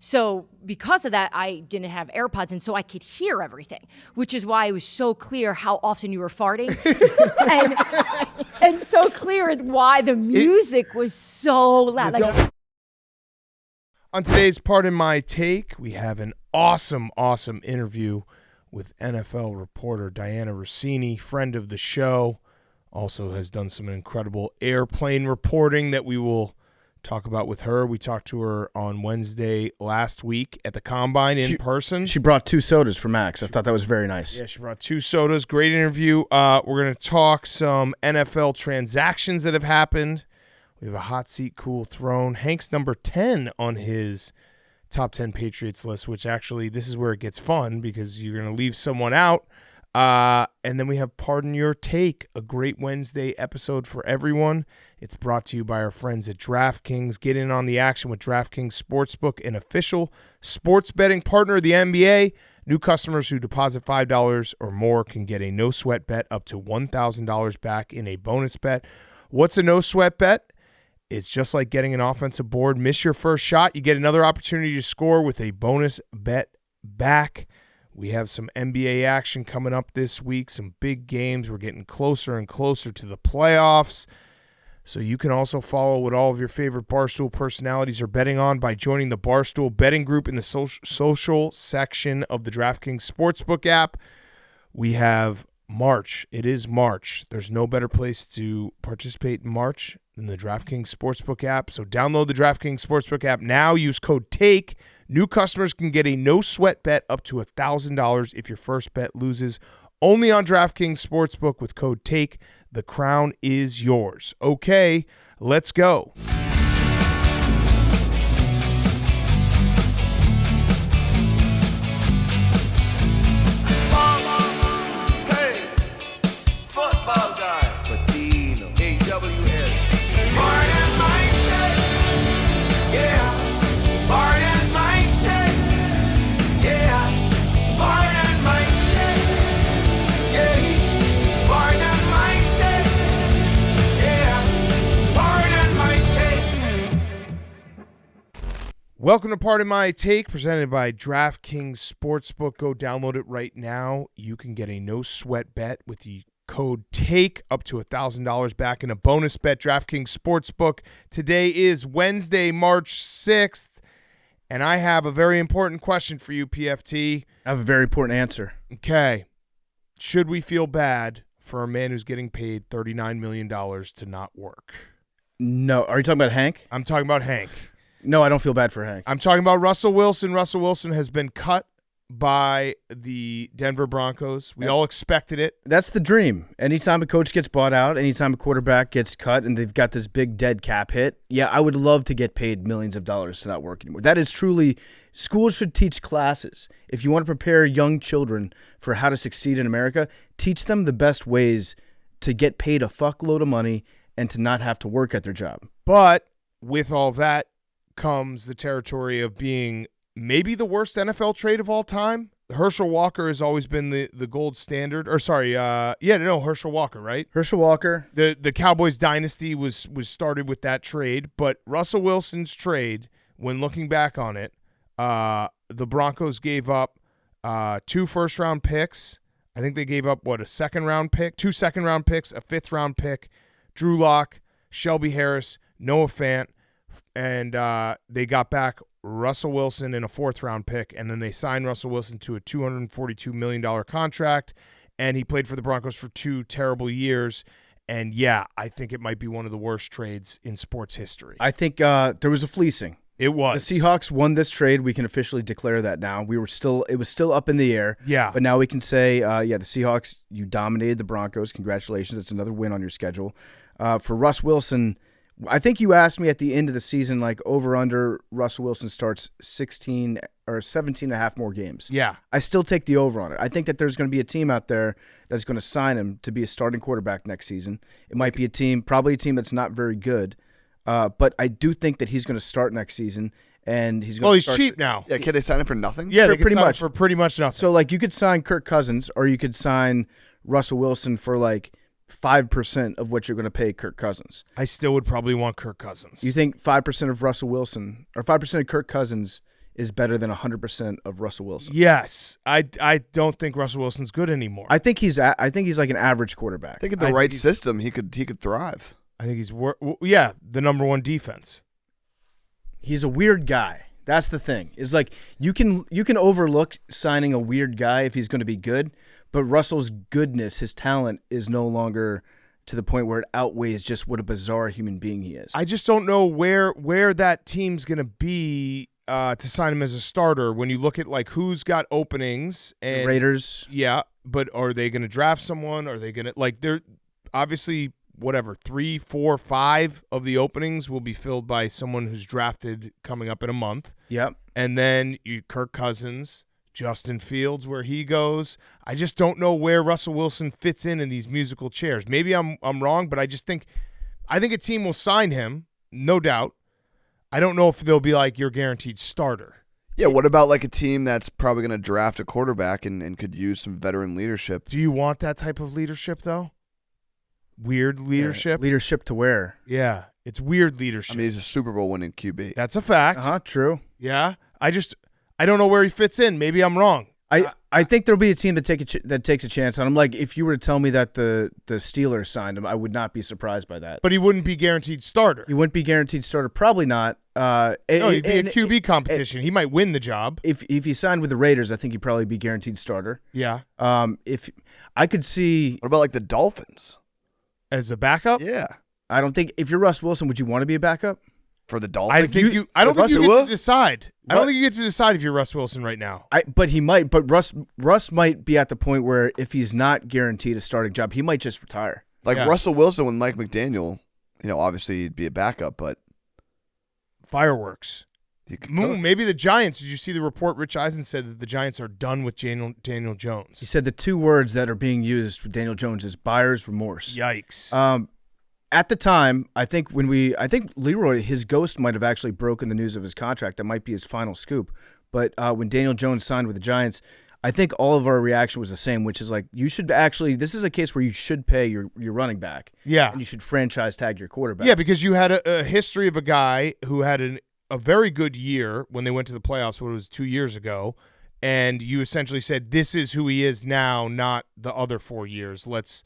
So because of that, I didn't have AirPods, and so I could hear everything, which is why it was so clear how often you were farting, and so clear why the music was so loud. On today's Pardon My Take, we have an awesome interview with NFL reporter Dianna Russini, friend of the show, also has done some incredible airplane reporting that we will talk about with her. We talked to her on Wednesday last week at the Combine in person. She brought 2 sodas for Max. I thought that was very nice. Yeah, she brought 2 sodas. Great interview. We're going to talk some NFL transactions that have happened. We have a hot seat, cool throne. Hank's number 10 on his top 10 Patriots list, which actually this is where it gets fun because you're going to leave someone out. And then we have Pardon Your Take, a great Wednesday episode for everyone. It's brought to you by our friends at DraftKings. Get in on the action with DraftKings Sportsbook, an official sports betting partner of the NBA. New customers who deposit $5 or more can get a no-sweat bet up to $1,000 back in a bonus bet. What's a no-sweat bet? It's just like getting an offensive board. Miss your first shot, you get another opportunity to score with a bonus bet back. We have some NBA action coming up this week, some big games. We're getting closer and closer to the playoffs. So you can also follow what all of your favorite Barstool personalities are betting on by joining the Barstool betting group in the social section of the DraftKings Sportsbook app. We have March. It is March. There's no better place to participate in March than the DraftKings Sportsbook app. So download the DraftKings Sportsbook app now. Use code TAKE. New customers can get a no-sweat bet up to $1,000 if your first bet loses. Only on DraftKings Sportsbook with code TAKE. The crown is yours. Okay, let's go. Welcome to Pardon My Take, presented by DraftKings Sportsbook. Go download it right now. You can get a no-sweat bet with the code TAKE up to $1,000 back in a bonus bet. DraftKings Sportsbook. Today is Wednesday, March 6th, and I have a very important question for you, PFT. I have a very important answer. Okay. Should we feel bad for a man who's getting paid $39 million to not work? No. Are you talking about Hank? I'm talking about Hank. No, I don't feel bad for Hank. I'm talking about Russell Wilson. Russell Wilson has been cut by the Denver Broncos. We all expected it. That's the dream. Anytime a coach gets bought out, anytime a quarterback gets cut, and they've got this big dead cap hit, yeah, I would love to get paid millions of dollars to not work anymore. That is truly, schools should teach classes. If you want to prepare young children for how to succeed in America, teach them the best ways to get paid a fuckload of money and to not have to work at their job. But with all that comes the territory of being maybe the worst NFL trade of all time. Herschel Walker has always been the gold standard. Or sorry, Herschel Walker, right? Herschel Walker. The Cowboys dynasty was started with that trade, but Russell Wilson's trade, when looking back on it, the Broncos gave up 2 first-round picks. I think they gave up, a second-round pick, 2 second-round picks, a 5th-round pick, Drew Lock, Shelby Harris, Noah Fant, and they got back Russell Wilson in a 4th-round pick, and then they signed Russell Wilson to a $242 million contract, and he played for the Broncos for 2 terrible years. And, yeah, I think it might be one of the worst trades in sports history. I think there was a fleecing. It was. The Seahawks won this trade. We can officially declare that now. It was still up in the air. Yeah. But now we can say, the Seahawks, you dominated the Broncos. Congratulations. It's another win on your schedule. For Russ Wilson, I think you asked me at the end of the season, like over under Russell Wilson starts 16 or 17 and a half more games. Yeah. I still take the over on it. I think that there's going to be a team out there that's going to sign him to be a starting quarterback next season. It might be probably a team that's not very good. But I do think that he's going to start next season, and he's going. Well, he's cheap now. Yeah, can they sign him for nothing? Yeah, they could sign him for pretty much nothing. So, like, you could sign Kirk Cousins, or you could sign Russell Wilson for like 5% of what you're going to pay Kirk Cousins. I still would probably want Kirk Cousins. You think 5% of Russell Wilson or 5% of Kirk Cousins is better than 100% of Russell Wilson. Yes, I don't think Russell Wilson's good anymore. I think he's like an average quarterback. I think in the right system, he could thrive. I think he's the number one defense. He's a weird guy. That's the thing. Is like you can overlook signing a weird guy if he's going to be good, but Russell's goodness, his talent is no longer to the point where it outweighs just what a bizarre human being he is. I just don't know where that team's going to be to sign him as a starter when you look at like who's got openings and the Raiders. Yeah, but are they going to draft someone? Are they going to like they're obviously whatever 3, 4, 5 of the openings will be filled by someone who's drafted coming up in a month. Yep. And then Kirk Cousins, Justin Fields, where he goes. I just don't know where Russell Wilson fits in these musical chairs. Maybe I'm wrong, but I think a team will sign him, no doubt. I don't know if they'll be like your guaranteed starter. Yeah, what about like a team that's probably going to draft a quarterback and could use some veteran leadership? Do you want that type of leadership, though? Weird leadership? Leadership to where? Yeah, it's weird leadership. I mean, he's a Super Bowl winning QB. That's a fact. True. Yeah, I don't know where he fits in. Maybe I'm wrong. I think there'll be a team that takes a chance on him. Like if you were to tell me that the Steelers signed him, I would not be surprised by that. But he wouldn't be guaranteed starter. He wouldn't be guaranteed starter. Probably not. No, he'd be a QB competition. He might win the job. If he signed with the Raiders, I think he'd probably be guaranteed starter. Yeah. If I could see, what about like the Dolphins as a backup? Yeah. I don't think if you're Russ Wilson, would you want to be a backup for the Dolphins? I don't think you get to decide. I don't think you get to decide if you're Russ Wilson right now. But he might. But Russ might be at the point where if he's not guaranteed a starting job, he might just retire. Like Russell Wilson with Mike McDaniel, obviously he'd be a backup, but fireworks. Maybe the Giants. Did you see the report? Rich Eisen said that the Giants are done with Daniel Jones. He said the two words that are being used with Daniel Jones is buyer's remorse. Yikes. At the time, I think Leroy, his ghost might have actually broken the news of his contract. That might be his final scoop. But when Daniel Jones signed with the Giants, I think all of our reaction was the same, which is like you should actually. This is a case where you should pay your running back. Yeah, and you should franchise tag your quarterback. Yeah, because you had a history of a guy who had a very good year when they went to the playoffs. What it was 2 years ago, and you essentially said this is who he is now, not the other 4 years. Let's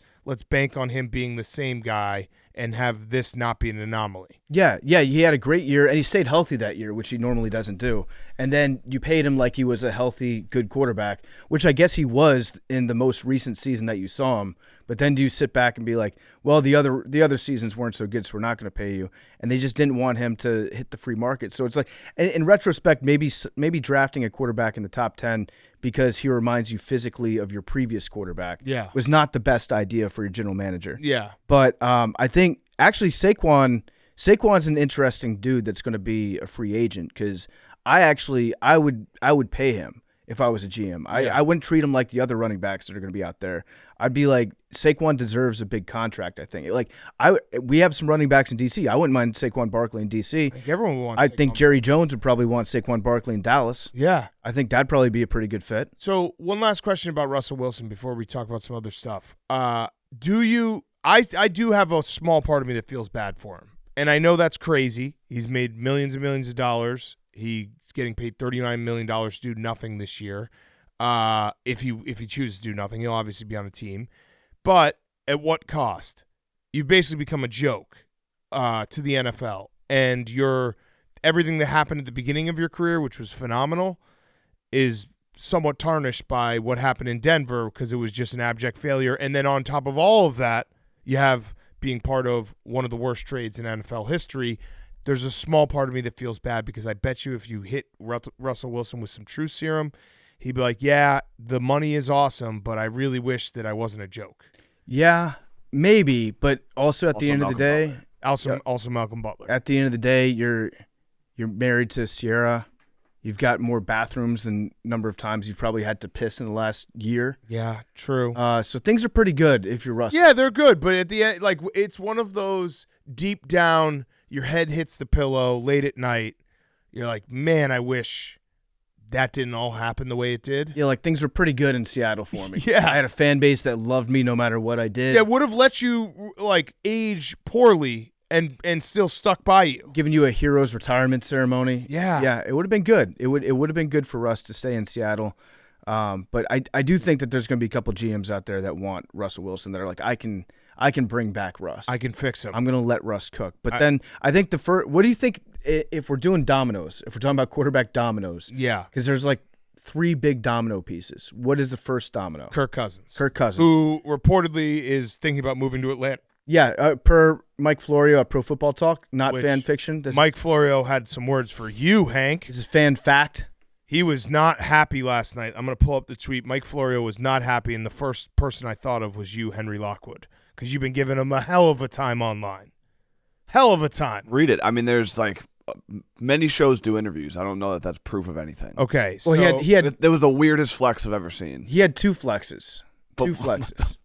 bank on him being the same guy and have this not be an anomaly. Yeah, he had a great year, and he stayed healthy that year, which he normally doesn't do. And then you paid him like he was a healthy, good quarterback, which I guess he was in the most recent season that you saw him. But then do you sit back and be like, well, the other seasons weren't so good, so we're not going to pay you. And they just didn't want him to hit the free market. So it's like, in retrospect, maybe drafting a quarterback in the top 10 because he reminds you physically of your previous quarterback was not the best idea for your general manager. Yeah. But I think actually Saquon's an interesting dude that's going to be a free agent because I would pay him if I was a GM. I wouldn't treat him like the other running backs that are going to be out there. I'd be like, Saquon deserves a big contract, I think. Like we have some running backs in DC. I wouldn't mind Saquon Barkley in DC. I think everyone would want I think Jerry Jones would probably want Saquon Barkley in Dallas. Yeah. I think that'd probably be a pretty good fit. So one last question about Russell Wilson before we talk about some other stuff. I do have a small part of me that feels bad for him. And I know that's crazy. He's made millions and millions of dollars. He's getting paid $39 million to do nothing this year. If he chooses to do nothing, he'll obviously be on a team. But at what cost? You've basically become a joke to the NFL. And everything that happened at the beginning of your career, which was phenomenal, is somewhat tarnished by what happened in Denver because it was just an abject failure. And then on top of all of that, you have being part of one of the worst trades in NFL history. There's a small part of me that feels bad because I bet you if you hit Russell Wilson with some truth serum, he'd be like, yeah, the money is awesome, but I really wish that I wasn't a joke. Yeah, maybe, but also at the end of the day, also Malcolm Butler. At the end of the day, you're married to Sierra. You've got more bathrooms than number of times you've probably had to piss in the last year. Yeah, true. So things are pretty good if you're Russell. Yeah, they're good, but at the end, like it's one of those deep down, your head hits the pillow late at night. You're like, man, I wish that didn't all happen the way it did. Yeah, like things were pretty good in Seattle for me. Yeah. I had a fan base that loved me no matter what I did. That would have let you like age poorly and still stuck by you. Giving you a hero's retirement ceremony. Yeah. It would have been good. It would have been good for Russ to stay in Seattle. But I do think that there's going to be a couple GMs out there that want Russell Wilson that are like, I can bring back Russ. I can fix him. I'm going to let Russ cook. But then I think what do you think if we're doing dominoes, if we're talking about quarterback dominoes? Yeah. Because there's like 3 big domino pieces. What is the first domino? Kirk Cousins. Who reportedly is thinking about moving to Atlanta. Yeah, per Mike Florio at Pro Football Talk, not fan fiction. Mike Florio had some words for you, Hank. This is fan fact. He was not happy last night. I'm going to pull up the tweet. Mike Florio was not happy, and the first person I thought of was you, Henry Lockwood, because you've been giving him a hell of a time online. Hell of a time. Read it. I mean, there's like many shows do interviews. I don't know that that's proof of anything. Okay. So Well, he had That was the weirdest flex I've ever seen. he had 2 flexes. 2 flexes.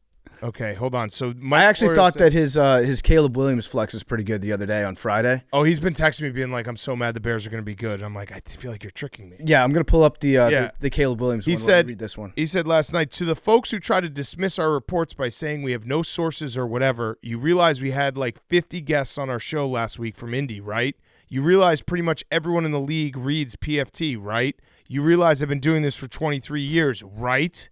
Okay, hold on. So Mike I actually Florio thought said- that his Caleb Williams flex was pretty good the other day on Friday. Oh, he's been texting me being like, I'm so mad the Bears are going to be good. I'm like, I feel like you're tricking me. Yeah, I'm gonna pull up the Yeah. the Caleb Williams. He one. said, Read this one. He said last night, to the folks who try to dismiss our reports by saying we have no sources or whatever, you realize we had like 50 guests on our show last week from Indy, right? You realize pretty much everyone in the league reads PFT, right? You realize I've been doing this for 23 years, right?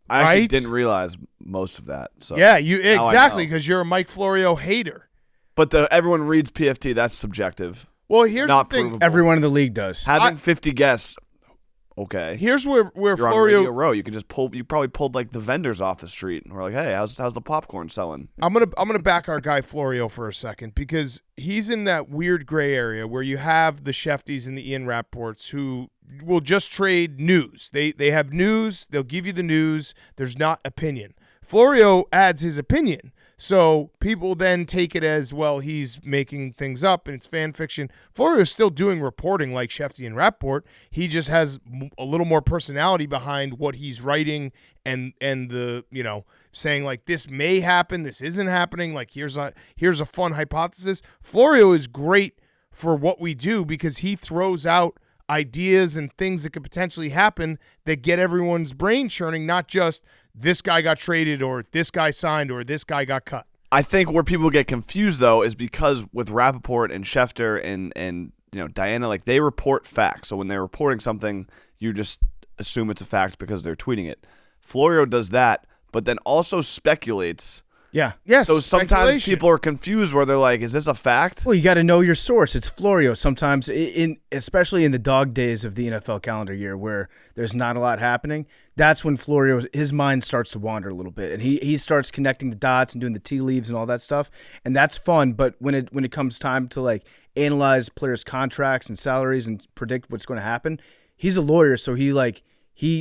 I actually Right? didn't realize most of that. So Yeah, you now I exactly, know. because you're a Mike Florio hater. But everyone reads PFT. That's subjective. Well, here's Not the thing. provable. Everyone in the league does. Having 50 guests, okay. Here's where You're on Florio. Radio Row. You can just pull. You probably pulled like the vendors off the street, and we're like, "Hey, how's the popcorn selling?" I'm gonna back our guy Florio for a second because he's in that weird gray area where you have the Shefties and the Ian Rapports who will just trade news. They have news. They'll give you the news. There's not opinion. Florio adds his opinion. So people then take it as, well, he's making things up and it's fan fiction. Florio's still doing reporting like Shefty and Rapport. He just has a little more personality behind what he's writing and the, saying like this may happen, this isn't happening, like here's a fun hypothesis. Florio is great for what we do because he throws out ideas and things that could potentially happen that get everyone's brain churning, not just this guy got traded or this guy signed or this guy got cut. I think where people get confused though is because with Rappaport and Schefter and Dianna, like they report facts. So when they're reporting something, you just assume it's a fact because they're tweeting it. Florio does that, but then also speculates. Yeah. Yes. So sometimes speculation. people are confused where they're like, "Is this a fact?" Well, you got to know your source. It's Florio. Sometimes, especially in the dog days of the NFL calendar year, where there's not a lot happening, that's when his mind starts to wander a little bit, and he starts connecting the dots and doing the tea leaves and all that stuff, and that's fun. But when it comes time to like analyze players' contracts and salaries and predict what's going to happen, he's a lawyer, so he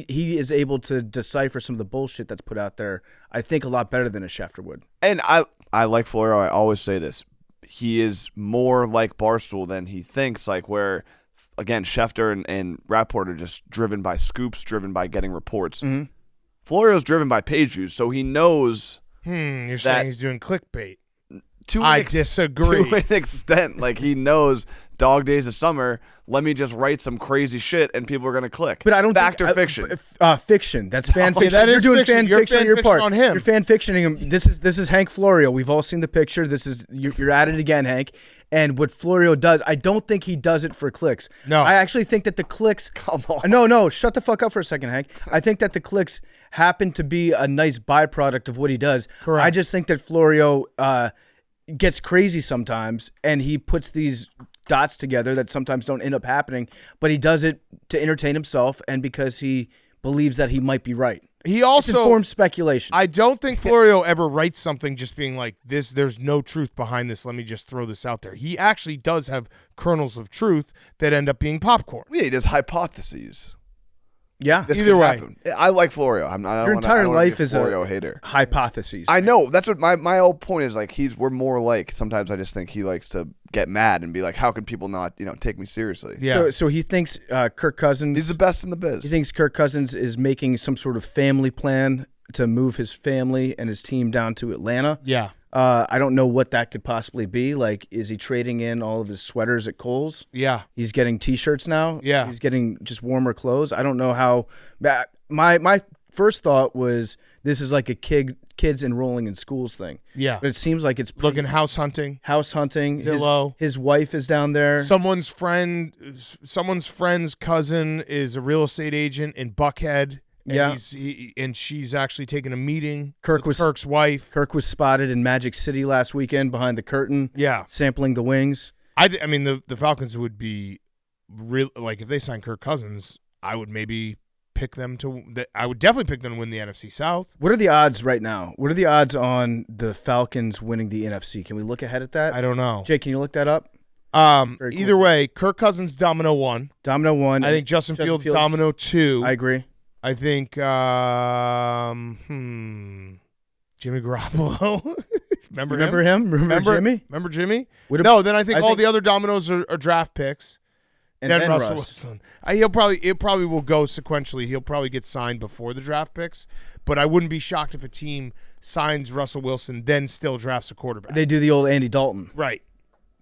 is able to decipher some of the bullshit that's put out there, I think, a lot better than a Schefter would. And I like Florio. I always say this. He is more like Barstool than he thinks, like where, again, Schefter and Rapport are just driven by scoops, driven by getting reports. Mm-hmm. Florio's driven by page views, so he knows You're saying he's doing clickbait. I disagree. To an extent, like he knows dog days of summer, let me just write some crazy shit and people are going to click. But I don't Fact think, or fiction? Fiction. That's fan Okay, fiction. that You're is doing fiction. fan You're fiction fan on your fiction part. on him. You're fan fictioning him. This is Hank Florio. We've all seen the picture. You're at it again, Hank. And what Florio does, I don't think he does it for clicks. No. I actually think that the clicks. Come on. No, shut the fuck up for a second, Hank. I think that the clicks happen to be a nice byproduct of what he does. Correct. I just think that Florio gets crazy sometimes, and he puts these dots together that sometimes don't end up happening, but he does it to entertain himself and because he believes that he might be right. He It's also informed speculation. I don't think Florio ever writes something just being like this. There's no truth behind this. Let me just throw this out there. He actually does have kernels of truth that end up being popcorn. Yeah, he does hypotheses. Yeah. This Either could way. happen. I like Florio. Your entire life be a is Florio a hater. hypotheses. I know. That's what my whole point is. Like we're more like. Sometimes I just think he likes to get mad and be like, "How can people not, take me seriously?" Yeah. So he thinks Kirk Cousins. He's the best in the biz. He thinks Kirk Cousins is making some sort of family plan to move his family and his team down to Atlanta. Yeah. I don't know what that could possibly be. Like, is he trading in all of his sweaters at Kohl's? Yeah. He's getting T-shirts now. Yeah. He's getting just warmer clothes. I don't know how. My first thought was this is like a kids enrolling in schools thing. Yeah. But it seems like it's Looking house hunting. house hunting. Zillow. His wife is down there. Someone's friend's cousin is a real estate agent in Buckhead. And and she's actually taking a meeting with Kirk's wife. Kirk was spotted in Magic City last weekend behind the curtain. Yeah. Sampling the wings. I mean, the Falcons would be real, like if they signed Kirk Cousins, I would maybe pick them I would definitely pick them to win the NFC South. What are the odds right now? What are the odds on the Falcons winning the NFC? Can we look ahead at that? I don't know. Jake, can you look that up? Either cool. way, Kirk Cousins domino 1. Domino 1. I think Justin Fields domino 2. I agree. I think Jimmy Garoppolo. Remember him? Remember Jimmy? Remember Jimmy? No, then I think all the other dominoes are draft picks. And then Russell Wilson. It probably will go sequentially. He'll probably get signed before the draft picks, but I wouldn't be shocked if a team signs Russell Wilson then still drafts a quarterback. They do the old Andy Dalton. Right.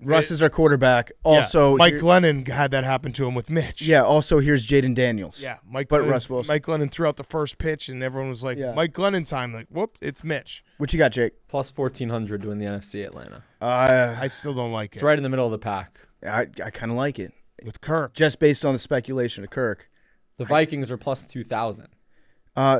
Russ is our quarterback. Also, Mike Glennon had that happen to him with Mitch. Yeah. Also, here's Jaden Daniels. Yeah. Russ Wilson. Mike Glennon threw out the first pitch, and everyone was like, Mike Glennon time. Like, whoop, it's Mitch. What you got, Jake? Plus 1,400 to win the NFC Atlanta. I still don't like it. It's right in the middle of the pack. I kind of like it. With Kirk. Just based on the speculation of Kirk. The Vikings are plus 2,000.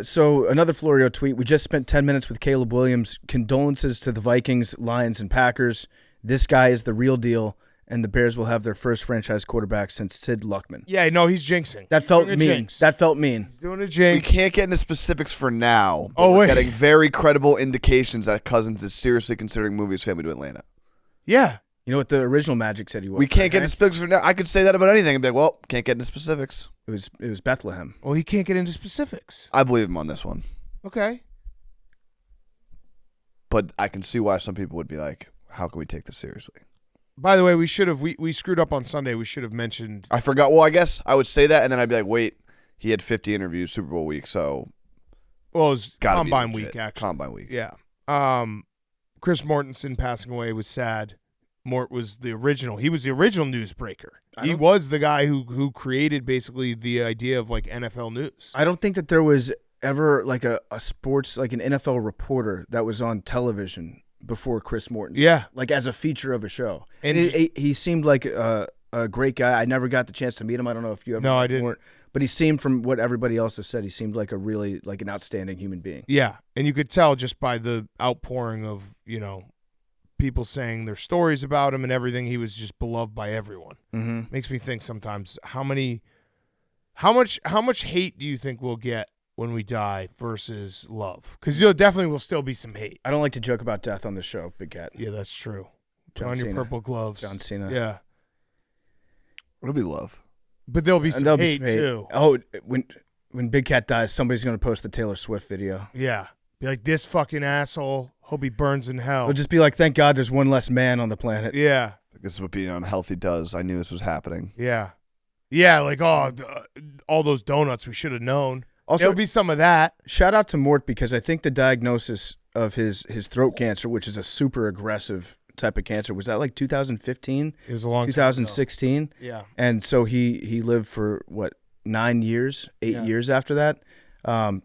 So another Florio tweet. We just spent 10 minutes with Caleb Williams. Condolences to the Vikings, Lions, and Packers. This guy is the real deal, and the Bears will have their first franchise quarterback since Sid Luckman. Yeah, no, he's jinxing. That felt mean. That felt mean. He's doing a jinx. We can't get into specifics for now. But we're getting very credible indications that Cousins is seriously considering moving his family to Atlanta. Yeah. You know what the original Magic said he was? We can't get into specifics for now. I could say that about anything and be like, well, can't get into specifics. It was Bethlehem. Well, he can't get into specifics. I believe him on this one. Okay. But I can see why some people would be like, how can we take this seriously? By the way, we screwed up on Sunday. We should have mentioned. I forgot. Well, I guess I would say that, and then I'd be like, wait, he had 50 interviews Super Bowl week, so. Well, it was Combine week, actually. Combine week. Yeah. Chris Mortensen passing away was sad. Mort was the original. He was the original newsbreaker. He was the guy who created basically the idea of like NFL news. I don't think that there was ever like a sports, like an NFL reporter that was on television before Chris Mortensen. Yeah. Like as a feature of a show. And he seemed like a great guy. I never got the chance to meet him. I don't know if you ever. No, I didn't. But he seemed, from what everybody else has said, he seemed like a really, like an outstanding human being. Yeah. And you could tell just by the outpouring of, people saying their stories about him and everything. He was just beloved by everyone. Mm-hmm. Makes me think sometimes how much hate do you think we'll get when we die versus love? Because definitely will still be some hate. I don't like to joke about death on the show, Big Cat. Yeah, that's true. Put John on Cena. your purple gloves. John Cena. Yeah. It'll be love. But there'll be some hate too. Oh, when Big Cat dies, somebody's going to post the Taylor Swift video. Yeah. Be like, this fucking asshole. Hope he burns in hell. It'll just be like, thank God there's one less man on the planet. Yeah. This is what being unhealthy does. I knew this was happening. Yeah. Yeah, like, all those donuts, we should have known. Also, there'll be some of that. Shout out to Mort, because I think the diagnosis of his throat cancer, which is a super aggressive type of cancer, was that like 2015? It was a long 2016? time ago. Yeah. And so he lived for, 8 years after that?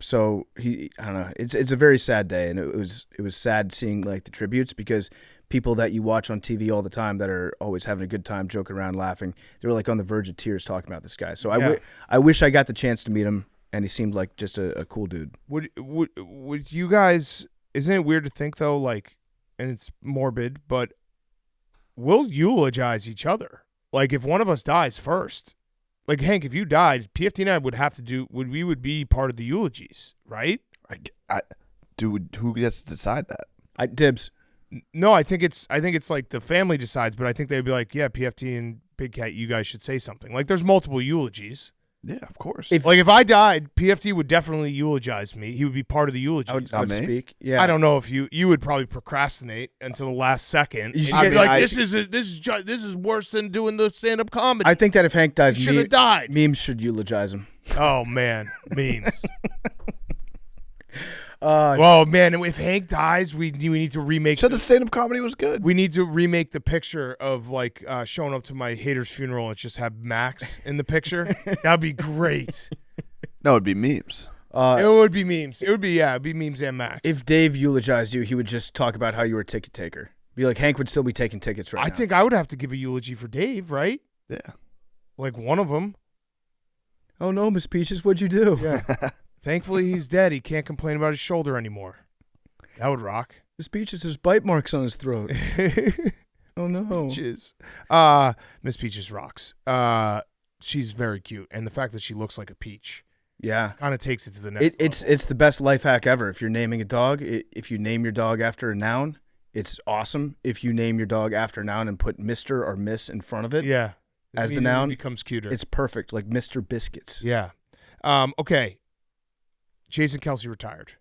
So I don't know. It's a very sad day, and it was sad seeing like the tributes, because people that you watch on TV all the time that are always having a good time, joking around, laughing, they were like on the verge of tears talking about this guy. So I wish I got the chance to meet him, and he seemed like just a cool dude. Would you guys? Isn't it weird to think though, like, and it's morbid, but we'll eulogize each other. Like if one of us dies first. Like, Hank, if you died, PFT9 would be part of the eulogies, right? Who gets to decide that? Dibs. No, I think it's like the family decides, but I think they'd be like, yeah, PFT and Big Cat, you guys should say something. Like, there's multiple eulogies. Yeah, of course. If I died, PFT would definitely eulogize me. He would be part of the eulogies. I would speak. Yeah. I don't know if you would probably procrastinate until the last second. I'd be like, this is worse than doing the stand-up comedy. I think that if Hank dies, should have died. Memes should eulogize him. Oh man, memes. Well, man, if Hank dies, we need to remake. So the stand-up comedy was good. We need to remake the picture of like showing up to my hater's funeral and just have Max in the picture. That'd be great. No, it'd be memes. It would be memes. It'd be memes and Max. If Dave eulogized you, he would just talk about how you were a ticket taker. Be like, Hank would still be taking tickets right now. I think I would have to give a eulogy for Dave, right? Yeah. Like one of them. Oh no, Miss Peaches, what'd you do? Yeah. Thankfully, he's dead. He can't complain about his shoulder anymore. That would rock. Miss Peaches has bite marks on his throat. Oh no. Peaches. Miss Peaches rocks. She's very cute, and the fact that she looks like a peach Yeah. kind of takes it to the next level. It's the best life hack ever. If you're naming a dog, if you name your dog after a noun, it's awesome. If you name your dog after a noun and put Mr. or Miss in front of it, Yeah. as the Immediately noun, becomes cuter. it's perfect, like Mr. Biscuits. Yeah. Okay. Jason Kelce retired.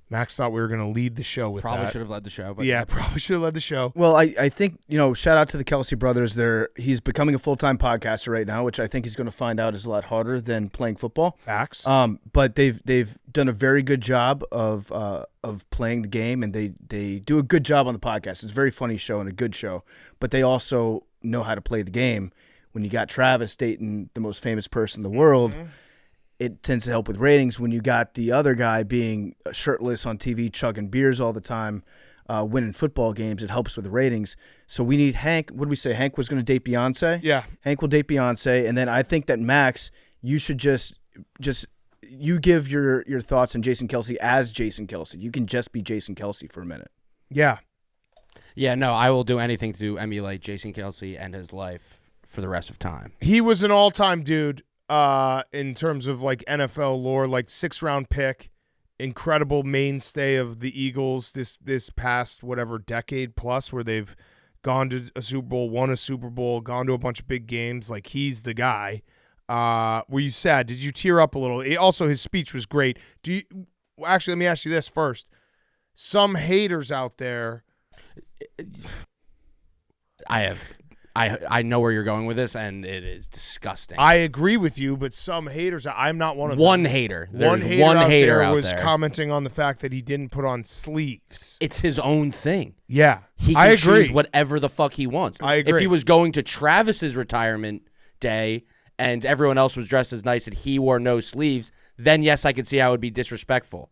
Max thought we were going to lead the show with Probably that. should have led the show. But Yeah, probably should have led the show. Well, I think, shout out to the Kelce brothers. He's becoming a full-time podcaster right now, which I think he's going to find out is a lot harder than playing football. Facts. But they've done a very good job of playing the game, and they do a good job on the podcast. It's a very funny show and a good show, but they also know how to play the game. When you got Travis dating the most famous person in the world, it tends to help with ratings. When you got the other guy being shirtless on TV, chugging beers all the time, winning football games, it helps with the ratings. So we need Hank. What did we say? Hank was going to date Beyonce? Yeah. Hank will date Beyonce. And then I think that Max, you should just you give your thoughts on Jason Kelce as Jason Kelce. You can just be Jason Kelce for a minute. Yeah. Yeah, no, I will do anything to emulate Jason Kelce and his life for the rest of time. He was an all-time dude in terms of like NFL lore, like 6th-round pick, incredible mainstay of the Eagles this past whatever decade plus, where they've gone to a Super Bowl, won a Super Bowl, gone to a bunch of big games. Like, he's the guy. Were you sad? Did you tear up a little? Also, his speech was great. Actually, let me ask you this first. Some haters out there. I know where you're going with this, and it is disgusting. I agree with you, but some haters, I'm not one of them. One hater. One There's hater one out hater there out was there. commenting on the fact that he didn't put on sleeves. It's his own thing. Yeah, He I can agree. choose whatever the fuck he wants. I agree. If he was going to Travis's retirement day and everyone else was dressed as nice and he wore no sleeves, then yes, I could see how it would be disrespectful.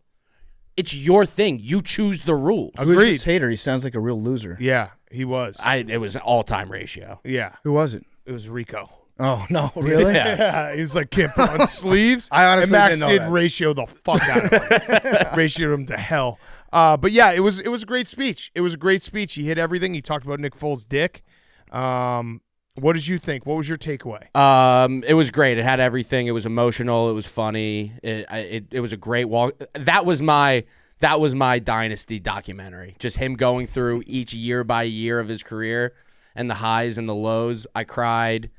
It's your thing. You choose the rules. Who's Agreed. this hater? He sounds like a real loser. Yeah, he was. It was an all-time ratio. Yeah, Who was it? it was Rico. Oh, no, really? Yeah, he's like, can't put on sleeves. I honestly and Max didn't know did that. ratio the fuck out of him. Ratioed him to hell. But yeah, it was a great speech. It was a great speech. He hit everything. He talked about Nick Foles' dick. What did you think? What was your takeaway? It was great. It had everything. It was emotional. It was funny. It was a great walk. That was my Dynasty documentary. Just him going through each year by year of his career and the highs and the lows. I cried.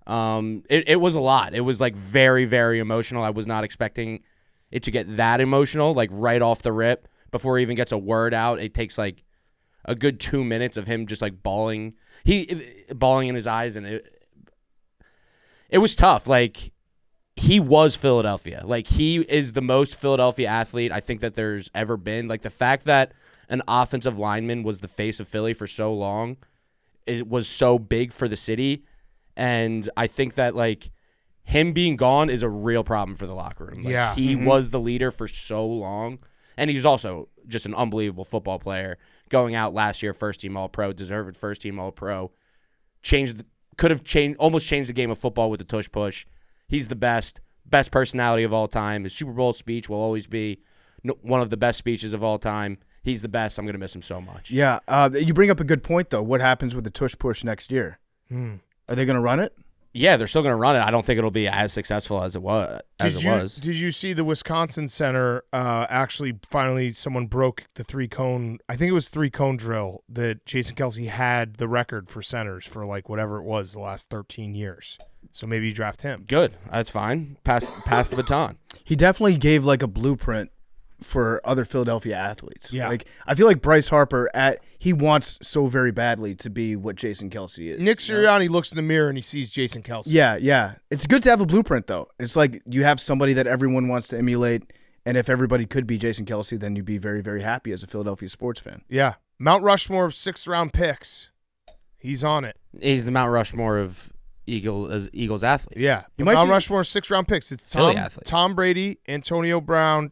It was a lot. It was like very, very emotional. I was not expecting it to get that emotional, like right off the rip before he even gets a word out. It takes like a good 2 minutes of him just like bawling. Bawling in his eyes, and it was tough. Like, he was Philadelphia. Like, he is the most Philadelphia athlete I think that there's ever been. Like, the fact that an offensive lineman was the face of Philly for so long, it was so big for the city. And I think that, like, him being gone is a real problem for the locker room. Like, Yeah. He was the leader for so long. And he was also just an unbelievable football player. Going out last year, first-team All-Pro, deserved first-team All-Pro. Almost changed the game of football with the tush-push. He's the best personality of all time. His Super Bowl speech will always be one of the best speeches of all time. He's the best. I'm going to miss him so much. Yeah. You bring up a good point, though. What happens with the tush push next year? Are they going to run it? Yeah, they're still going to run it. I don't think it'll be as successful as it was. Did you see the Wisconsin Center? Actually, finally, someone broke the 3-cone. I think it was 3-cone drill that Jason Kelce had the record for centers for like whatever it was the last 13 years. So maybe you draft him. Good. That's fine. Pass the baton. He definitely gave like a blueprint for other Philadelphia athletes. Yeah. Like, I feel like Bryce Harper, he wants so very badly to be what Jason Kelce is. Nick Sirianni looks in the mirror and he sees Jason Kelce. Yeah. It's good to have a blueprint, though. It's like you have somebody that everyone wants to emulate, and if everybody could be Jason Kelce, then you'd be very, very happy as a Philadelphia sports fan. Yeah. Mount Rushmore of 6th-round picks. He's on it. He's the Mount Rushmore of Eagles athlete. Yeah. You might Mount be- Rushmore 6-round picks. It's Philly athletes. Tom Brady, Antonio Brown,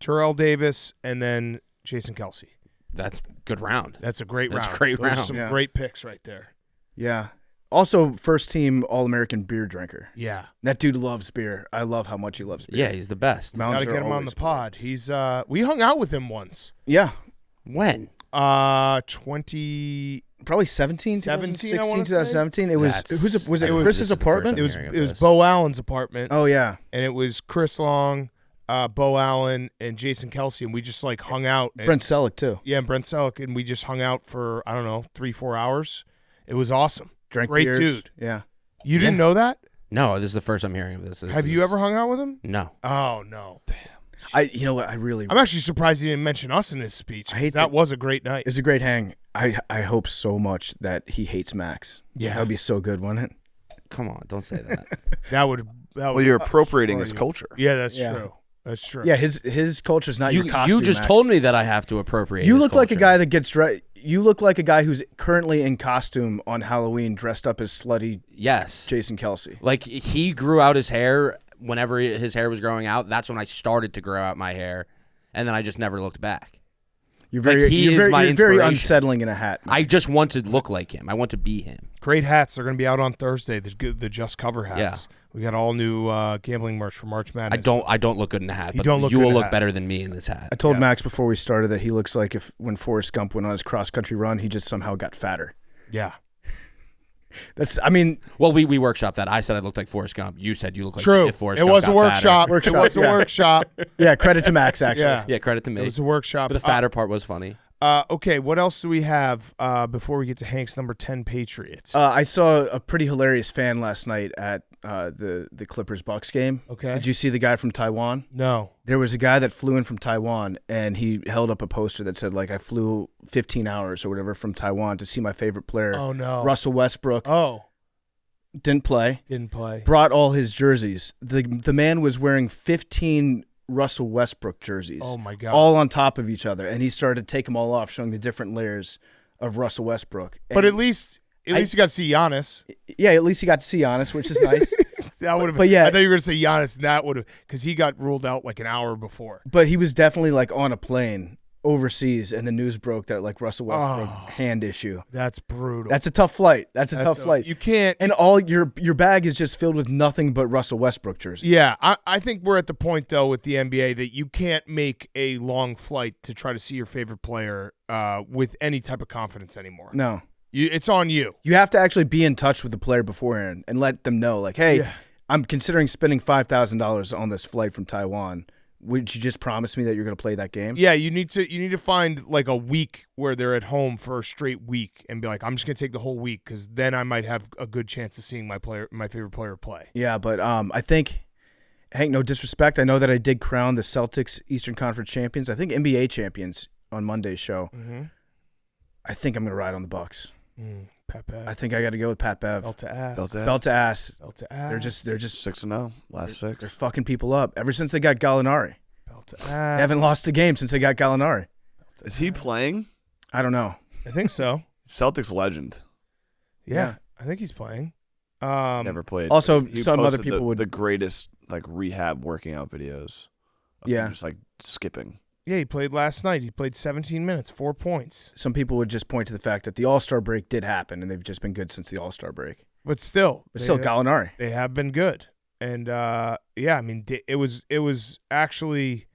Terrell Davis, and then Jason Kelce. That's good round. That's a great That's round. a great Those are round. some Yeah. great picks right there. Yeah. Also, first team All-American beer drinker. Yeah. That dude loves beer. I love how much he loves beer. Yeah, he's the best. Mounds Got to are get him on always the pod. He's we hung out with him once. Yeah. When? 20 Probably 17, 17, I 2016, wanna say? 2017. It was That's- was it it was- Chris's this is the apartment? first it was hearing of it was this. Bo Allen's apartment. Oh yeah. And it was Chris Long, Bo Allen, and Jason Kelce, and we just like hung out. And, Brent Selleck too. yeah, and Brent Selleck, and we just hung out for I don't know 3-4 hours. It was awesome. Drank Great beers. dude. Yeah. You didn't know that? No, this is the first I'm hearing of this. Have you ever hung out with him? No. Oh no. You know what? I'm actually surprised he didn't mention us in his speech. I hate that that- was a great night. It's a great hang. I hope so much that he hates Max. Yeah. That would be so good, wouldn't it? Come on, don't say that. That would. Well, you're appropriating his you. culture. Yeah, that's Yeah. true. That's true. Yeah, his culture's not your costume. you just Max. told me that I have to appropriate. You his look like a culture. guy that gets dressed. You look like a guy who's currently in costume on Halloween, dressed up as slutty Yes. Jason Kelce. Like he grew out his hair whenever his hair was growing out. That's when I started to grow out my hair, and then I just never looked back. You're Like, very, he you're is very, my you're very inspiration. unsettling in a hat. I just want to look like him. I want to be him. Great hats. They're going to be out on Thursday. The Just Cover hats. We got all new gambling merch for March Madness. I don't look good in a hat, You but don't look you good will in a look hat. better than me in this hat. I told Yes. Max before we started that he looks like if when Forrest Gump went on his cross country run, he just somehow got fatter. Yeah. That's, I mean, Well, we workshopped that. I said I looked like Forrest Gump. You said you look like True. if Forrest It Gump was a got workshop. fatter. It was a yeah. workshop. yeah, credit to Max actually. Yeah. Yeah, credit to me. It was a workshop. But the fatter part was funny. Okay, what else do we have before we get to Hank's number 10 Patriots? I saw a pretty hilarious fan last night at the Clippers Bucks game. Okay. Did you see the guy from Taiwan? No. There was a guy that flew in from Taiwan, and he held up a poster that said, like, I flew 15 hours or whatever from Taiwan to see my favorite player, Oh, no. Russell Westbrook. Oh, Didn't play. didn't play. Brought all his jerseys. The man was wearing 15 Russell Westbrook jerseys. Oh, my God. All on top of each other, and he started to take them all off, showing the different layers of Russell Westbrook. But And at least you got to see Giannis. yeah, at least he got to see Giannis, which is nice. That would have. But yeah. I thought you were going to say Giannis, and that would have because he got ruled out like an hour before. But he was definitely like on a plane overseas, and the news broke that like Russell Westbrook hand issue. That's brutal. That's a tough flight. That's a tough flight. You can't. And all your bag is just filled with nothing but Russell Westbrook jerseys. Yeah, I think we're at the point though with the NBA that you can't make a long flight to try to see your favorite player with any type of confidence anymore. No. It's on you. You have to actually be in touch with the player beforehand and let them know, like, hey, Yeah. I'm considering spending $5,000 on this flight from Taiwan. Would you just promise me that you're going to play that game? Yeah, you need to find like a week where they're at home for a straight week and be like, I'm just gonna take the whole week because then I might have a good chance of seeing my favorite player play. Yeah, but I think, Hank, no disrespect, I know that I did crown the Celtics Eastern Conference champions. I think NBA champions on Monday's show. Mm-hmm. I think I'm going to ride on the Bucks. Pat Bev. I think I got to go with Pat Bev. Belt to ass. Belt to ass. Belt to ass. Belt to ass. They're just 6-0, last they're 6. fucking people up ever since they got Gallinari. Belt to They ass. haven't lost a game since they got Gallinari. Is he playing? I don't know. I think so. Celtics legend. Yeah, I think he's playing. Never played. Also, He some other posted people would- the greatest like rehab working out videos. Of him Yeah. just like skipping. Yeah, he played last night. He played 17 minutes, 4 points. Some people would just point to the fact that the All-Star break did happen, and they've just been good since the All-Star break. But still, But still, Gallinari. they have been good. And yeah, I mean, it was actually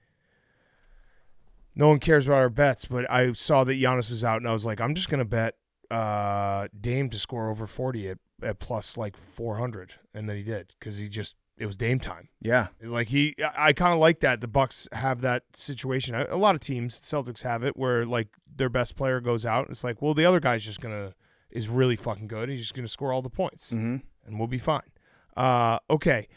no one cares about our bets, but I saw that Giannis was out, and I was like, I'm just gonna bet Dame to score over 40 at plus like 400, and then he did because it was Dame time. Yeah. Like I kind of like that. The Bucks have that situation. A lot of teams, Celtics have it, where like their best player goes out. And it's like, well, the other guy's is really fucking good. He's just gonna score all the points, and we'll be fine. Okay,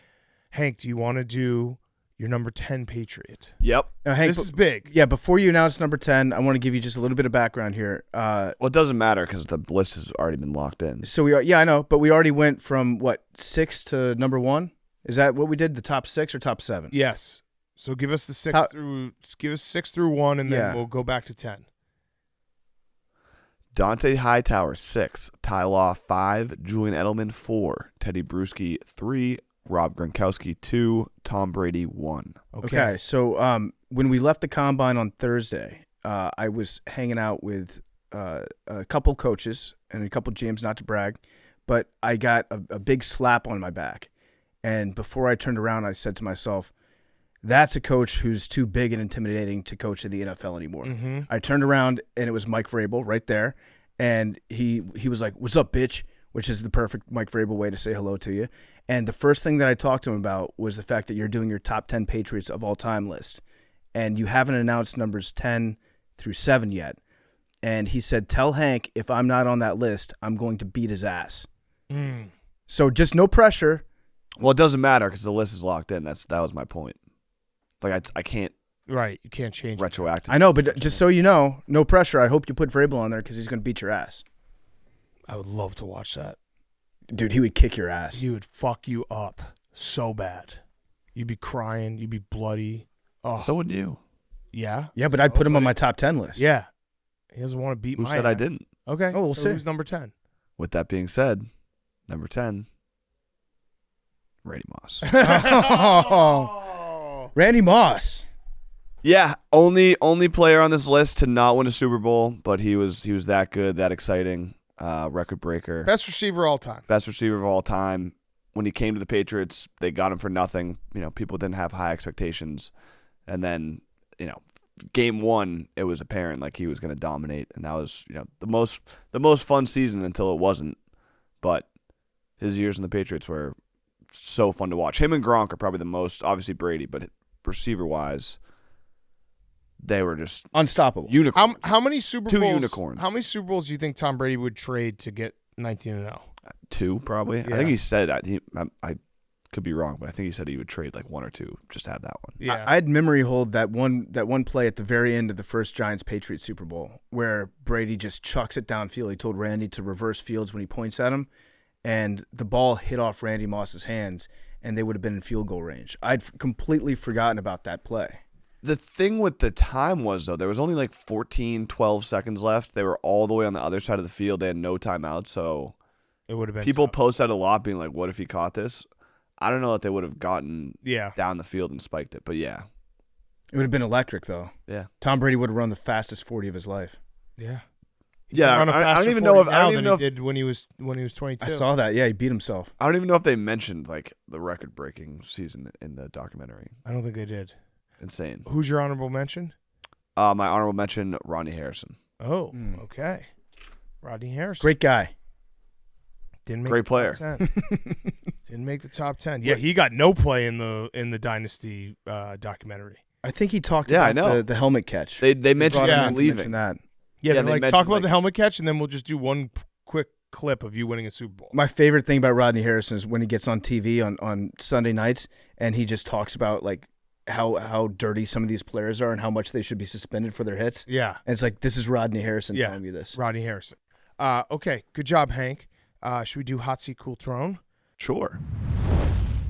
Hank, do you want to do your number 10 Patriot? Yep. Now, Hank, This is big. yeah, before you announce number 10, I want to give you just a little bit of background here. Well, it doesn't matter because the list has already been locked in. So we are, yeah, I know, but we already went from what, 6 to number 1? Is that what we did? The top 6 or top 7? Yes. So give us the 6 How- through 1, and then Yeah. we'll go back to 10. Dante Hightower 6, Ty Law 5, Julian Edelman 4, Teddy Bruschi 3, Rob Gronkowski 2, Tom Brady 1. Okay, so when we left the combine on Thursday, I was hanging out with a couple coaches and a couple GMs, not to brag, but I got a big slap on my back. And before I turned around, I said to myself, that's a coach who's too big and intimidating to coach in the NFL anymore. Mm-hmm. I turned around, and it was Mike Vrabel right there, and he was like, "What's up, bitch?" which is the perfect Mike Vrabel way to say hello to you. And the first thing that I talked to him about was the fact that you're doing your top 10 Patriots of all time list, and you haven't announced numbers 10 through 7 yet. And he said, "Tell Hank if I'm not on that list, I'm going to beat his ass." So just no pressure. Well, it doesn't matter because the list is locked in. That was my point. Like I can't Right. You can't change it. retroactively. I know, but just so you know, no pressure. I hope you put Vrabel on there because he's going to beat your ass. I would love to watch that. Dude, he would kick your ass. He would fuck you up so bad. You'd be crying. You'd be bloody. Oh, So would you. yeah. Yeah, but I'd put him on my top 10 list. Yeah. He doesn't want to beat Who my said ass. I didn't? Okay. Oh, we'll so see. who's number 10? With that being said, number 10, Randy Moss. Randy Moss. Yeah, only player on this list to not win a Super Bowl, but he was that good, that exciting, record breaker, Best receiver all time. best receiver of all time. When he came to the Patriots, they got him for nothing. People didn't have high expectations, and then game one, it was apparent like he was going to dominate, and that was the most fun season until it wasn't. But his years in the Patriots were so fun to watch. Him and Gronk are probably the most, obviously Brady, but receiver wise, they were just Unstoppable. unicorns. How many Super Two Bowls? unicorns. How many Super Bowls do you think Tom Brady would trade to get 19-0? 2 probably. Yeah. I think he said I could be wrong, but I think he said he would trade like 1 or 2 just to have that one. Yeah. I had memory hold that one play at the very end of the first Giants-Patriots Super Bowl where Brady just chucks it downfield. He told Randy to reverse fields when he points at him, and the ball hit off Randy Moss's hands, and they would have been in field goal range. I'd completely forgotten about that play. The thing with the time was, though, there was only like 14, 12 seconds left. They were all the way on the other side of the field. They had no timeout, so it would have been people tough. post that a lot, being like, what if he caught this? I don't know that they would have gotten Yeah. down the field and spiked it, but yeah. It would have been electric, though. Yeah. Tom Brady would have run the fastest 40 of his life. Yeah. Yeah, Run a I don't faster even know if 40 now than he did when he was 22. I saw that. Yeah, he beat himself. I don't even know if they mentioned like the record-breaking season in the documentary. I don't think they did. Insane. Who's your honorable mention? My honorable mention, Ronnie Harrison. Oh, okay. Rodney Harrison. Great guy. Didn't make Great the player. top 10. Didn't make the top 10. Yeah, he got no play in the Dynasty documentary. I think he talked Yeah, I about know. the helmet catch. They mentioned brought him yeah, in him to leaving. mention that. Yeah, Yeah, they're they like, mentioned, talk about like- the helmet catch, and then we'll just do one quick clip of you winning a Super Bowl. My favorite thing about Rodney Harrison is when he gets on TV on Sunday nights and he just talks about like how dirty some of these players are and how much they should be suspended for their hits. Yeah, And it's like, this is Rodney Harrison Yeah. telling you this. Rodney Harrison. Okay, good job, Hank. Should we do Hot Seat Cool Throne? Sure.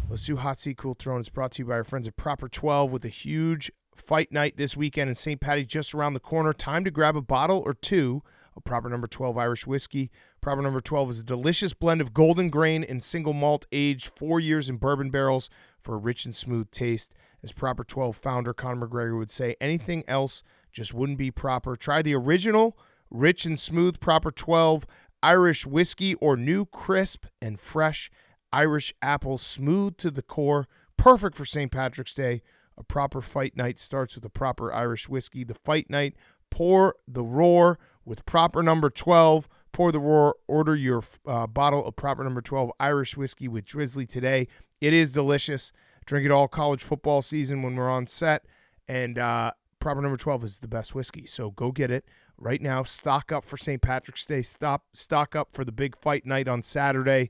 Let's do Hot Seat Cool Throne. It's brought to you by our friends at Proper 12 with a huge fight night this weekend in St. Patty just around the corner. Time to grab a bottle or two of Proper Number 12 Irish whiskey. Proper Number 12 is a delicious blend of golden grain and single malt aged 4 years in bourbon barrels for a rich and smooth taste. As Proper 12 founder Conor McGregor would say, anything else just wouldn't be proper. Try the original, rich and smooth Proper 12 Irish whiskey or new, crisp, and fresh Irish apple, smooth to the core, perfect for St. Patrick's Day. A proper fight night starts with a proper Irish whiskey. The fight night, pour the roar with Proper Number 12. Pour the roar. Order your bottle of Proper Number 12 Irish whiskey with Drizzly today. It is delicious. Drink it all college football season when we're on set. And Proper Number 12 is the best whiskey. So go get it right now. Stock up for St. Patrick's Day. Stock up for the big fight night on Saturday.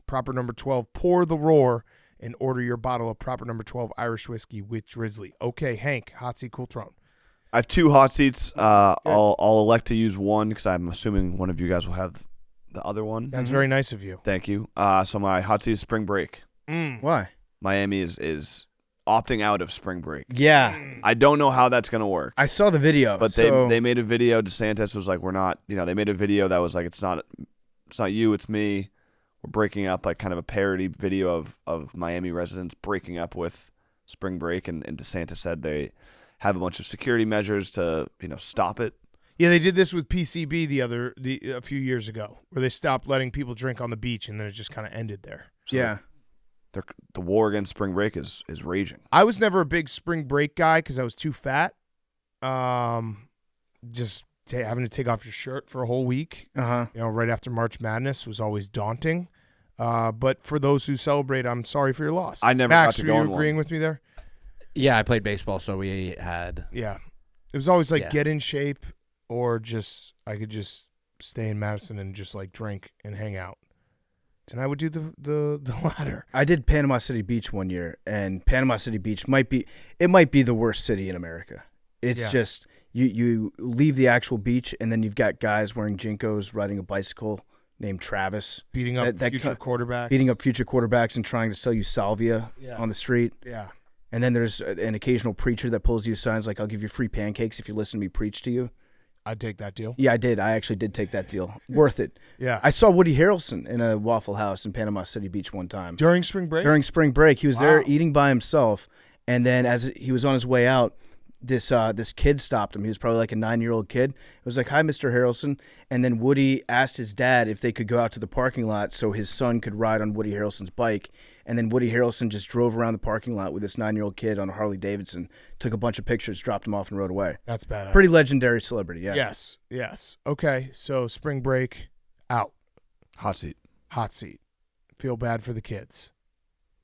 Proper Number 12. Pour the roar and order your bottle of Proper Number 12 Irish whiskey with Drizzly. Okay, Hank, Hot Seat Cool Throne. I have 2 hot seats. I'll elect to use one because I'm assuming one of you guys will have the other one. That's very nice of you. Thank you. So my hot seat is spring break. Why? Miami is opting out of spring break. Yeah. I don't know how that's going to work. I saw the video. But they made a video. DeSantis was like, we're not, they made a video that was like, it's not you, it's me. We're breaking up, like kind of a parody video of Miami residents breaking up with spring break. And DeSantis said they have a bunch of security measures to, stop it. Yeah, they did this with PCB a few years ago, where they stopped letting people drink on the beach, and then it just kind of ended there. So yeah. The war against spring break is raging. I was never a big spring break guy because I was too fat. Just having to take off your shirt for a whole week, right after March Madness was always daunting. But for those who celebrate, I'm sorry for your loss. I never Max, got to go are on you agreeing one. with me there? Yeah, I played baseball, so we had. Yeah. It was always like Yeah. get in shape or I could just stay in Madison and just like drink and hang out. And I would do the latter. I did Panama City Beach one year, and Panama City Beach might be the worst city in America. It's just you leave the actual beach, and then you've got guys wearing Jinkos riding a bicycle named Travis, Beating up future quarterbacks. beating up future quarterbacks and trying to sell you salvia on the street. Yeah. And then there's an occasional preacher that pulls you signs like, I'll give you free pancakes if you listen to me preach to you. I'd take that deal. Yeah, I did. I actually did take that deal. Worth it. Yeah. I saw Woody Harrelson in a Waffle House in Panama City Beach one time. During spring break? During spring break. He was there eating by himself, and then as he was on his way out, this kid stopped him. He was probably like a 9-year-old kid. It was like, "Hi, Mr. Harrelson." And then Woody asked his dad if they could go out to the parking lot so his son could ride on Woody Harrelson's bike. And then Woody Harrelson just drove around the parking lot with this 9-year-old kid on a Harley Davidson, took a bunch of pictures, dropped him off, and rode away. That's badass. Pretty legendary celebrity, yeah. Yes. Okay, so spring break, out. Hot seat. Hot seat. Feel bad for the kids.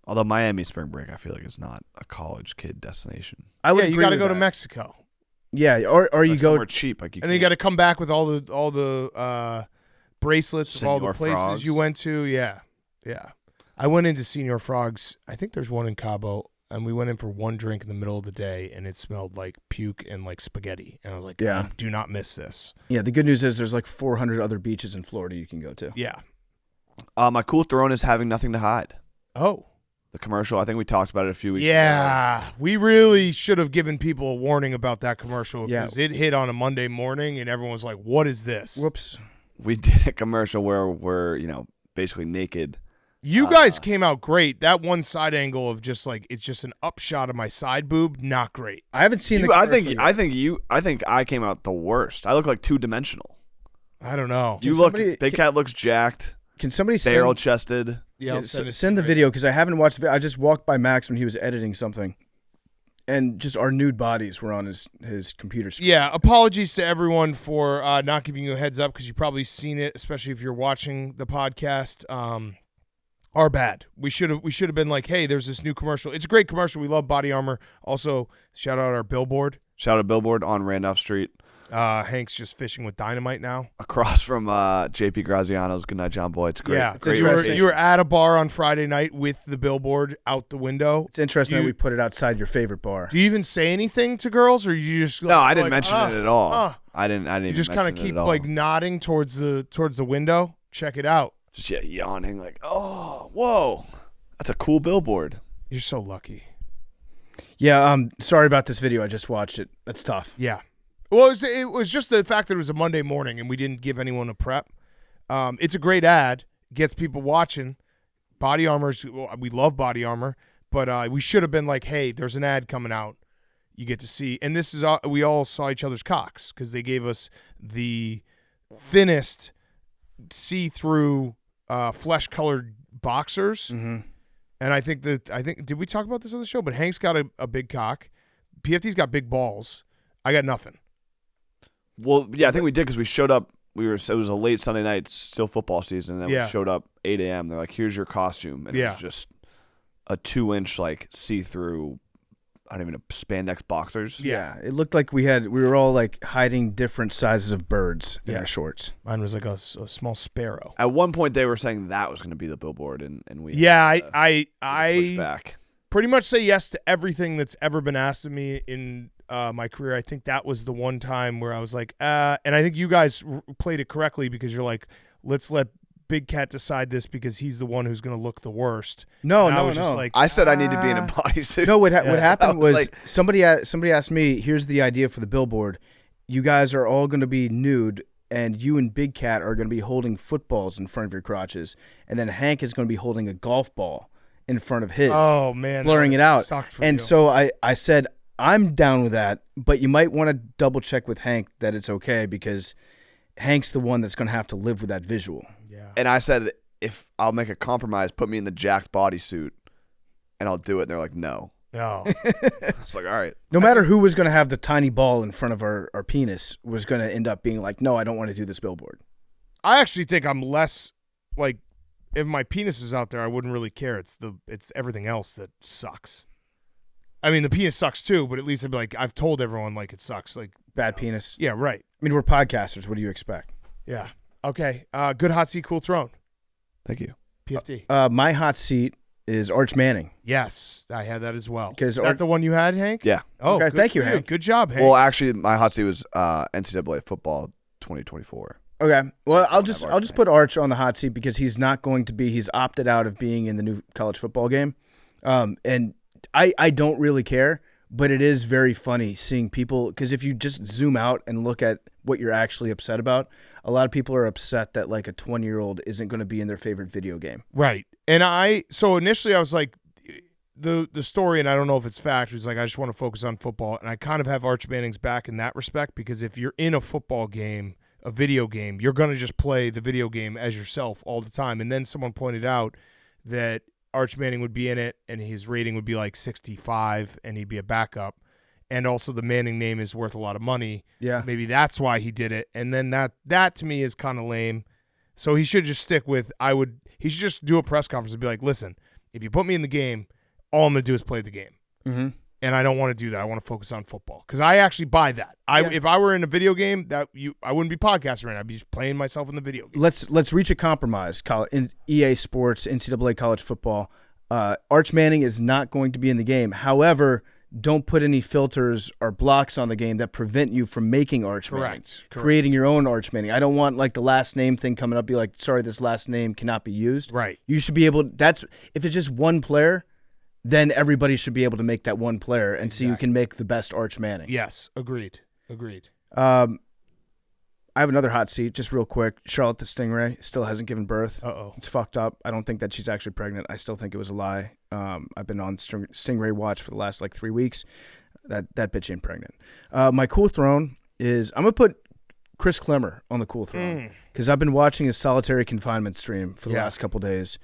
Although Miami spring break, I feel like it's not a college kid destination. I would you agree got to with go to that. Mexico. Yeah, or you Like go somewhere cheap, like And then you got to come back with all the bracelets of all the Senor places Frogs. you went to. Yeah. I went into Senor Frogs. I think there's one in Cabo, and we went in for one drink in the middle of the day, and it smelled like puke and like spaghetti. And I was like, Yeah. do not miss this. Yeah, the good news is there's like 400 other beaches in Florida you can go to. Yeah. My cool throne is having nothing to hide. Oh. The commercial, I think we talked about it a few weeks ago. Yeah. We really should have given people a warning about that commercial Yeah. because it hit on a Monday morning, and everyone was like, what is this? Whoops. We did a commercial where we're, basically naked. You guys came out great. That one side angle of just like it's just an upshot of my side boob, not great. I haven't seen the I commercial yet. think I came out the worst. I look like two-dimensional. I don't know. Big Cat looks jacked, Can somebody barrel chested. Yeah, I'll send it send the to you. video because I haven't watched the video. I just walked by Max when he was editing something, and just our nude bodies were on his computer screen. Yeah, apologies to everyone for not giving you a heads up because you've probably seen it, especially if you're watching the podcast. Our bad. We should have been like, hey, there's this new commercial. It's a great commercial. We love Body Armor. Also, shout out our billboard. Shout out Billboard on Randolph Street, Hank's just fishing with dynamite now. across from JP Graziano's Goodnight John Boy. It's great. Yeah, Great interesting. you were at a bar on Friday night with the billboard out the window. It's interesting You- that we put it outside your favorite bar. Do you even say anything to girls, or you just No, I like, didn't mention it at all. I didn't You even just kind of mention it keep at all. like nodding towards the window. Check it out. Just yawning like, oh, whoa. That's a cool billboard. You're so lucky. Yeah, sorry about this video. I just watched it. That's tough. Yeah. Well, it was just the fact that it was a Monday morning and we didn't give anyone a prep. It's a great ad. Gets people watching. Body Armor's, we love Body Armor, but we should have been like, hey, there's an ad coming out. You get to see. And this is, we all saw each other's cocks because they gave us the thinnest see-through flesh-colored boxers. Mm-hmm. And I think did we talk about this on the show? But Hank's got a big cock. PFT's got big balls. I got nothing. Well, yeah, I think we did because we showed up. It was a late Sunday night, still football season, and then Yeah. we showed up 8 a.m. They're like, here's your costume. And it Yeah. was just a 2-inch, like, see-through, I don't even know, spandex boxers. Yeah, it looked like we were all like hiding different sizes of birds in Yeah. our shorts. Mine was like a small sparrow. At one point, they were saying that was going to be the billboard, and we Yeah, had to push I back. pretty much say yes to everything that's ever been asked of me in my career. I think that was the one time where I was like, and I think you guys played it correctly because you're like, let's let Big Cat decide this because he's the one who's going to look the worst. No, And I no, was just no. like, I said I need to be in a bodysuit. No, what happened was like- somebody asked me, here's the idea for the billboard. You guys are all going to be nude, and you and Big Cat are going to be holding footballs in front of your crotches, and then Hank is going to be holding a golf ball in front of his, oh, man. blurring that it out. sucked for And you. so I said, I'm down with that, but you might want to double check with Hank that it's okay because Hank's the one that's going to have to live with that visual. Yeah. And I said, if I'll make a compromise, put me in the jacked bodysuit, and I'll do it. And they're like, no. No. I was like, all right. No matter who was going to have the tiny ball in front of our penis was going to end up being like, no, I don't want to do this billboard. I actually think I'm less like if my penis was out there, I wouldn't really care. It's everything else that sucks. I mean, the penis sucks too, but at least I'd be like, I've told everyone like it sucks. Like Bad penis. yeah, right. I mean, we're podcasters. What do you expect? Yeah. Okay. Good hot seat, cool throne. Thank you. PFT. My hot seat is Arch Manning. Yes, I had that as well. 'Cause Is that the one you had, Hank? Yeah. Oh, Okay, good thank you, for Hank. Good job, Hank. Well, actually, my hot seat was NCAA football 2024. Okay. Well, I'll don't just have I'll Arch just put Arch on the hot seat because he's not going to be. He's opted out of being in the new college football game, and I don't really care. But it is very funny seeing people because if you just zoom out and look at what you're actually upset about, a lot of people are upset that like a 20-year-old isn't going to be in their favorite video game. right. And so initially I was like, the story, and I don't know if it's fact, was like, I just want to focus on football. And I kind of have Arch Manning's back in that respect because if you're in a football game, a video game, you're going to just play the video game as yourself all the time. And then someone pointed out that Arch Manning would be in it and his rating would be like 65 and he'd be a backup. And also the Manning name is worth a lot of money. Yeah. Maybe that's why he did it. And then that to me is kind of lame. So he should just stick with, he should just do a press conference and be like, listen, if you put me in the game, all I'm going to do is play the game. Mm-hmm. And I don't want to do that. I want to focus on football because I actually buy that. If I were in a video game, I wouldn't be podcasting right now. I'd be just playing myself in the video game. Let's reach a compromise. In EA Sports, NCAA college football. Arch Manning is not going to be in the game. However, don't put any filters or blocks on the game that prevent you from making Arch Manning. Correct. Creating your own Arch Manning. I don't want like the last name thing coming up. Be like, sorry, this last name cannot be used. Right. You should be able. If it's just one player, then everybody should be able to make that one player, and so you can make the best Arch Manning. Yes. Agreed. I have another hot seat, just real quick. Charlotte the Stingray still hasn't given birth. Uh-oh. It's fucked up. I don't think that she's actually pregnant. I still think it was a lie. I've been on Stingray watch for the last like 3 weeks. That bitch ain't pregnant. My cool throne is I'm gonna put Chris Clemmer on the cool throne because I've been watching his solitary confinement stream for the last couple days,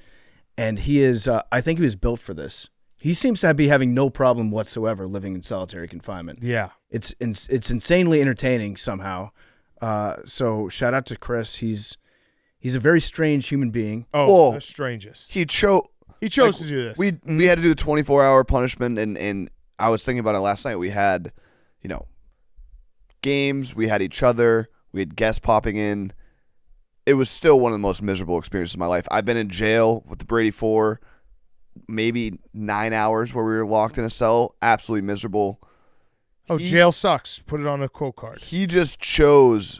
and he is. I think he was built for this. He seems to be having no problem whatsoever living in solitary confinement. Yeah. It's insanely entertaining somehow. So shout out to Chris. He's a very strange human being. Oh, the strangest. He chose to do this. We had to do the 24-hour punishment, and I was thinking about it last night. We had, games. We had each other. We had guests popping in. It was still one of the most miserable experiences of my life. I've been in jail with the Brady for maybe 9 hours where we were locked in a cell. Absolutely miserable. Jail sucks. Put it on a quote card. He just chose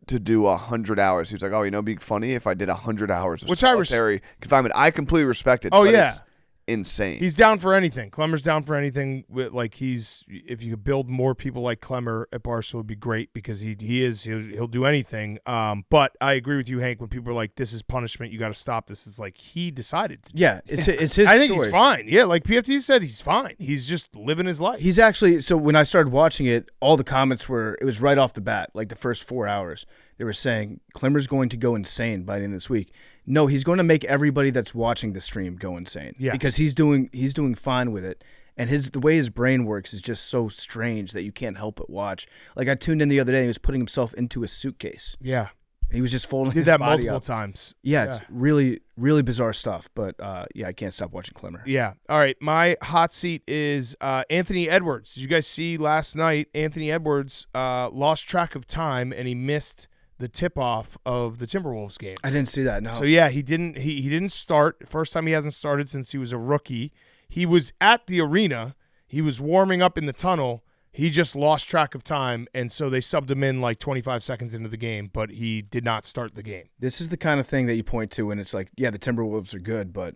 to do 100 hours. He was like, it'd be funny if I did 100 hours of solitary confinement. I completely respect it. Oh, but yeah. It's insane. He's down for anything. Clemmer's down for anything. If you could build more people like Clemmer at Barstool, it'd be great because he'll do anything. But I agree with you, Hank, when people are like, this is punishment, you got to stop this. It's like he decided to. Yeah, it's his I think choice. he's fine. Yeah, like PFT said, he's fine. He's just living his life. He's actually, so when I started watching it, all the comments it was right off the bat, like the first 4 hours, they were saying, Clemmer's going to go insane by the end of this week. No, he's going to make everybody that's watching the stream go insane. Yeah. Because he's doing fine with it. And the way his brain works is just so strange that you can't help but watch. Like I tuned in the other day and he was putting himself into a suitcase. Yeah. He was just folding Did his that body multiple up. times. Yeah, it's really, really bizarre stuff. But I can't stop watching Clemmer. Yeah. All right. My hot seat is Anthony Edwards. Did you guys see last night? Anthony Edwards lost track of time and he missed the tip-off of the Timberwolves game. I didn't see that, no. So, yeah, he didn't start. First time he hasn't started since he was a rookie. He was at the arena. He was warming up in the tunnel. He just lost track of time, and so they subbed him in like 25 seconds into the game, but he did not start the game. This is the kind of thing that you point to when it's like, yeah, the Timberwolves are good, but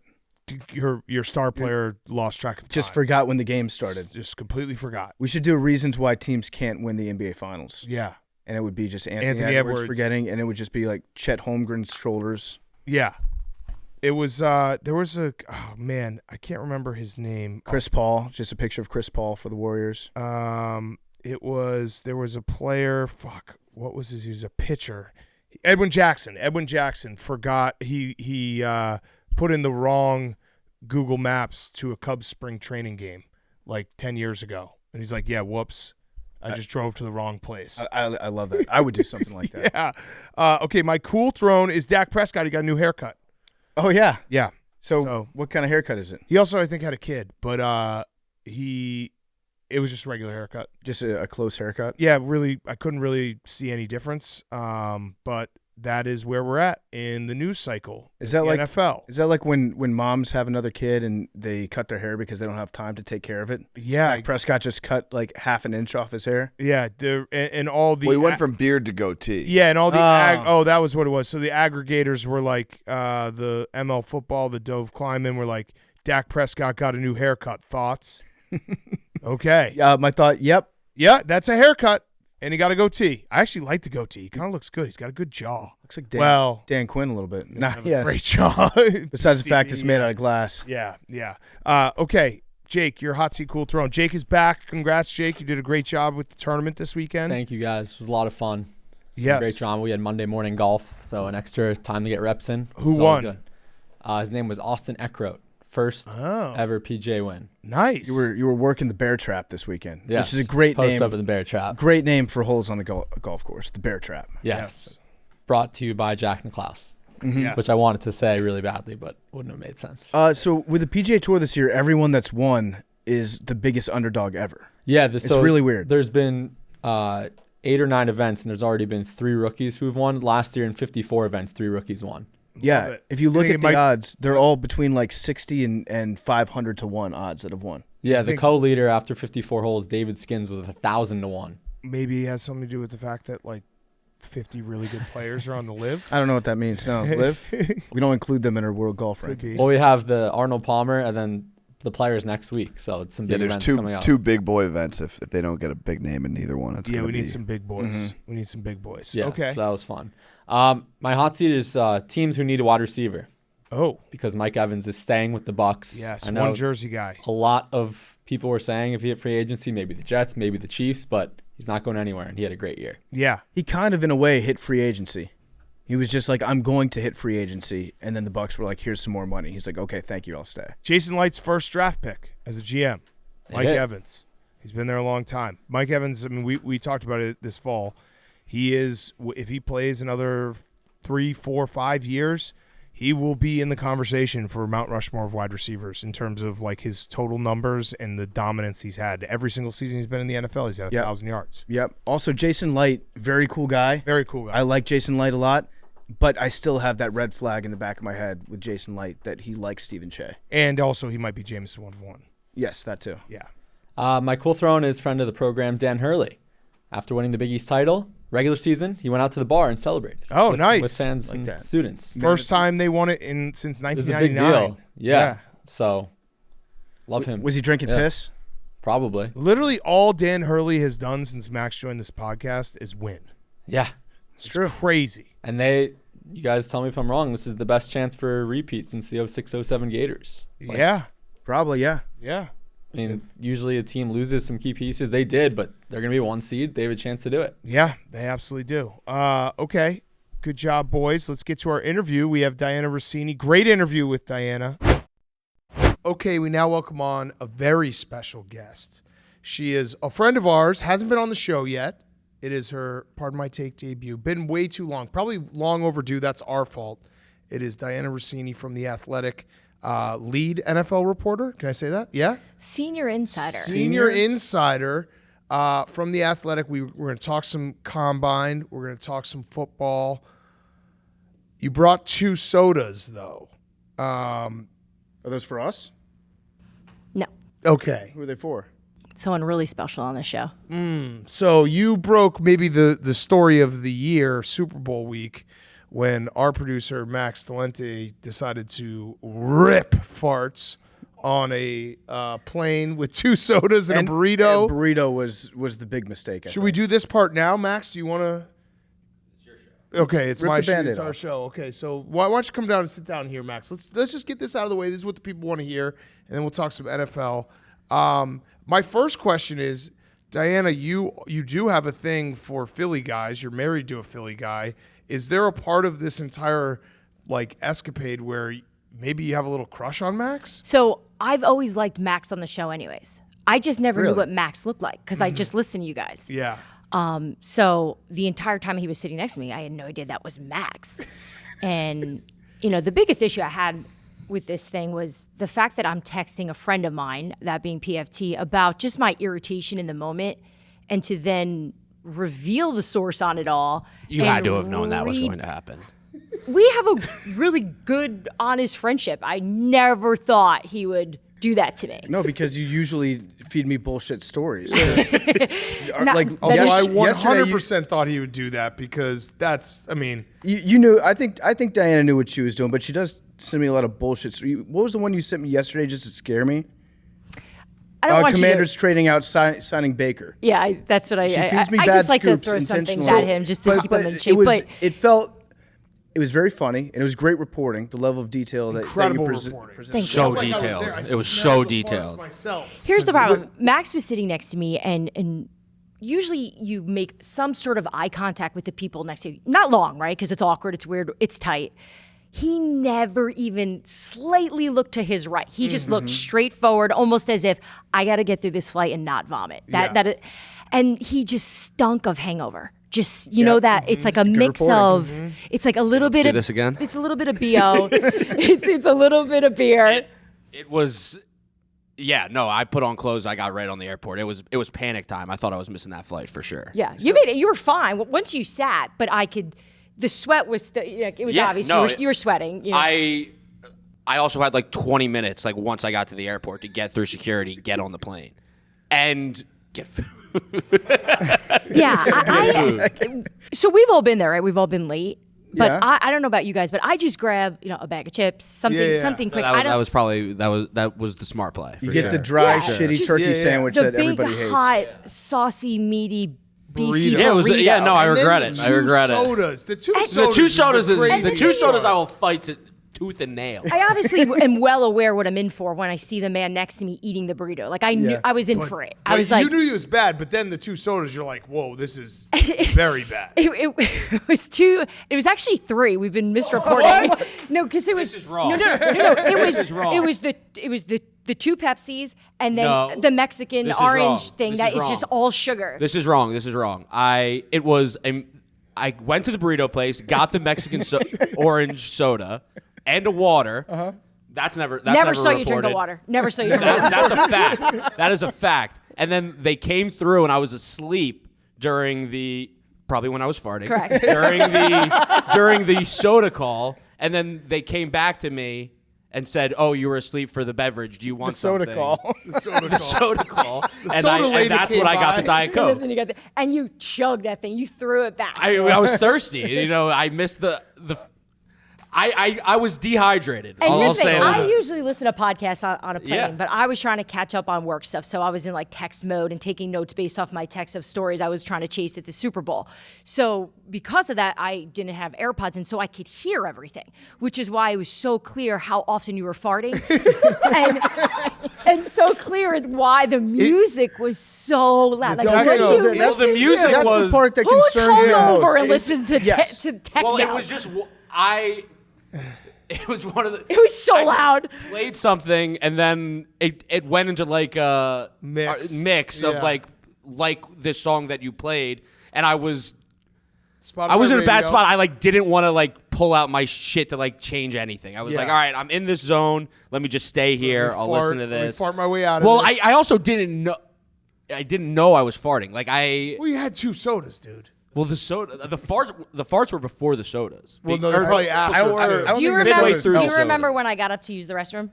Your star player lost track of time. just forgot when the game started. Just completely forgot. We should do reasons why teams can't win the NBA Finals. Yeah. And it would be just Anthony Anthony Edwards Edwards forgetting, and it would just be like Chet Holmgren's shoulders. Yeah. It was there was a oh man, I can't remember his name. Chris Paul, just a picture of Chris Paul for the Warriors. There was a player, what was his? He was a pitcher. Edwin Jackson forgot he put in the wrong Google Maps to a Cubs spring training game like 10 years ago. And he's like, "Yeah, whoops. I just drove to the wrong place." I love that. I would do something like that. Yeah. Okay, my cool throne is Dak Prescott. He got a new haircut. Oh, yeah. Yeah. So what kind of haircut is it? He also, I think, had a kid, but it was just a regular haircut. Just a close haircut? Yeah, really, I couldn't really see any difference. But that is where we're at in the news cycle. Is that in like NFL? Is that like when moms have another kid and they cut their hair because they don't have time to take care of it? Yeah. Dak Prescott just cut like half an inch off his hair. Yeah, and all the Well, he went from beard to goatee. yeah, and all the that was what it was. So the aggregators were like the ML football, the Dove Kleiman were like, Dak Prescott got a new haircut. Thoughts? Okay. My thought, yep. Yeah, that's a haircut. And he got a goatee. I actually like the goatee. He kind of looks good. He's got a good jaw. Looks like Dan Quinn a little bit. Nah, yeah. Great jaw. Besides the fact it's made out of glass. Yeah. Okay, Jake, your hot seat cool throne. Jake is back. Congrats, Jake. You did a great job with the tournament this weekend. Thank you, guys. It was a lot of fun. Yes. Great drama. We had Monday morning golf, so an extra time to get reps in. Who It's always won? good. His name was Austin Eckroat. First ever PJ win. Nice. You were working the bear trap this weekend, Yes. which is a great Post name. up at the Bear Trap. Great name for holes on a golf course, the bear trap. Yes. Brought to you by Jack Nicklaus, Yes. which I wanted to say really badly, but wouldn't have made sense. So with the PGA Tour this year, everyone that's won is the biggest underdog ever. Yeah, It's really weird. There's been 8 or 9 events, and there's already been 3 rookies who've won. Last year in 54 events, 3 rookies won. Yeah, it. if you look think at it the might- odds, they're all between like 60 and 500 to 1 odds that have won. Yeah, I the think- co-leader after 54 holes, David Skins, was 1,000 to 1. Maybe it has something to do with the fact that like 50 really good players are on the live. I don't know what that means. No, live. We don't include them in our world golf Could ranking. be. Well, we have the Arnold Palmer and then the players next week, so it's some Yeah, big there's events coming up. two big boy events. If they don't get a big name in either one, it's Yeah, gonna we need be- some big boys. We need some big boys. Yeah, Okay. so that was fun. My hot seat is teams who need a wide receiver Oh, because Mike Evans is staying with the Bucks. yes. I know One Jersey guy. a lot of people were saying if he hit free agency, maybe the Jets, maybe the Chiefs, but he's not going anywhere, and he had a great year. Yeah. He kind of, in a way, hit free agency. He was just like, I'm going to hit free agency. And then the Bucks were like, here's some more money. He's like, okay, thank you. I'll stay. Jason Light's first draft pick as a GM. Mike hit. Evans. He's been there a long time. Mike Evans, I mean, we talked about it this fall. He is, if he plays another 3, 4, 5 years, he will be in the conversation for Mount Rushmore of wide receivers in terms of like his total numbers and the dominance he's had. Every single season he's been in the NFL, he's had 1,000 yards. Yep. Also, Jason Light, very cool guy. Very cool guy. I like Jason Light a lot, but I still have that red flag in the back of my head with Jason Light that he likes Stephen Shea. And also he might be Jameson 1 of 1. Yes, that too. Yeah. My cool throne is friend of the program, Dan Hurley. After winning the Big East title, regular season, he went out to the bar and celebrated. Oh, with, nice. With fans Like and that. students. First time they won it since It was a big 1999. deal. Yeah. So, love him. Was he drinking Yeah. piss? Probably. Literally all Dan Hurley has done since Max joined this podcast is win. Yeah. It's crazy. And you guys tell me if I'm wrong, this is the best chance for a repeat since the 06-07 Gators. Like, Yeah. Probably, yeah. Yeah. I mean, usually a team loses some key pieces. They did, but they're going to be 1 seed. They have a chance to do it. Yeah, they absolutely do. Okay. Good job, boys. Let's get to our interview. We have Dianna Russini. Great interview with Dianna. Okay, we now welcome on a very special guest. She is a friend of ours, hasn't been on the show yet. It is her, pardon my take, debut. Been way too long, probably long overdue. That's our fault. It is Dianna Russini from The Athletic, lead NFL reporter. Can I say that? Yeah? Senior insider. Senior insider from The Athletic. We're going to talk some combine. We're going to talk some football. You brought 2 sodas, though. Are those for us? No. Okay. Who are they for? someone really special on the show. So you broke maybe the story of the year, Super Bowl week, when our producer Max Talente decided to rip farts on a plane with 2 sodas and a burrito. A burrito was the big mistake. Should we do this part now, Max? Do you want to? Okay, it's Rip my the show. Band-Aid It's our off. show. Okay, so why don't you come down and sit down here, Max? Let's just get this out of the way. This is what the people want to hear, and then we'll talk some NFL. My first question is, Dianna, you do have a thing for Philly guys. You're married to a Philly guy. Is there a part of this entire escapade where maybe you have a little crush on Max? So I've always liked Max on the show anyways. I just never knew Really? what Max looked like because I just listened to you guys. Yeah. So the entire time he was sitting next to me, I had no idea that was Max. And, the biggest issue I had with this thing was the fact that I'm texting a friend of mine, that being PFT, about just my irritation in the moment, and to then reveal the source on it all. You had to have known that was going to happen. We have a really good, honest friendship. I never thought he would do that to me. No, because you usually feed me bullshit stories. Not- Also, I yesterday 100% thought he would do that because you knew. I think Dianna knew what she was doing, but she does send me a lot of bullshit. So what was the one you sent me yesterday just to scare me? I don't want Commanders you to, trading out signing Baker. Yeah, that's what I. She I, feeds me I bad just like to scoops throw some things intentionally. at him just to keep him in shape. It was very funny, and it was great reporting. The level of detail that incredible you reporting. presented. Thank you. So Like I was detailed. there. I It was smelled so the farts detailed. myself. Here's the problem. Max was sitting next to me, and usually you make some sort of eye contact with the people next to you. Not long, right? Because it's awkward, it's weird, it's tight. He never even slightly looked to his right. He just looked straight forward, almost as if I got to get through this flight and not vomit. And he just stunk of hangover. Just that it's like a mix of it's like a little bit do of this again? It's a little bit of BO. it's a little bit of beer. It was, I put on clothes. I got right on the airport. It was panic time. I thought I was missing that flight for sure. Yeah, you made it. You were fine once you sat, but I could. The sweat was. It was obvious. You were sweating. I also had 20 minutes once I got to the airport to get through security, get on the plane, and get food. Yeah. So we've all been there, right? We've all been late. But Yeah. I don't know about you guys, but I just grab a bag of chips, something quick. That was the smart play. For You get sure. the dry, Yeah. shitty Just turkey sandwich the that big, everybody hates. hot, saucy, meaty, beefy Burrito. Yeah, it was. burrito. Yeah, no, I And then regret the it. I two regret it. sodas. The two And- sodas. The two sodas the is crazy the two sodas I part. will fight to tooth and nail. I obviously am well aware what I'm in for when I see the man next to me eating the burrito. I knew I was in for it. I was like, you knew it was bad, but then the two sodas, you're like, whoa, this is very bad. It was two. It was actually three. We've been misreporting. No, because it was. This is wrong. No. It was. is wrong. It was the two Pepsis and then No. the Mexican This is orange wrong. thing This that is is just wrong. all sugar. This is wrong. I went to the burrito place, got the Mexican orange soda and a water. That's never saw you drink reported. the water. Never saw you drink the water. That's a fact. That is a fact. And then they came through, and I was asleep probably when I was farting. Correct. During the soda call, and then they came back to me and said, "Oh, you were asleep for the beverage. Do you want soda something?" call. The soda The call. soda call. and soda lady that's came when I got by. the Diet And Coke. that's when you got and you chugged that thing. You threw it back. I was thirsty. I missed the. I was dehydrated. And I'll here's the say thing, that. I usually listen to podcasts on a plane, Yeah. but I was trying to catch up on work stuff. So I was in text mode and taking notes based off my text of stories I was trying to chase at the Super Bowl. So because of that, I didn't have AirPods, and so I could hear everything, which is why it was so clear how often you were farting. and so clear why the music was so loud. It's not once gonna- you- Well, the music That's was. the part that who's concerns me the most. hungover and listens to, yes. to techno? Well, it was just It was one of the. It was so I loud. Played something, and then it went into a Mix. of Yeah. like this song that you played, and I was Spotify in a bad radio. spot. I didn't want to pull out my shit to change anything. I was Yeah. like, all right, I'm in this zone. Let me just stay here. I'll listen to Let me this. fart my way out of Well, this. I also didn't know. I didn't know I was farting. Well, you had two sodas, dude. The farts were before the sodas. Well, no, they're probably after. I don't Do you think the remember? sodas Do you help. remember when I got up to use the restroom?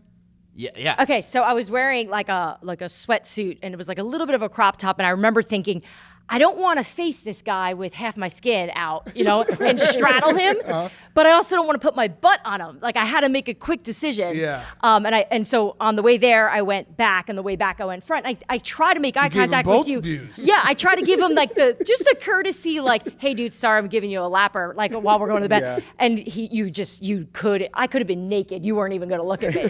Yeah. Okay, so I was wearing like a sweatsuit, and it was like a little bit of a crop top, and I remember thinking, I don't want to face this guy with half my skin out, and straddle him, but I also don't want to put my butt on him. Like I had to make a quick decision. Yeah. And so on the way there, I went back, and the way back, I went front. I try to make eye gave him contact both with you. views. Yeah, I try to give him like the courtesy, like, hey, dude, sorry, I'm giving you a lapper, like while we're going to the bed. Yeah. And I could have been naked. You weren't even going to look at me.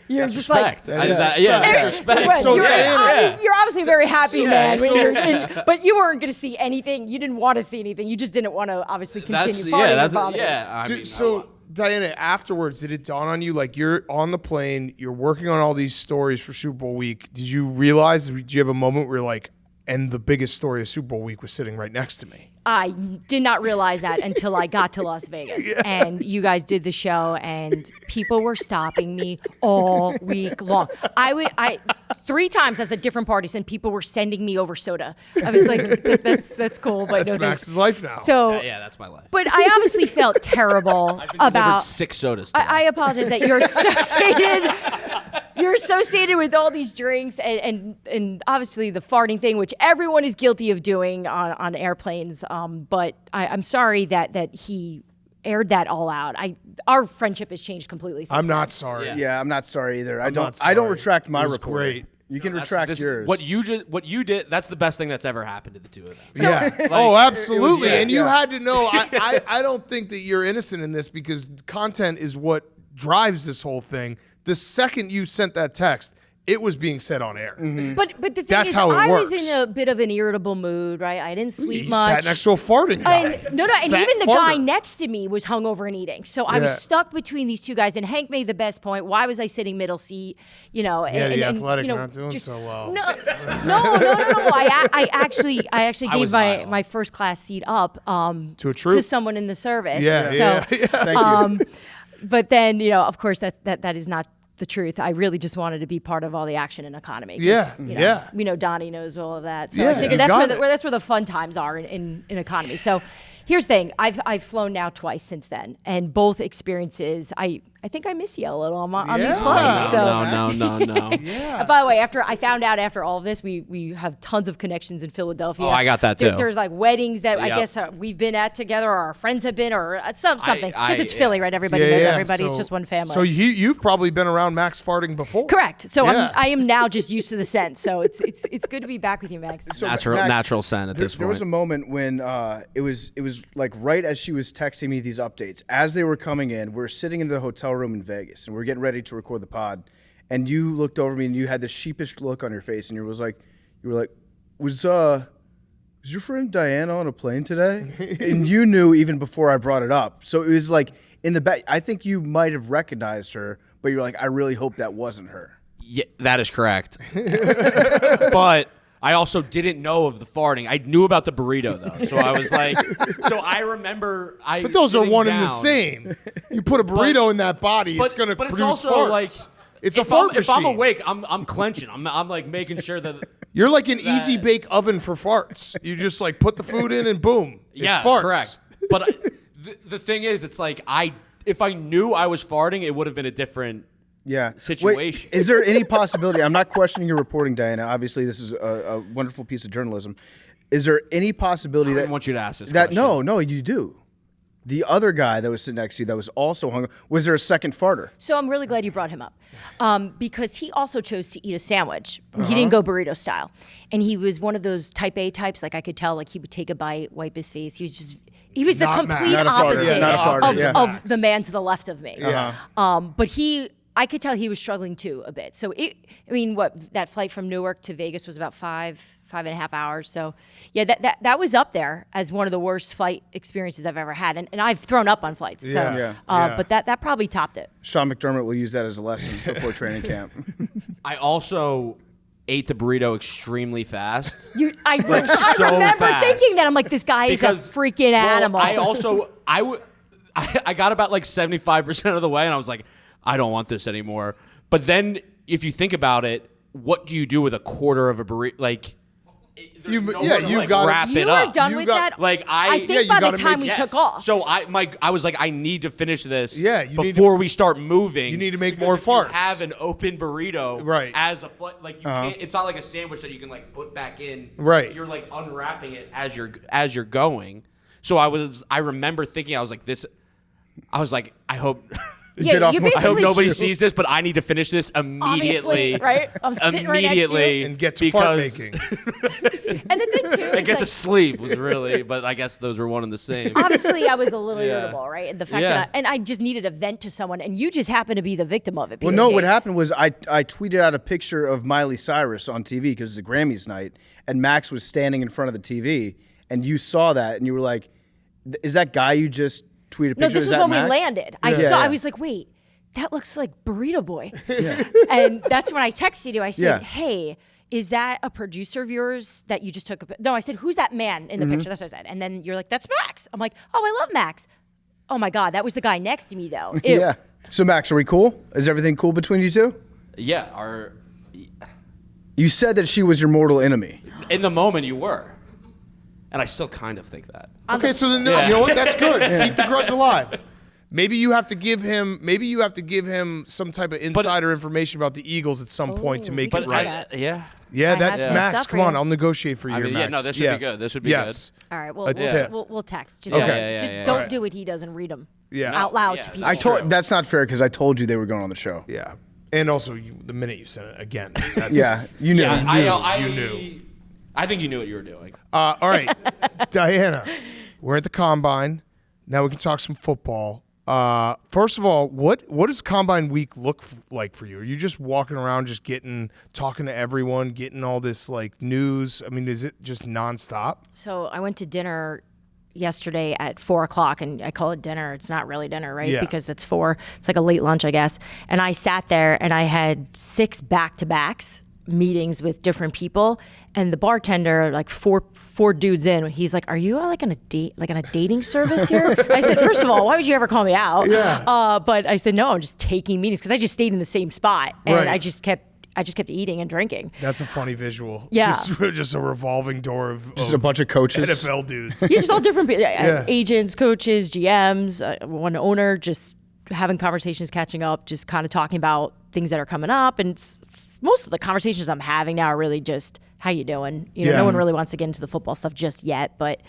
You're That's just respect. like. That's respect. Well, So you're, Dianna- you're obviously very happy, man. When yeah. but you weren't going to see anything. You didn't want to see anything. You just didn't want to obviously continue farting and vomiting. So Dianna, afterwards, did it dawn on you, like you're on the plane, you're working on all these stories for Super Bowl week. Did you realize, did you have a moment where you're like, and the biggest story of Super Bowl week was sitting right next to me? I did not realize that until I got to Las Vegas. And you guys did the show, and people were stopping me all week long. I 3 times as a different party, and people were sending me over soda. I was like, that's cool, but That's no thanks. Max's life now. So Yeah, that's my life. But I obviously felt terrible Delivered about 6 sodas. Today. I apologize that you're associated with all these drinks and obviously the farting thing, which everyone is guilty of doing on airplanes. But I'm sorry that he aired that all out. Our friendship has changed completely since I'm then. not sorry. Yeah, I'm not sorry either. not I don't sorry. retract my It was report. great. You can That's- retract this- yours. What you did, that's the best thing that's ever happened to the two of them. Yeah. Oh, absolutely. yeah. And you had to know, I don't think that you're innocent in this because content is what drives this whole thing. The second you sent that text, it was being said on air. But the thing That's is, how it I was works. in a bit of an irritable mood, right? I didn't sleep You much. sat next to a farting guy. And, no, and Fat even the guy farter. next to me was hungover and eating. So I was Yeah. stuck between these two guys. And Hank made the best point. Why was I sitting middle seat? Yeah, and, the and, Athletic you know, not doing just- so well. No. I actually I gave was vile. my first class seat up To a troop? to someone in the service. Yeah, So, yeah. Thank you. but then of course that is not the truth. I really just wanted to be part of all the action and economy. 'Cause, Yeah, you know, we know Donnie knows all of that. So Yeah, I figured you that's got that's where the fun times are in economy. So here's the thing. I've flown now twice since then, and both experiences I think I miss you a little on these Yeah. flights. So No. Yeah. by the way, I found out after all of this, we have tons of connections in Philadelphia. Oh, I got that too. There's like weddings that I Yep. guess we've been at together, or our friends have been, or something. Because it's yeah. Philly, right? Everybody knows everybody. It's just one family. So you've probably been around Max farting before. Correct. So Yeah. I am now just used to the scent. So it's good to be back with you, Max. So, Natural scent at this There was a point. moment when it was like right as she was texting me these updates, as they were coming in, we're sitting in the hotel room in Vegas and we're getting ready to record the pod, and you looked over me and you had this sheepish look on your face and you were like, was your friend Dianna on a plane today? And you knew even before I brought it up. So it was like in the back. I think you might have recognized her, but you're like, I really hope that wasn't her. Yeah, that is correct. But I also didn't know of the farting. I knew about the burrito though, so I was like, so I remember. But those are sitting one and the down. same. You put a burrito in that body, it's going to but produce it's also farts. like It's a if fart if I'm machine. awake, I'm clenching. I'm like making sure that. You're like an easy bake oven for farts. You just like put the food in and boom, it's farts. Correct. But the thing is, it's like if I knew I was farting, it would have been a different. Yeah. Situation. Wait, is there any possibility? I'm not questioning your reporting, Dianna. Obviously, this is a wonderful piece of journalism. Is there any possibility I that want you to ask this that question. no, you do? The other guy that was sitting next to you that was also hung. Was there a second farter? So I'm really glad you brought him up because he also chose to eat a sandwich. He didn't go burrito style. And he was one of those type A types. Like I could tell, like he would take a bite, wipe his face. He was the Not complete Max. Not a farter. opposite Yeah, not a farter, of, yeah. of the man to the left of me. Yeah. But I could tell he was struggling too a bit. So that flight from Newark to Vegas was about 5.5 hours. So yeah, that was up there as one of the worst flight experiences I've ever had. And I've thrown up on flights. So, Yeah. Yeah. But that probably topped it. Sean McDermott will use that as a lesson before training camp. I also ate the burrito extremely fast. I remember fast. thinking that. I'm like, this guy is a freaking animal. I also I got about like 75% of the way, and I was like, I don't want this anymore. But then, if you think about it, what do you do with a quarter of a burrito? Like, You like, got wrap You it were up. done You with got- that. Like I yeah, think you by the gotta time make- we took off. So I was like, I need to finish this. Yeah, you need before we start moving. you need to make because more if you farts. have an open burrito, Right. As a like you can't. It's not like a sandwich that you can like put back in. Right. You're like unwrapping it as you're going. So I remember thinking I was like I hope. Yeah, you I hope basically nobody sees this, but I need to finish this immediately. Obviously, right? I'm sitting right next to you. and get to fart making. And the thing too, I is get to like, sleep was really, but I guess those were one and the same. obviously I was a little Yeah. irritable, right? And the fact Yeah. that I just needed a vent to someone, and you just happened to be the victim of it. Well, no, POJ. what happened was I tweeted out a picture of Miley Cyrus on TV because it's a Grammys night, and Max was standing in front of the TV, and you saw that, and you were like, "Is that guy you just tweeted a picture?" No, this is that when Max? we landed. I Yeah. was like, wait, that looks like Burrito Boy. And that's when I texted you. I said, Yeah. hey, is that a producer of yours that you just took a No, I said, who's that man in the picture? That's what I said. And then you're like, that's Max. I'm like, oh, I love Max. Oh my God, that was the guy next to me though. Ew. Yeah. So Max, are we cool? Is everything cool between you two? Yeah, You said that she was your mortal enemy. in the moment you were, and I still kind of think that. Okay, so then you know what? That's good. Keep the grudge alive. Maybe you have to give him some type of insider information about the Eagles at some point to make we it could right. try that. Yeah. Yeah, I that's have some Max. stuff for Come on, you. I'll negotiate for you, mean, Max. yeah, no, this would be good. This would be yes. All right, A well, tip. we'll text. Just, Okay. just Yeah. don't Alright. do what he does and read them Yeah. out loud Yeah, to that's people. I true. told that's not fair because I told you they were going on the show. Yeah. And also, the minute you said it again, that's, Yeah, you knew. Yeah, You knew. I think you knew what you were doing. All right, Dianna, we're at the combine. Now we can talk some football. First of all, what does combine week look like for you? Are you just walking around, just talking to everyone, getting all this like news? I mean, is it just nonstop? So I went to dinner yesterday at 4:00, and I call it dinner. It's not really dinner, right? Yeah. Because it's 4. It's like a late lunch, I guess. And I sat there and I had 6 back-to-backs meetings with different people, and the bartender, like four dudes in, he's like, "Are you like on a dating service here?" I said, "First of all, why would you ever call me out?" Yeah. But I said, "No, I'm just taking meetings because I just stayed in the same spot, and Right. I just kept eating and drinking." That's a funny visual. Yeah. Just a revolving door of Just a bunch of coaches. NFL dudes. Yeah, just all different people, agents, coaches, GMs, one owner, just having conversations, catching up, just kind of talking about things that are coming up. And most of the conversations I'm having now are really just, how you doing? You know, Yeah. no one really wants to get into the football stuff just yet, but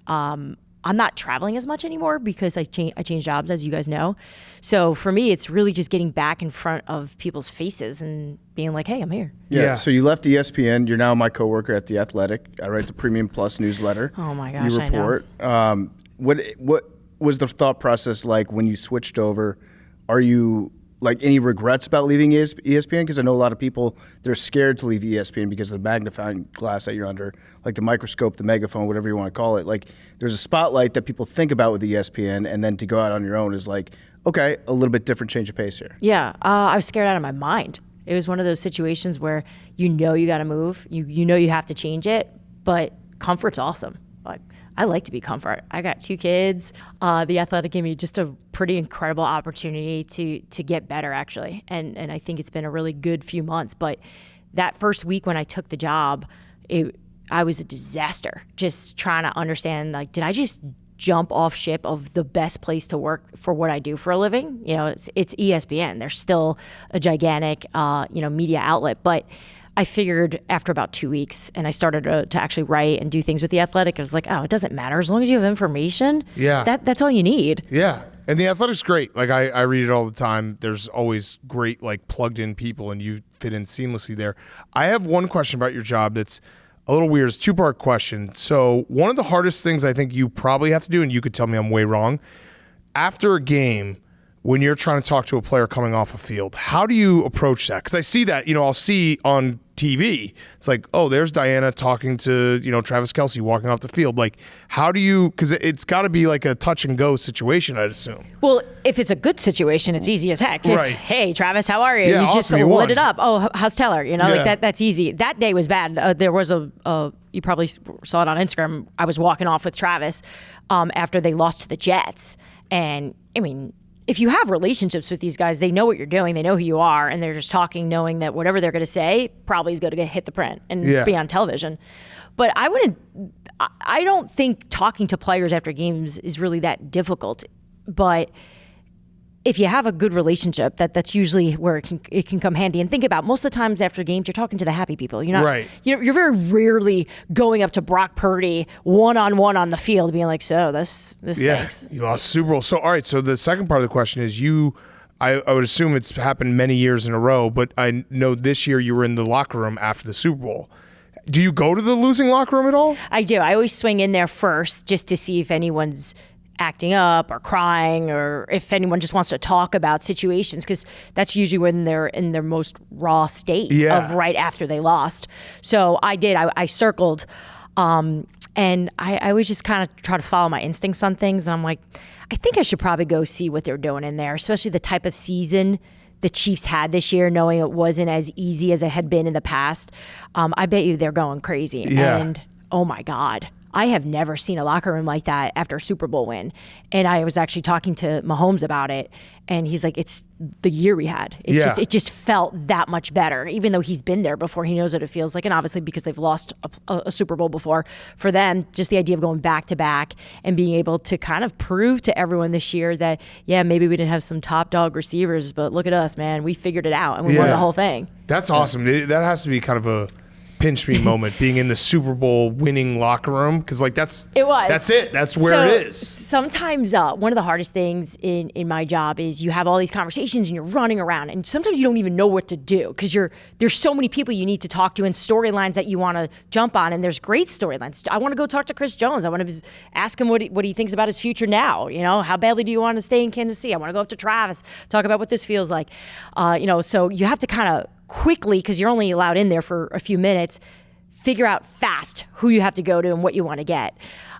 I'm not traveling as much anymore because I changed jobs, as you guys know. So for me, it's really just getting back in front of people's faces and being like, hey, I'm here. Yeah. So you left ESPN. You're now my coworker at The Athletic. I write the Premium Plus newsletter. Oh my gosh, You I know. report. What was the thought process like when you switched over? Are you like any regrets about leaving ESPN? Because I know a lot of people, they're scared to leave ESPN because of the magnifying glass that you're under, like the microscope, the megaphone, whatever you want to call it. Like there's a spotlight that people think about with ESPN, and then to go out on your own is like, okay, a little bit different change of pace here. Yeah, I was scared out of my mind. It was one of those situations where you got to move, you know you have to change it, but comfort's awesome. Like I like to be comfort. I got 2 kids. The Athletic gave me just a pretty incredible opportunity to get better, actually, and I think it's been a really good few months. But that first week when I took the job, I was a disaster. Just trying to understand, like, did I just jump off ship of the best place to work for what I do for a living? You know, it's ESPN. They're still a gigantic, media outlet, but I figured after about 2 weeks, and I started to actually write and do things with The Athletic, I was like, oh, it doesn't matter. As long as you have information, that's all you need. Yeah. And The Athletic's great. Like I read it all the time. There's always great, like, plugged in people, and you fit in seamlessly there. I have one question about your job that's a little weird. It's a 2-part question. So one of the hardest things I think you probably have to do, and you could tell me I'm way wrong, after a game, when you're trying to talk to a player coming off a field, how do you approach that? Because I see that, I'll see on TV, it's like, oh, there's Dianna talking to, Travis Kelce walking off the field. Like, how do you, because it's got to be like a touch and go situation, I'd assume. Well, if it's a good situation, it's easy as heck. It's, Right. hey, Travis, how are you? Yeah, You just awesome, you lit won. it up. Oh, how's Teller? Yeah. Like that's easy. That day was bad. There was you probably saw it on Instagram. I was walking off with Travis after they lost to the Jets. And, I mean, if you have relationships with these guys, they know what you're doing, they know who you are, and they're just talking knowing that whatever they're going to say probably is going to hit the print and be on television. But I don't think talking to players after games is really that difficult. But if you have a good relationship, that's usually where it can come handy. And think about, most of the times after games, you're talking to the happy people. You're not, right. You're very rarely going up to Brock Purdy one-on-one on the field being like, so this stinks. You lost Super Bowl. So, all right, so the second part of the question is I would assume it's happened many years in a row, but I know this year you were in the locker room after the Super Bowl. Do you go to the losing locker room at all? I do. I always swing in there first just to see if anyone's acting up or crying, or if anyone just wants to talk about situations, because that's usually when they're in their most raw state of right after they lost. So I did. I circled, and I always just kind of try to follow my instincts on things. And I'm like, I think I should probably go see what they're doing in there, especially the type of season the Chiefs had this year, knowing it wasn't as easy as it had been in the past. I bet you they're going crazy. Yeah. And oh my God, I have never seen a locker room like that after a Super Bowl win. And I was actually talking to Mahomes about it, and he's like, it's the year we had. It just felt that much better, even though he's been there before. He knows what it feels like. And obviously because they've lost a Super Bowl before, for them, just the idea of going back to back and being able to kind of prove to everyone this year that, maybe we didn't have some top dog receivers, but look at us, man. We figured it out and we won the whole thing. That's awesome. That has to be kind of a pinch me moment, being in the Super Bowl winning locker room, because that's it. That's where it is. Sometimes one of the hardest things in my job is you have all these conversations and you're running around, and sometimes you don't even know what to do because there's so many people you need to talk to and storylines that you want to jump on, and there's great storylines. I want to go talk to Chris Jones. I want to ask him what he thinks about his future now. How badly do you want to stay in Kansas City? I want to go up to Travis, talk about what this feels like. So you have to kind of quickly, because you're only allowed in there for a few minutes, figure out fast who you have to go to and what you want to get.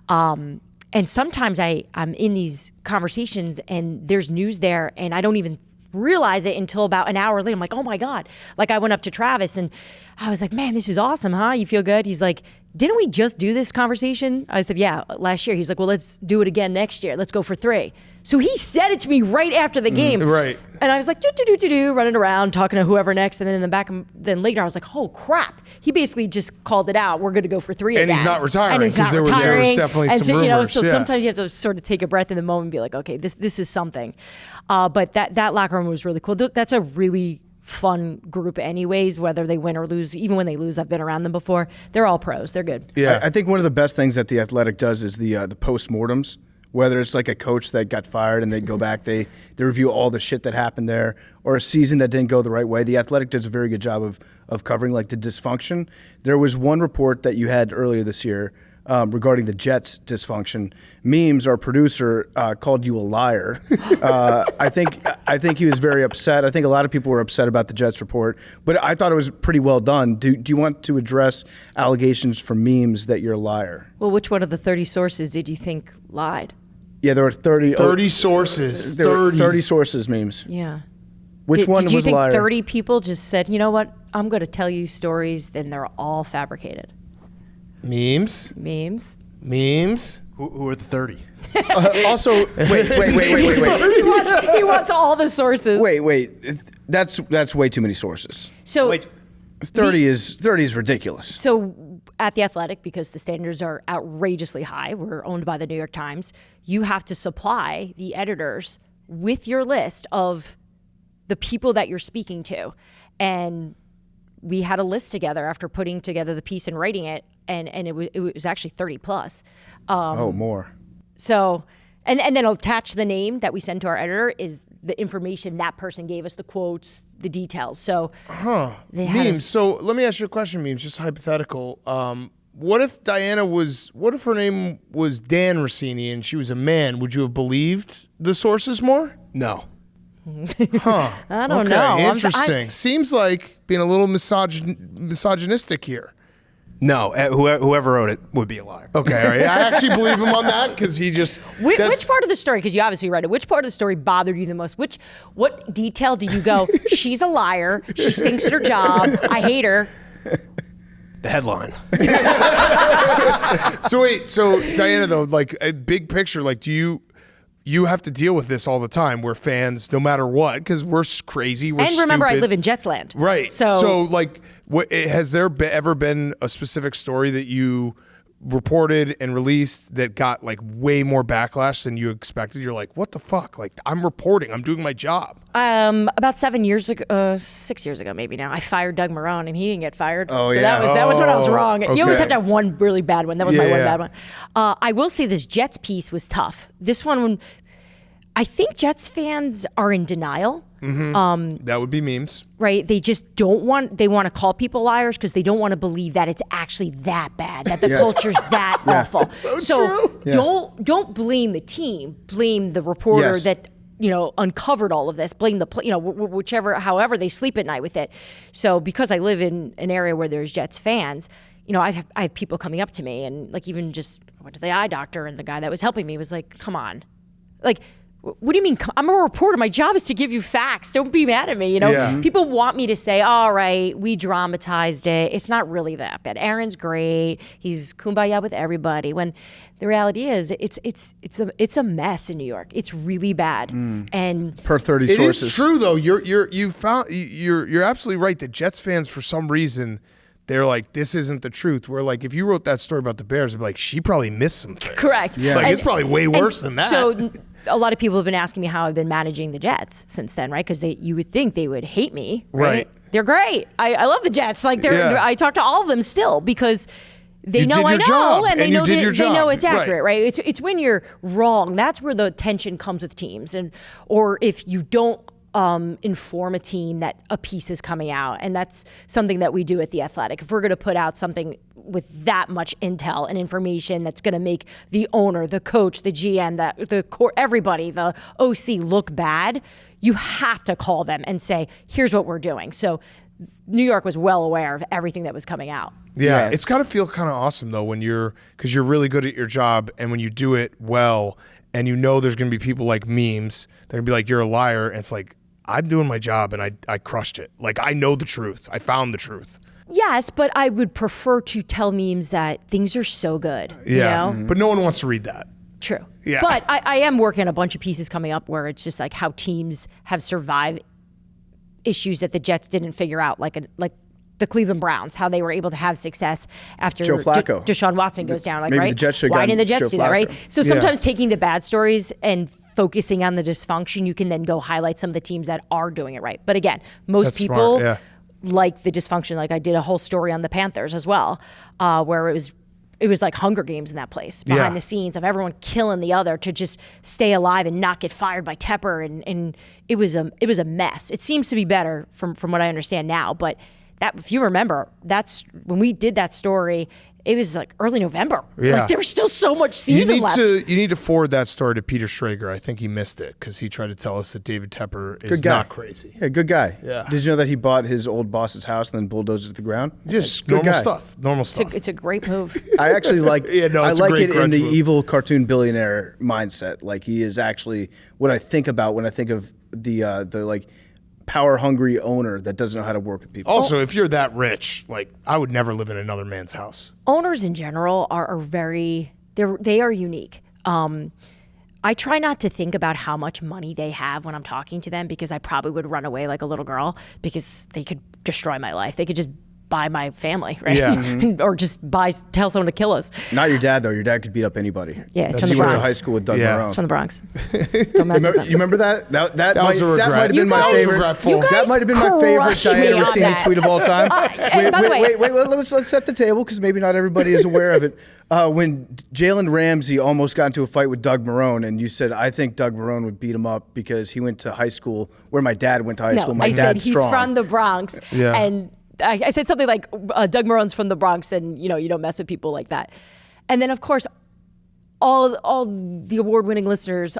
And sometimes I'm in these conversations and there's news there and I don't even realize it until about an hour later. I'm like, oh my God. Like, I went up to Travis and I was like, man, this is awesome, huh? You feel good? He's like, didn't we just do this conversation? I said, yeah, last year. He's like, well, let's do it again next year. Let's go for 3. So he said it to me right after the game. Right. And I was like, running around, talking to whoever next. And then in the back, then later, I was like, oh, crap. He basically just called it out. We're going to go for 3 again. And he's not retiring. And he's not retiring. There was definitely and some rumors. So sometimes you have to sort of take a breath in the moment and be like, okay, this is something. But that locker room was really cool. That's a really fun group anyways, whether they win or lose. Even when they lose, I've been around them before. They're all pros. They're good. Yeah. I think one of the best things that The Athletic does is the postmortems. Whether it's like a coach that got fired and they go back, they review all the shit that happened there, or a season that didn't go the right way. The Athletic does a very good job of covering like the dysfunction. There was one report that you had earlier this year regarding the Jets' dysfunction. Memes, our producer, called you a liar. I think he was very upset. I think a lot of people were upset about the Jets report, but I thought it was pretty well done. Do you want to address allegations from Memes that you're a liar? Well, which one of the 30 sources did you think lied? Yeah, there were 30 sources. There were 30 sources, Memes. Yeah. Which one did you was think liar? 30 people just said, you know what, I'm going to tell you stories, then they're all fabricated? Memes. Who are the 30? Also, wait. He wants all the sources. Wait. That's way too many sources. So Wait. 30 is ridiculous. So at The Athletic, because the standards are outrageously high, we're owned by the New York Times, you have to supply the editors with your list of the people that you're speaking to. And we had a list together after putting together the piece and writing it, and it was actually 30 plus. More. So, and then attached to the name that we send to our editor is the information that person gave us, the quotes, the details. So, Memes. So let me ask you a question, Memes, just hypothetical. What if her name was Dan Russini and she was a man? Would you have believed the sources more? No. Huh. I don't know. Interesting. Seems like being a little misogynistic here. No, whoever wrote it would be a liar. Okay, all right. I actually believe him on that because he just... Which part of the story, because you obviously read it, which part of the story bothered you the most? What detail did you go, she's a liar, she stinks at her job, I hate her? The headline. So Dianna, though, like a big picture, like do you... you have to deal with this all the time. Where fans, no matter what, because we're crazy, we're And remember, stupid. I live in Jets land. Right. So like, has there ever been a specific story that you reported and released that got like way more backlash than you expected? You're like, what the fuck? Like, I'm reporting. I'm doing my job. about 6 years ago, maybe now, I fired Doug Marrone, and he didn't get fired. Oh, so yeah. that was when I was wrong. okay. You always have to have one really bad one. That was my one Yeah. bad one. I will say this Jets piece was tough. This one, I think Jets fans are in denial. That would be memes. Right? They just want to call people liars because they don't want to believe that it's actually that bad, that the culture's that awful. So don't blame the team. Blame the reporter that uncovered all of this. Blame the however they sleep at night with it. So because I live in an area where there's Jets fans, I have people coming up to me, and like even just I went to the eye doctor, and the guy that was helping me was like, "Come on, like." What do you mean? I'm a reporter. My job is to give you facts. Don't be mad at me. People want me to say, all right, we dramatized it. It's not really that bad. Aaron's great. He's kumbaya with everybody. When the reality is, it's a mess in New York. It's really bad. And Per 30 It sources. is true though. You're absolutely right that Jets fans, for some reason, they're like, this isn't the truth. Where like, if you wrote that story about the Bears, I'd be like, she probably missed some things. correct. Yeah. Like, it's probably way worse than that. So a lot of people have been asking me how I've been managing the Jets since then, right? Because you would think they would hate me, right? They're great. I love the Jets. Like I talk to all of them still because they You know did I your know, job, and they and you know did your they know job. it's accurate, right? It's when you're wrong. That's where the tension comes with teams, or if you don't inform a team that a piece is coming out, and that's something that we do at The Athletic. If we're going to put out something with that much intel and information that's going to make the owner, the coach, the GM, the core, everybody, the OC look bad, you have to call them and say, here's what we're doing. So New York was well aware of everything that was coming out. Yeah, it's got to feel kind of awesome though because you're really good at your job, and when you do it well, and there's going to be people like memes, they're going to be like, you're a liar, and it's like, I'm doing my job, and I crushed it. Like, I know the truth. I found the truth. Yes, but I would prefer to tell memes that things are so good. Yeah, You know? but no one wants to read that. True. Yeah. But I am working on a bunch of pieces coming up where it's just like how teams have survived issues that the Jets didn't figure out, like the Cleveland Browns, how they were able to have success after Joe Flacco. Deshaun Watson goes down. Like, Maybe right? the Jets should Why have didn't the gotten Jets Joe do that, right? Flacco. So sometimes taking the bad stories and focusing on the dysfunction, you can then go highlight some of the teams that are doing it right. But again, most That's people smart, like the dysfunction. Like I did a whole story on the Panthers as well, where it was like Hunger Games in that place behind the scenes of everyone killing the other to just stay alive and not get fired by Tepper, and it was a mess. It seems to be better from what I understand now, but that, if you remember, that's when we did that story. It was like early November. Yeah. Like there was still so much season left. You need to forward that story to Peter Schrager. I think he missed it because he tried to tell us that David Tepper is Good guy. not crazy. Yeah, good guy. Yeah. Did you know that he bought his old boss's house and then bulldozed it to the ground? Just Good normal guy. stuff. Normal stuff. It's a great move. I actually like. Yeah, no, I it's a like great it in the grudge move. evil cartoon billionaire mindset. Like he is actually what I think about when I think of the like power hungry owner that doesn't know how to work with people. Also, if you're that rich, like I would never live in another man's house. Owners in general are very they are unique. I try not to think about how much money they have when I'm talking to them because I probably would run away like a little girl because they could destroy my life. They could just buy my family, right? Yeah. Or just tell someone to kill us. Not your dad though. Your dad could beat up anybody. Yeah, it's Because from the he went to Bronx. high school with Doug Yeah. Marrone. It's from the Bronx. Don't mess with them. You remember that? That was a regret. might have You been my guys- favorite. regretful. you guys That might have been my favorite crushed me Dianna on Russini that. tweet of all time. And by the way- wait. Let's set the table because maybe not everybody is aware of it. When Jalen Ramsey almost got into a fight with Doug Marrone, and you said, I think Doug Marrone would beat him up because he went to high school where my dad went to high school. My I said dad's he's strong. from the Bronx. Yeah. And I said something like, Doug Marone's from the Bronx, and you don't mess with people like that. And then, of course, all the award-winning listeners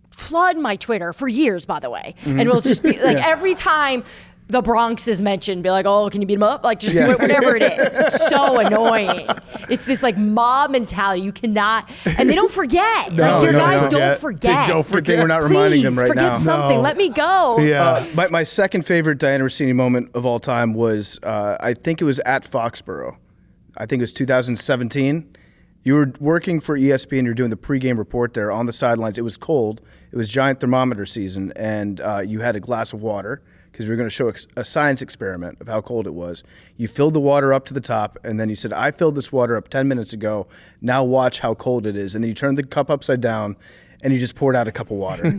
flood my Twitter for years, by the way. And it'll just be like every time the Bronx is mentioned, be like, oh, can you beat him up? Like just whatever it is. It's so annoying. It's this like mob mentality. You cannot, and they don't forget. like your guys don't forget. They don't Good forget. thing we're not reminding them Please right forget now. something. No. Let me go. Yeah. My second favorite Dianna Russini moment of all time was I think it was at Foxborough. I think it was 2017. You were working for ESPN. You're doing the pregame report there on the sidelines. It was cold. It was giant thermometer season, and you had a glass of water because we were going to show a science experiment of how cold it was. You filled the water up to the top, and then you said, I filled this water up 10 minutes ago. Now watch how cold it is. And then you turned the cup upside down, and you just poured out a cup of water.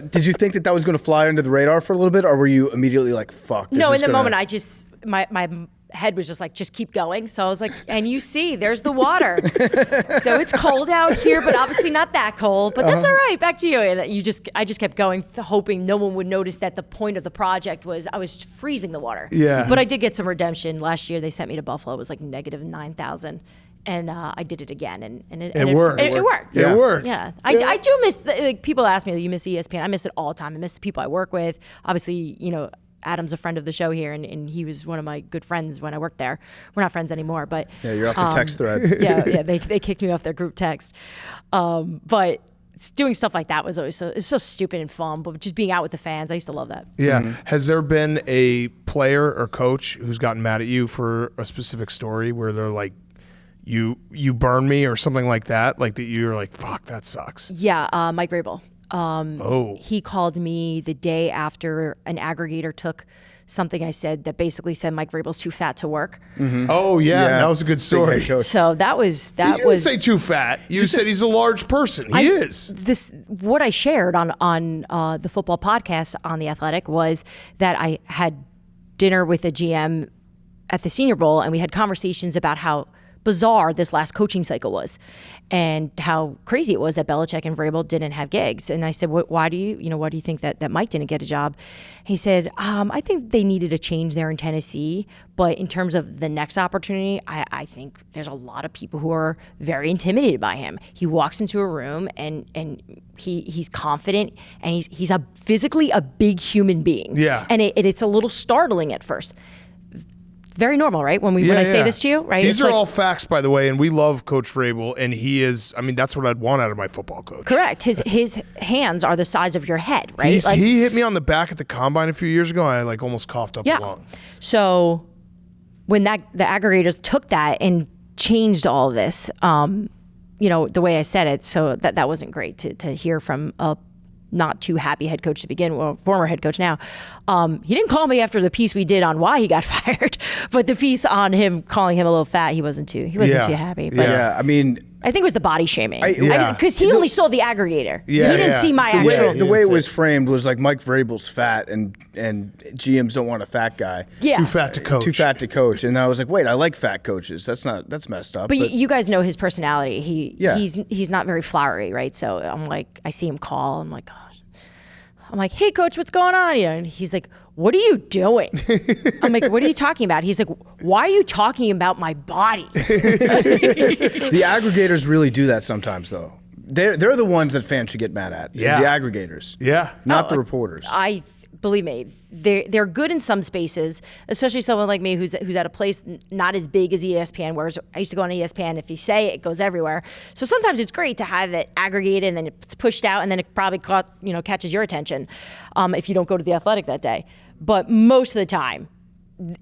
Did you think that was going to fly under the radar for a little bit, or were you immediately like, fuck? No, in the moment, I just, my head was just like, just keep going. So I was like, and you see, there's the water. So it's cold out here, but obviously not that cold, but that's all right. Back to you. And I just kept going, hoping no one would notice that the point of the project was I was freezing the water. Yeah. But I did get some redemption. Last year, they sent me to Buffalo. It was like negative 9,000. And I did it again, and it worked. It worked. It worked. Yeah, I do miss. People ask me, "You miss ESPN?" I miss it all the time. I miss the people I work with. Obviously, Adam's a friend of the show here, and he was one of my good friends when I worked there. We're not friends anymore, but Yeah, you're off the text thread. yeah, they kicked me off their group text. But doing stuff like that was always it's so stupid and fun. But just being out with the fans, I used to love that. Yeah. Has there been a player or coach who's gotten mad at you for a specific story where they're like, you burn me or something like that? Like that you're like, fuck, that sucks. Yeah, Mike Vrabel. Oh. He called me the day after an aggregator took something I said that basically said Mike Vrabel's too fat to work. Oh, yeah. That was a good story. Big head coach. So that was You didn't say too fat. You said he's a large person. He is. What I shared on the football podcast on The Athletic was that I had dinner with a GM at the Senior Bowl, and we had conversations about how bizarre this last coaching cycle was and how crazy it was that Belichick and Vrabel didn't have gigs. And I said, why do you think that Mike didn't get a job? He said, I think they needed a change there in Tennessee, but in terms of the next opportunity, I think there's a lot of people who are very intimidated by him. He walks into a room and he's confident, and he's physically a big human being. Yeah. And it's a little startling at first. Very normal, right? When I say this to you, right? These It's are like, all facts, by the way, and we love Coach Vrabel, and he is, that's what I'd want out of my football coach. correct. His hands are the size of your head, right? He hit me on the back at the combine a few years ago, and I almost coughed up a lung. So when the aggregators took that and changed all of this, the way I said it, so that wasn't great to hear from a not too happy head coach to begin, well, former head coach now. He didn't call me after the piece we did on why he got fired, but the piece on him calling him a little fat, he wasn't too happy. But Yeah, I think it was the body shaming. Yeah. Because he only saw the aggregator. Yeah, he didn't yeah. see my The actual. way, the way it was framed was like Mike Vrabel's fat, and GMs don't want a fat guy. Yeah. Too fat to coach. Too fat to coach. And I was like, wait, I like fat coaches. That's messed up. But you guys know his personality. Yeah. He's not very flowery, right? So I'm like, I see him call. I'm like, gosh. I'm like, hey, coach, what's going on? And he's like, what are you doing? I'm like, what are you talking about? He's like, why are you talking about my body? The aggregators really do that sometimes, though. They're the ones that fans should get mad at. is Yeah. the aggregators. Yeah. Not the reporters. Believe me, they're good in some spaces, especially someone like me who's at a place not as big as ESPN, whereas I used to go on ESPN. If you say it, it goes everywhere. So sometimes it's great to have it aggregated and then it's pushed out, and then it probably catches your attention if you don't go to The Athletic that day. But most of the time,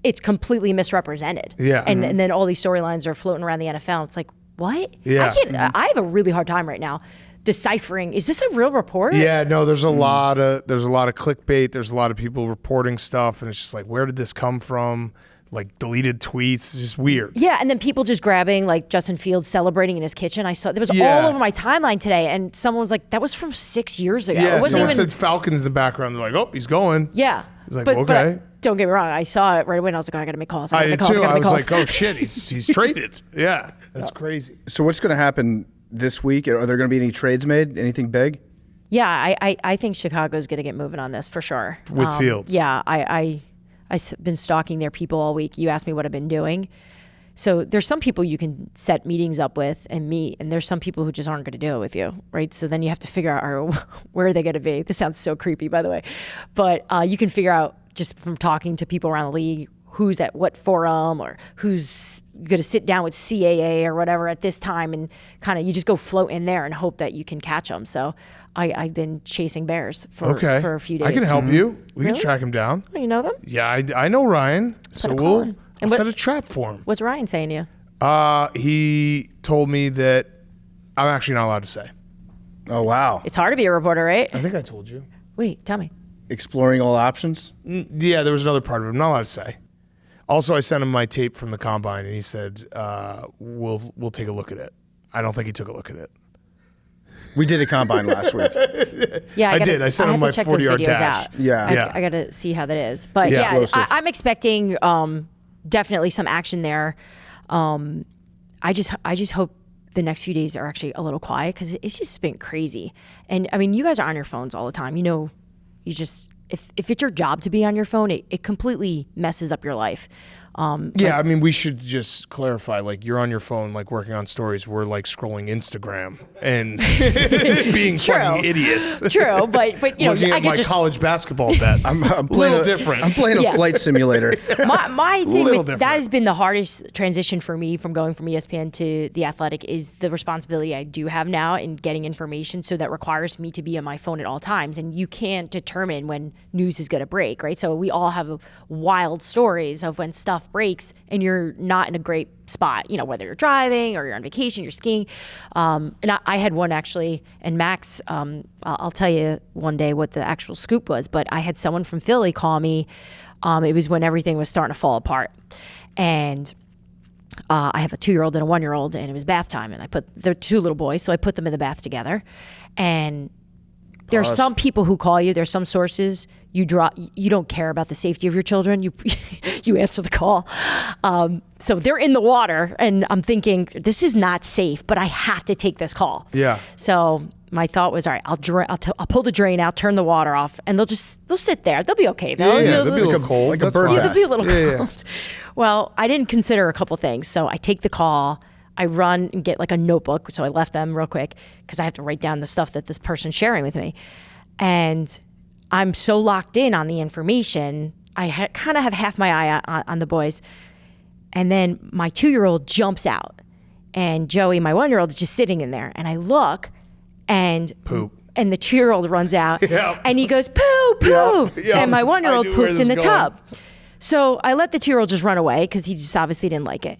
it's completely misrepresented. Yeah. And then all these storylines are floating around the NFL. It's like, what? Yeah. I have a really hard time right now deciphering, is this a real report? Yeah, no, there's a lot of clickbait. There's a lot of people reporting stuff, and it's just like, where did this come from? Like deleted tweets. It's just weird. Yeah, and then people just grabbing like Justin Fields celebrating in his kitchen. I saw there was all over my timeline today, and someone was like, that was from 6 years ago. Yeah, it wasn't someone even, said Falcons in the background. They're like, oh, he's going. yeah. It's like, but okay. Don't get me wrong. I saw it right away, and I was like, oh, I got to make calls. I did too. I was calls. like, oh shit, he's traded. Yeah, that's crazy. So what's going to happen this week? Are there going to be any trades made? Anything big? Yeah, I think Chicago's going to get moving on this for sure. With Fields. Yeah, I've been stalking their people all week. You asked me what I've been doing. So there's some people you can set meetings up with and meet, and there's some people who just aren't going to do it with you, right? So then you have to figure out where are they going to be. This sounds so creepy, by the way. But you can figure out just from talking to people around the league who's at what forum or who's going to sit down with CAA or whatever at this time, and kind of you just go float in there and hope that you can catch them. So I've been chasing bears for a few days. I can help you. We Really? can track him down. Oh, you know them? Yeah, I know Ryan. So Put a call in. I'll And set a trap for him. What's Ryan saying to you? He told me that I'm actually not allowed to say. Oh, wow. It's hard to be a reporter, right? I think I told you. Wait, tell me. Exploring all options? Yeah, there was another part of it I'm not allowed to say. Also, I sent him my tape from the combine, and he said, we'll take a look at it. I don't think he took a look at it. We did a combine last week. Yeah, I did. I sent him my check those 40-yard videos dash. out. Yeah. I got to see how that is. But Yeah. yeah, Explosive. I'm expecting definitely some action there. I just hope the next few days are actually a little quiet because it's just been crazy. And I mean, you guys are on your phones all the time. You know, you just if it's your job to be on your phone, it completely messes up your life. Yeah, I mean, we should just clarify, like, you're on your phone, like, working on stories. We're, like, scrolling Instagram and being fucking idiots. True, but you know, Looking I at my get just college basketball bets. I'm a little different. I'm playing a Yeah. flight simulator. my thing Little with, different. that has been the hardest transition for me from going from ESPN to The Athletic is the responsibility I do have now in getting information. So that requires me to be on my phone at all times, and you can't determine when news is going to break, right? So we all have wild stories of when stuff breaks and you're not in a great spot, you know, whether you're driving or you're on vacation, you're skiing. And I had one actually, and Max, I'll tell you one day what the actual scoop was, but I had someone from Philly call me. It was when everything was starting to fall apart. And I have a 2-year-old and a 1-year-old, and it was bath time, and they're 2 little boys, so I put them in the bath together. And there are some people who call you. There's some sources you don't care about the safety of your children. You answer the call. So they're in the water, and I'm thinking this is not safe, but I have to take this call. Yeah. So my thought was, all right, I'll pull the drain out, turn the water off, and they'll sit there. They'll be okay though. Yeah, they'll be a little cold. like a That's bird fine. bath. They'll be a little Yeah, cold. Well, I didn't consider a couple things, so I take the call. I run and get like a notebook. So I left them real quick because I have to write down the stuff that this person's sharing with me. And I'm so locked in on the information. I kind of have half my eye on the boys. And then my 2-year-old jumps out. And Joey, my 1-year-old, is just sitting in there. And I look and Poop. And the 2-year-old runs out. Yep. And he goes, poo, poo. Yep. And my 1-year-old I knew where pooped this in the was going. tub. So I let the 2-year-old just run away because he just obviously didn't like it.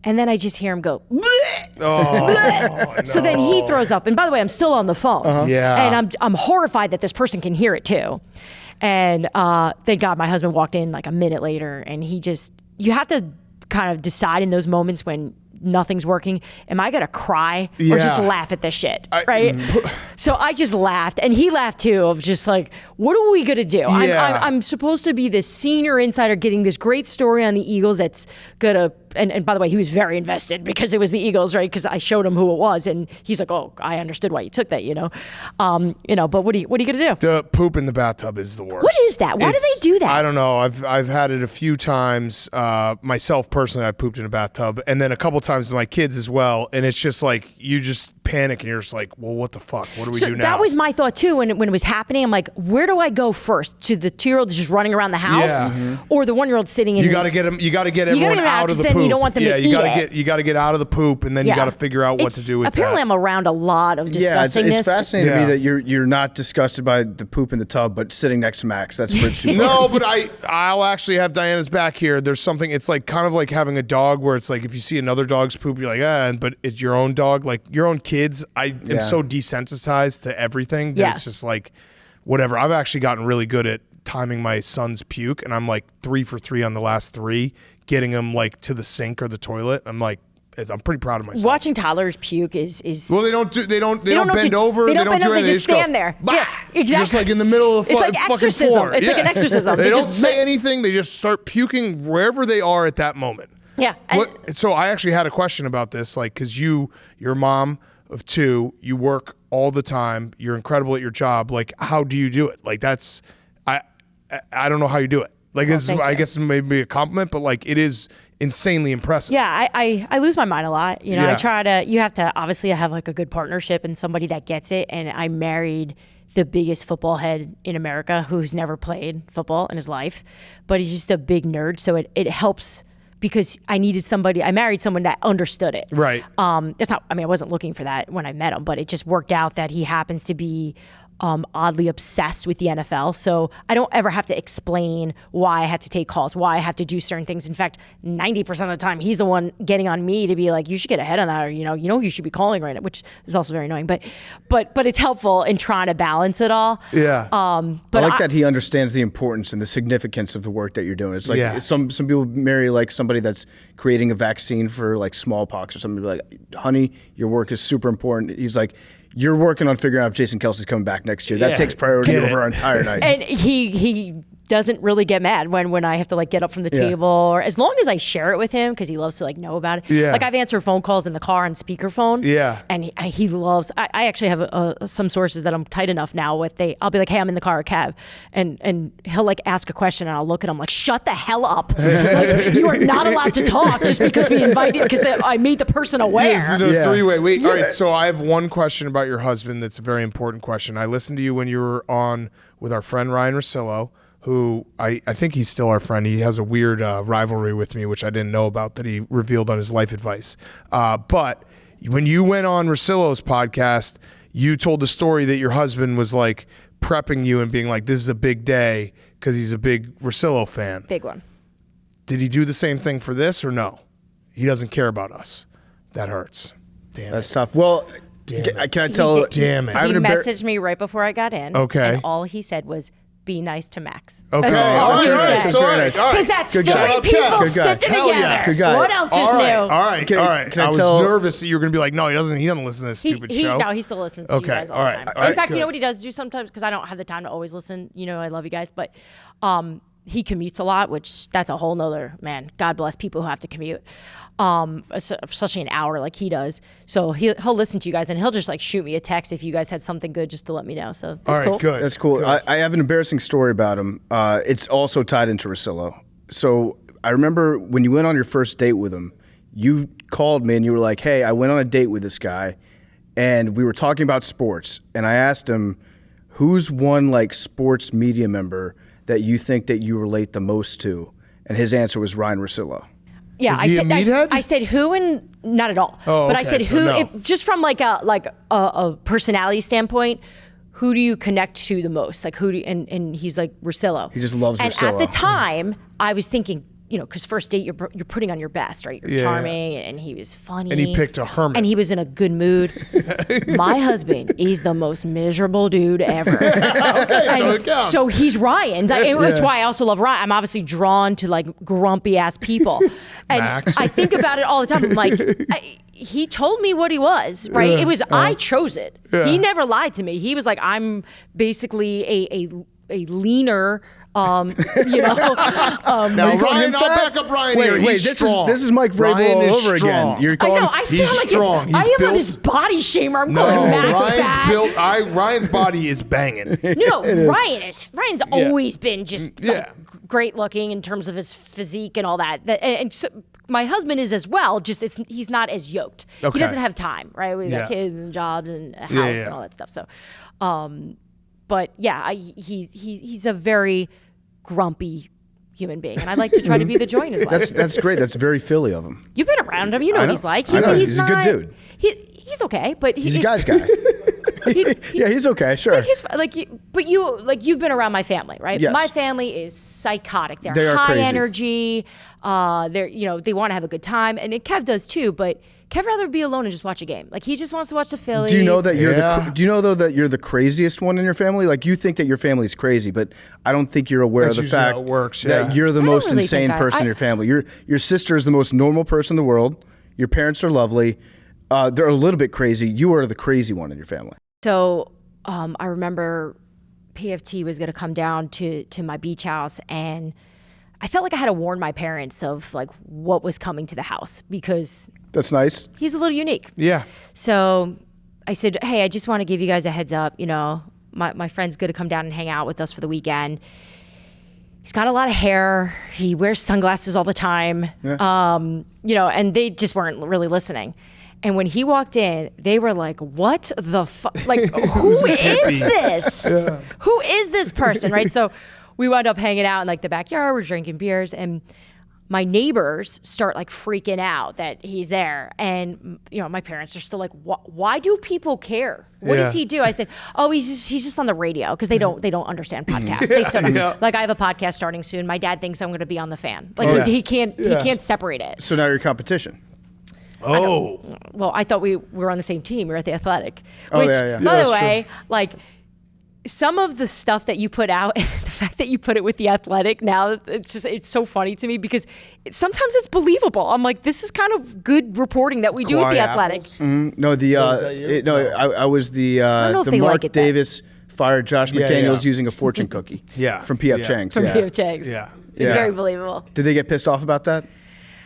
And then I just hear him go, bleh, bleh. So then he throws up. And by the way, I'm still on the phone. Yeah. And I'm horrified that this person can hear it too. And thank God my husband walked in like a minute later, and you have to kind of decide in those moments when nothing's working. Am I gonna cry or just Yeah. laugh at this shit? Right? So I just laughed, and he laughed too, of just like, what are we gonna do? Yeah. I'm supposed to be this senior insider getting this great story on the Eagles that's gonna, and by the way, he was very invested because it was the Eagles, right? Because I showed him who it was, and he's like, oh, I understood why you took that, you know. But what are you gonna do? The poop in the bathtub is the worst. What is that? Why do they do that? I don't know. I've had it a few times. Myself personally, I pooped in a bathtub, and then a couple times with my kids as well. And it's just like you just panic, and you're just like, well, what the fuck? What do we do now? That was my thought too. When it was happening, I'm like, where do I go first? To the 2-year-old just running around the house, or the 1-year-old sitting in? You got to get him. You got to get everyone get him out of the then poop. you don't want them to eat it. You got to get out of the poop, and then you got to figure out what to do with apparently that. I'm around a lot of Yeah, disgustingness. it's fascinating to Yeah. me that you're not disgusted by the poop in the tub, but sitting next to Max. That's rich. No, but I'll actually have Diana's back here. There's something. It's like kind of like having a dog, where it's like if you see another dog's poop, you're like, but it's your own dog, like your own kids. I am so desensitized to everything that it's just like whatever. I've actually gotten really good at timing my son's puke, and I'm like 3 for 3 on the last 3, getting him like to the sink or the toilet. I'm pretty proud of myself. Watching toddlers puke is Well, they don't know bend to- over. they don't bend over, anything. they just go, stand there. "Bah!" Yeah, exactly. Just like in the middle of the It's like fucking exorcism. floor. It's like an exorcism. They They don't just- say anything. They just start puking wherever they are at that moment. Yeah. So I actually had a question about this, like, because you're a mom of 2, you work all the time, you're incredible at your job. Like, how do you do it? Like, I don't know how you do it. Like, I guess it may be a compliment, but like, it is insanely impressive. Yeah, I lose my mind a lot. You know, Yeah. you have to obviously have like a good partnership and somebody that gets it. And I married the biggest football head in America who's never played football in his life, but he's just a big nerd. So it helps because I married someone that understood it. Right. I wasn't looking for that when I met him, but it just worked out that he happens to be oddly obsessed with the NFL. So I don't ever have to explain why I had to take calls, why I have to do certain things. In fact, 90% of the time, he's the one getting on me to be like, you should get ahead on that, or you should be calling right now, which is also very annoying. But it's helpful in trying to balance it all. Yeah. But I like that he understands the importance and the significance of the work that you're doing. It's like some people marry like somebody that's creating a vaccine for like smallpox or something. Like, honey, your work is super important. He's like, you're working on figuring out if Jason Kelce's coming back next year. That takes priority over our entire night. And he doesn't really get mad when I have to like get up from the table, or as long as I share it with him, because he loves to like know about it. Yeah. Like I've answered phone calls in the car on speakerphone. Yeah. And he loves. I actually have some sources that I'm tight enough now with. I'll be like, hey, I'm in the car or cab, and he'll like ask a question, and I'll look at him like, shut the hell up. Like, you are not allowed to talk just because we invited, because I made the person aware. This is a three-way. Wait, all right. So I have one question about your husband that's a very important question. I listened to you when you were on with our friend Ryan Russillo, who I think he's still our friend. He has a weird rivalry with me, which I didn't know about, that he revealed on his life advice. But when you went on Russillo's podcast, you told the story that your husband was like prepping you and being like, this is a big day, because he's a big Russillo fan. Big one. Did he do the same thing for this, or no? He doesn't care about us. That hurts. Damn That's it. tough. Well, can I tell? Damn it. I have He an messaged me right before I got in. Okay. And all he said was, be nice to Max. Okay. That's all he said. Sorry. Because that's Good Philly guy. people Good guy. sticking Hell together. yes. Good guy. What else is All right, new? all right, Can I- all right. can I I was tell- nervous that you were going to be like, no, he doesn't listen to this stupid show. No, he still listens to you Okay, guys all all the right, time. all right, In fact, good. you know what he does do sometimes, because I don't have the time to always listen. I love you guys, but he commutes a lot, which that's a whole nother, man, God bless people who have to commute, especially an hour like he does. So he'll listen to you guys, and he'll just like shoot me a text if you guys had something good just to let me know. So that's All right, cool. good. That's cool. I have an embarrassing story about him. It's also tied into Russillo. So I remember when you went on your first date with him, you called me and you were like, hey, I went on a date with this guy, and we were talking about sports. And I asked him, who's one like sports media member that you think that you relate the most to? And his answer was Ryan Russillo. Yeah, Is he a meathead? I said who, and not at all. Oh, but I okay, said so who, no. just from like a personality standpoint. Who do you connect to the most? Like and he's like Russillo. He just loves and Russillo. at the time, I was thinking, because first date you're putting on your best, right? You're charming, and he was funny. And he picked a hermit. And he was in a good mood. My husband is the most miserable dude ever. Okay, so it counts. So he's Ryan. It's why I also love Ryan. I'm obviously drawn to like grumpy ass people. And Max. I think about it all the time. I'm like, he told me what he was, right? It was, I chose it. He never lied to me. He was like, I'm basically a leaner, Now, Ryan, I'll back up Ryan here. Wait, He's this strong. is Mike Vrabel Ryan all is over strong. again. You're I calling know. I he's sound like strong. I He's am built- this body shamer. I'm No, calling Max Ryan's fat. built. Ryan's body is banging. No, Ryan's always been just Yeah. great looking in terms of his physique and all that. And so my husband is as well. Just he's not as yoked. Okay. He doesn't have time, right? We Yeah. got kids and jobs and a house Yeah. and all that stuff. So, but yeah, he's a very grumpy human being, and I like to try to be the joy in his life. That's great. That's very Philly of him. You've been around him. You know I what know. he's like. I know. He's a good not- dude. He's okay, but He's a guy's guy. Yeah, he's okay. Sure. But you've been around my family, right? Yes. My family is psychotic. They They're are high crazy. energy. They want to have a good time, and Kev does too. But Kev rather be alone and just watch a game. Like he just wants to watch the Phillies. Do you know that you're Yeah. do you know though that you're the craziest one in your family? Like you think that your family's crazy, but I don't think you're aware That's of the usually fact how it works, that yeah. you're the I don't most really insane think person in your family. Your sister is the most normal person in the world. Your parents are lovely. They're a little bit crazy. You are the crazy one in your family. So I remember PFT was going to come down to my beach house, and I felt like I had to warn my parents of like what was coming to the house because That's nice. he's a little unique. Yeah. So I said, hey, I just want to give you guys a heads up. My friend's going to come down and hang out with us for the weekend. He's got a lot of hair. He wears sunglasses all the time. Yeah. And they just weren't really listening. And when he walked in, they were like, what the fuck? Like, who is this? Who is this person, right? So we wound up hanging out in like the backyard. We're drinking beers. And my neighbors start like freaking out that he's there. And, my parents are still like, why do people care? What does he do? I said, oh, he's just on the radio because they don't understand podcasts. They still like I have a podcast starting soon. My dad thinks I'm going to be on the Fan. Like he can't separate it. So now you're competition. Well, I thought we were on the same team. We were at the Athletic. Oh, Which, yeah. by the way, like some of the stuff that you put out, the fact that you put it with the Athletic now, it's so funny to me because sometimes it's believable. I'm like, this is kind of good reporting that we do with the Athletic. No, I was the know if they Mark like it then. Davis fired Josh McDaniels using a fortune cookie. From P.F. Chang's. From P.F. Chang's. Yeah. It's very believable. Did they get pissed off about that?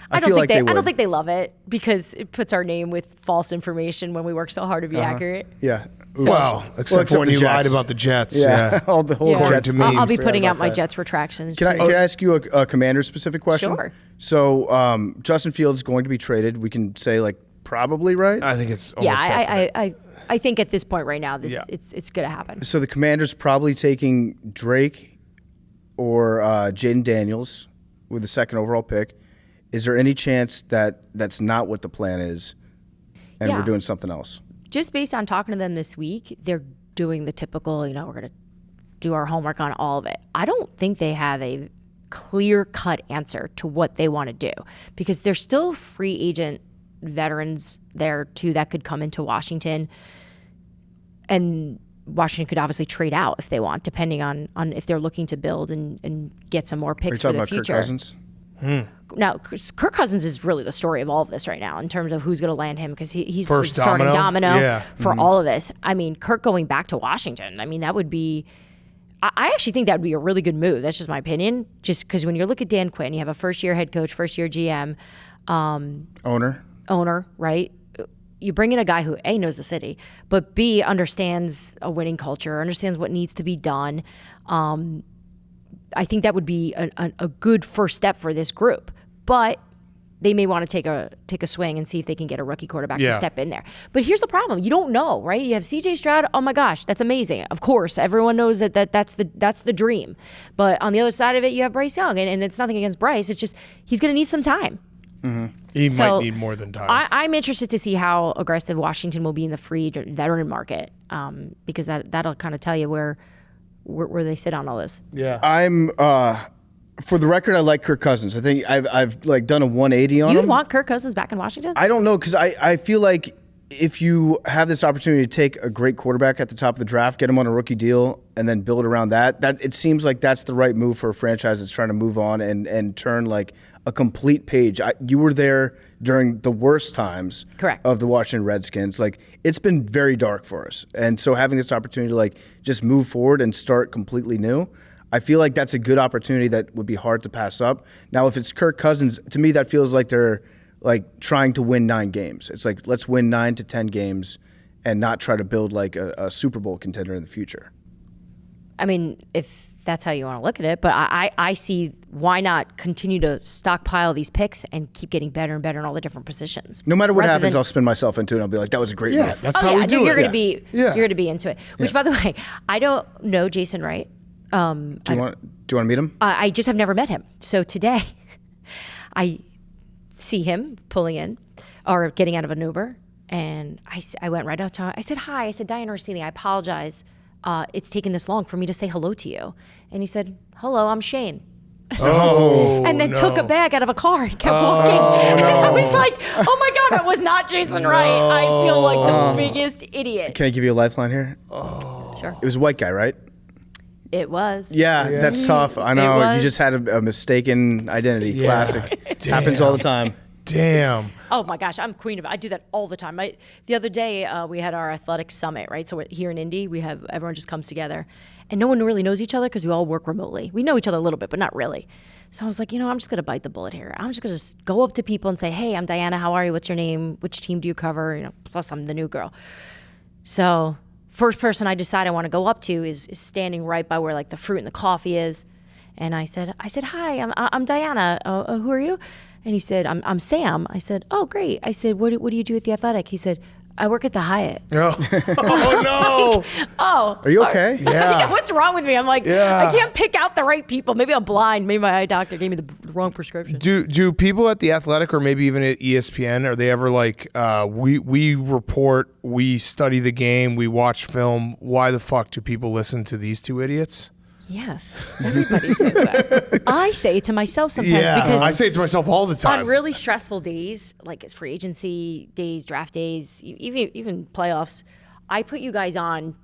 I feel like they would. I don't think they love it because it puts our name with false information when we work so hard to be accurate. Yeah. So- Well, except for when the you lied Jets. about the Jets. Yeah. All the whole According Jets. to memes. I'll be Forgot putting out about my that. Jets retractions. Can I ask you a commander-specific question? Sure. So Justin Fields is going to be traded. We can say like probably, right? I think it's almost definite. I think at this point right now, it's going to happen. So the Commanders probably taking Drake or Jaden Daniels with the second overall pick. Is there any chance that that's not what the plan is and Yeah. we're doing something else? Just based on talking to them this week, they're doing the typical, we're going to do our homework on all of it. I don't think they have a clear-cut answer to what they want to do because there's still free agent veterans there too that could come into Washington, and Washington could obviously trade out if they want, depending on if they're looking to build and get some more Are you picks for talking the about future. Kirk Cousins? Now, Kirk Cousins is really the story of all of this right now in terms of who's going to land him because he's First the starting domino? domino Yeah. for all of this. I mean, Kirk going back to Washington, I mean, that would be – I actually think that would be a really good move. That's just my opinion, just because when you look at Dan Quinn, you have a first-year head coach, first-year GM. Owner, right? You bring in a guy who, A, knows the city, but B, understands a winning culture, understands what needs to be done. I think that would be a good first step for this group. But they may want to take a swing and see if they can get a rookie quarterback to step in there. But here's the problem. You don't know, right? You have CJ Stroud. Oh my gosh, that's amazing. Of course, everyone knows that's the dream. But on the other side of it, you have Bryce Young. And it's nothing against Bryce. It's just he's going to need some time. He So, might need more than time. I'm interested to see how aggressive Washington will be in the free veteran market because that'll kind of tell you where they sit on all this. yeah. I'm for the record, I like Kirk Cousins. I think I've like done a 180 on You him. want Kirk Cousins back in Washington? I don't know because I feel like if you have this opportunity to take a great quarterback at the top of the draft, get him on a rookie deal, and then build around that it seems like that's the right move for a franchise that's trying to move on and turn like a complete page. You were there during the worst times Correct. of the Washington Redskins. Like it's been very dark for us, and so having this opportunity to like just move forward and start completely new, I feel like that's a good opportunity that would be hard to pass up. Now, if it's Kirk Cousins, to me that feels like they're like trying to win 9 games. It's like let's win 9 to 10 games and not try to build like a Super Bowl contender in the future. I mean, if that's how you want to look at it, but I see why not continue to stockpile these picks and keep getting better and better in all the different positions. No matter what Rather happens, than- I'll spin myself into it and I'll be like, that was a great move. That's how we do you're it. going to be you're going to be into it. Which, by the way, I don't know Jason Wright. Do you want to meet him? I just have never met him. So today, I see him pulling in or getting out of an Uber, and I went right up to him. I said, "Hi." I said, "Dianna Russini, I apologize. It's taken this long for me to say hello to you." And he said, "Hello, I'm Shane." Oh, and then took a bag out of a car and kept walking. And I was like, "Oh my God, that was not Jason Wright." I feel like the biggest idiot. Can I give you a lifeline here? Sure. It was a white guy, right? It was. Yeah, that's tough. I know. You was. just had a mistaken identity. Yeah. Classic. Happens all the time. Damn. Oh my gosh, I'm queen of it. I do that all the time. The other day, we had our athletic summit, right? So here in Indy, everyone just comes together, and no one really knows each other because we all work remotely. We know each other a little bit, but not really. So I was like, I'm just gonna bite the bullet here. I'm just gonna go up to people and say, "Hey, I'm Dianna. How are you? What's your name? Which team do you cover?" Plus I'm the new girl. So first person I decide I want to go up to is standing right by where like the fruit and the coffee is, and I said, "Hi, I'm Dianna. Who are you?" And he said, I'm Sam. I said, "Oh, great." I said, what do you do at the Athletic?" He said, I work at the Hyatt. Oh no! Oh. Are you okay? Yeah. What's wrong with me? I'm like, Yeah. I can't pick out the right people. Maybe I'm blind. Maybe my eye doctor gave me the wrong prescription. Do people at the Athletic or maybe even at ESPN, are they ever like, we report, we study the game, we watch film. Why the fuck do people listen to these two idiots? Yes, everybody says that. I say it to myself sometimes because I say it to myself all the time. on really stressful days, like it's free agency days, draft days, even playoffs, I put you guys on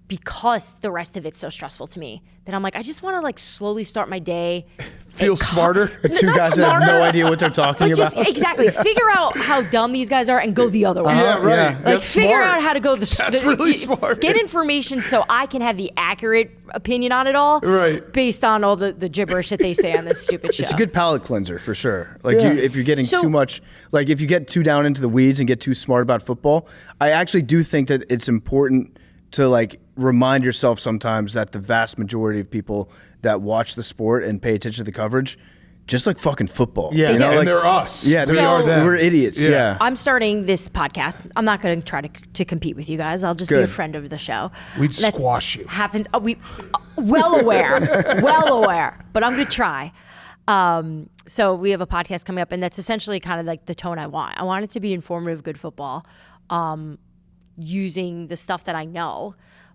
because the rest of it's so stressful to me that I'm like, I just want to like slowly start my day. Feel smarter? Two guys that have no idea what they're talking But just about. exactly figure out how dumb these guys are and go the other way. Yeah, right. Yeah. Like That's figure smart. out how to go That's really smart. Get information so I can have the accurate opinion on it all. Right. Based on all the gibberish that they say on this stupid show. It's a good palate cleanser for sure. Like Yeah. if you're getting So- too much, like if you get too down into the weeds and get too smart about football, I actually do think that it's important to like remind yourself sometimes that the vast majority of people that watch the sport and pay attention to the coverage just like fucking football. Yeah, You know, and like- they're us. Yeah, they So- are them. we're idiots. Yeah. Yeah. I'm starting this podcast. I'm not going to try to compete with you guys. I'll just be a Good. friend of the show. We'd That squash you. Happens. Well aware. But I'm going to try. So we have a podcast coming up, and that's essentially kind of like the tone I want. I want it to be informative, good football, using the stuff that I know,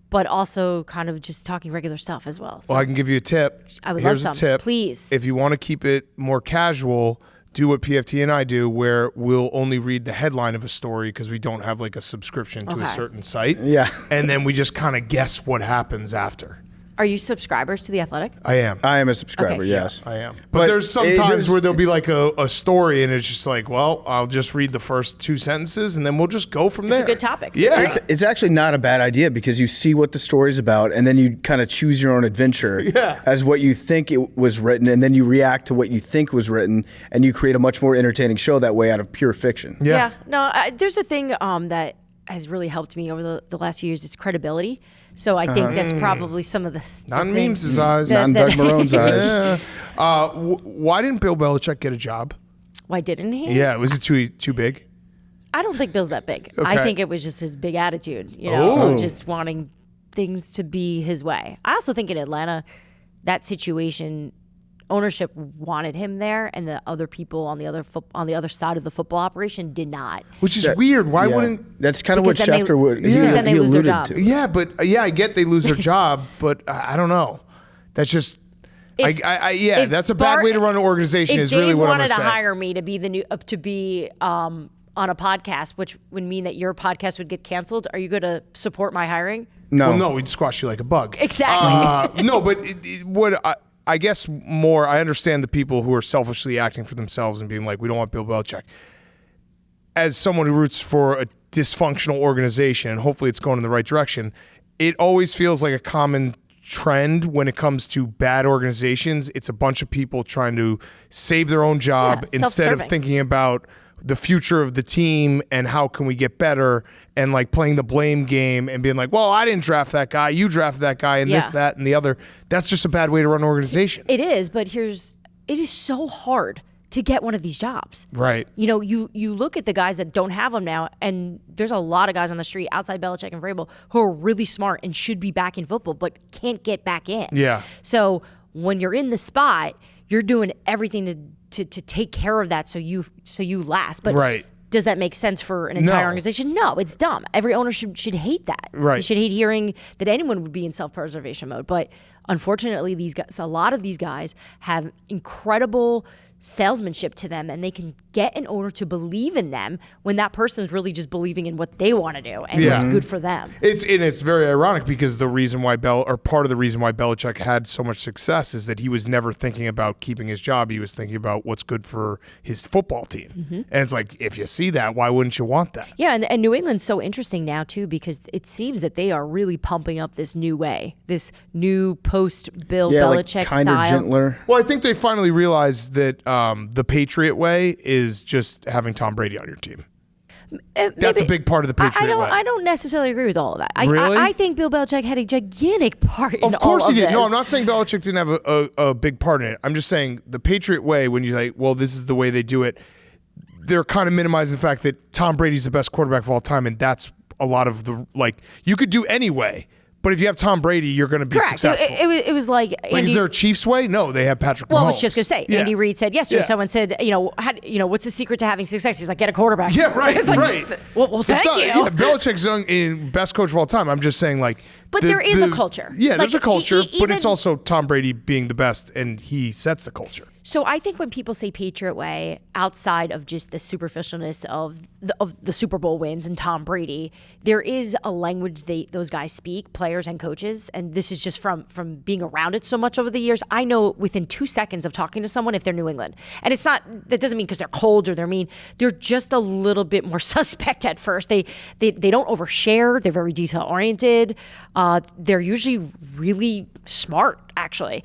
but also kind of just talking regular stuff as well. So Well, I can give you a tip. I would love Here's some. a tip. Please. If you want to keep it more casual, do what PFT and I do, where we'll only read the headline of a story because we don't have like a subscription to a Okay. certain site. Yeah. And then we just kind of guess what happens after. Are you subscribers to The Athletic? I am. I am a subscriber, Okay. yes. I am. But But there's some it- times there's- where there'll be like a story and it's just like, well, I'll just read the first 2 sentences and then we'll just go from there. It's a good topic. Yeah. It's actually not a bad idea because you see what the story's about and then you kind of choose your own adventure as what you think it was written, and then you react to what you think was written, and you create a much more entertaining show that way out of pure fiction. Yeah. No, there's a thing that has really helped me over the last few years. It's credibility. So I think that's probably some of the Not in thing- Memes' eyes. That- Not in Doug Marone's eyes. Yeah. Why didn't Bill Belichick get a job? Why didn't he? Yeah. Was it too big? I don't think Bill's that big. Okay. I think it was just his big attitude, you know, Oh. of just wanting things to be his way. I also think in Atlanta, that situation, ownership wanted him there, and the other people on the other side of the football operation did not. Which is weird. Why Yeah. wouldn't? That's kind of what Because then they- Schefter would. because then they he lose their alluded job. to. Yeah, but I get they lose their job, but I don't know. That's just. If- if that's a bad Bart- way to run an organization. If Is Dave really what I'm wanted gonna to say. hire me to be on a podcast, which would mean that your podcast would get canceled, are you going to support my hiring? No. Well, no, we'd squash you like a bug. Exactly. No, but what I guess more, I understand the people who are selfishly acting for themselves and being like, we don't want Bill Belichick. As someone who roots for a dysfunctional organization, and hopefully it's going in the right direction, it always feels like a common trend when it comes to bad organizations. It's a bunch of people trying to save their own job Yeah, instead of self-serving. thinking about the future of the team and how can we get better, and like playing the blame game and being like, well, I didn't draft that guy, you drafted that guy, and this, Yeah. that, and the other. That's just a bad way to run an organization. It is, but it is so hard to get one of these jobs. Right. You know, you look at the guys that don't have them now, and there's a lot of guys on the street outside Belichick and Vrabel who are really smart and should be back in football, but can't get back in. Yeah. So when you're in the spot, you're doing everything to take care of that so you last. But Right. does that make sense for an entire No. organization? No, it's dumb. Every owner should hate that. Right. They should hate hearing that anyone would be in self-preservation mode. But unfortunately, a lot of these guys have incredible salesmanship to them, and they can get an owner to believe in them when that person's really just believing in what they want to do and Yeah. what's good for them. It's very ironic because the reason why part of the reason why Belichick had so much success is that he was never thinking about keeping his job. He was thinking about what's good for his football team. Mm-hmm. And it's like, if you see that, why wouldn't you want that? Yeah, and New England's so interesting now too because it seems that they are really pumping up this new way, this new post-Bill Yeah, like Belichick kinder, style. gentler. Well, I think they finally realized that the Patriot way is just having Tom Brady on your team. That's a big part of the Patriot way. I don't necessarily agree with all of that. Really? I think Bill Belichick had a gigantic part in all Of course he did. this. No, I'm not saying Belichick didn't have a big part in it. I'm just saying the Patriot way, when you're like, well, this is the way they do it, they're kind of minimizing the fact that Tom Brady's the best quarterback of all time, and that's a lot of the you could do anyway. But if you have Tom Brady, you're going to be Correct. successful. It was like Andy, is there a Chiefs way? No, they have Patrick Mahomes. Well, I was just going to say, Yeah. Andy Reid said yesterday, Yeah. someone said, what's the secret to having success? He's like, get a quarterback. Yeah, right, It's like, right. Well, thank you. Yeah, Belichick's best coach of all time. I'm just saying, But there is a culture. Yeah, there's a culture, but it's even- also Tom Brady being the best, and he sets the culture. So I think when people say Patriot way, outside of just the superficialness of the Super Bowl wins and Tom Brady, there is a language those guys speak, players and coaches, and this is just from being around it so much over the years. I know within 2 seconds of talking to someone if they're New England, and it's not that doesn't mean because they're cold or they're mean. They're just a little bit more suspect at first. They don't overshare. They're very detail oriented. They're usually really smart. Actually,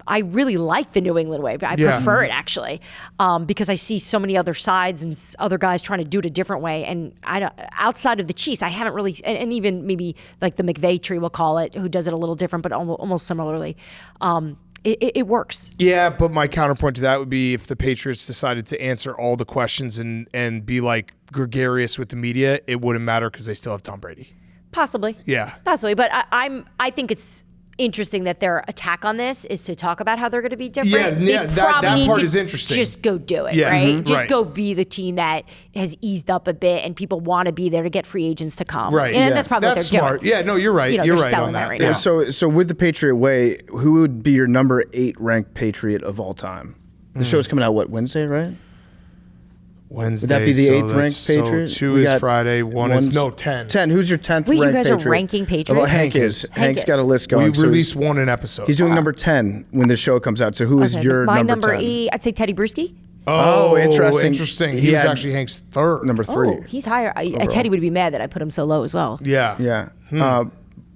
I really like the New England way. I prefer it actually because I see so many other sides and other guys trying to do it a different way. And outside of the Chiefs, I haven't really, and even maybe like the McVay tree, we'll call it, who does it a little different, but almost similarly. It works. Yeah, but my counterpoint to that would be if the Patriots decided to answer all the questions and be gregarious with the media, it wouldn't matter because they still have Tom Brady. Possibly. Yeah. Possibly. But I think it's interesting that their attack on this is to talk about how they're going to be different. Yeah, They that probably need part to is interesting. Just go do it, Yeah, right? Just right. go be the team that has eased up a bit and people want to be there to get free agents to come. Right. And Yeah. that's probably That's what they're smart. doing. Yeah, no, you're right. They're You're right selling on that. right Yeah. now. So with the Patriot way, who would be your number 8 ranked Patriot of all time? The show's coming out Wednesday, right? Wednesday. Would that be the so 8th that's- ranked Patriot? So 2 We is got Friday. 1 is 10. 10. Who's your 10th Wait, you ranked guys are Patriot? ranking Patriots? Well, Hank is. Hank Hank's is. got a list We going. so released one an episode. he's doing number 10 when the show comes out. So who is Okay, your my number 10? E, I'd say Teddy Bruschi. Oh, interesting. Interesting. He He was had actually Hank's third. Number 3. Oh, he's higher. Teddy would be mad that I put him so low as well. Yeah. Yeah.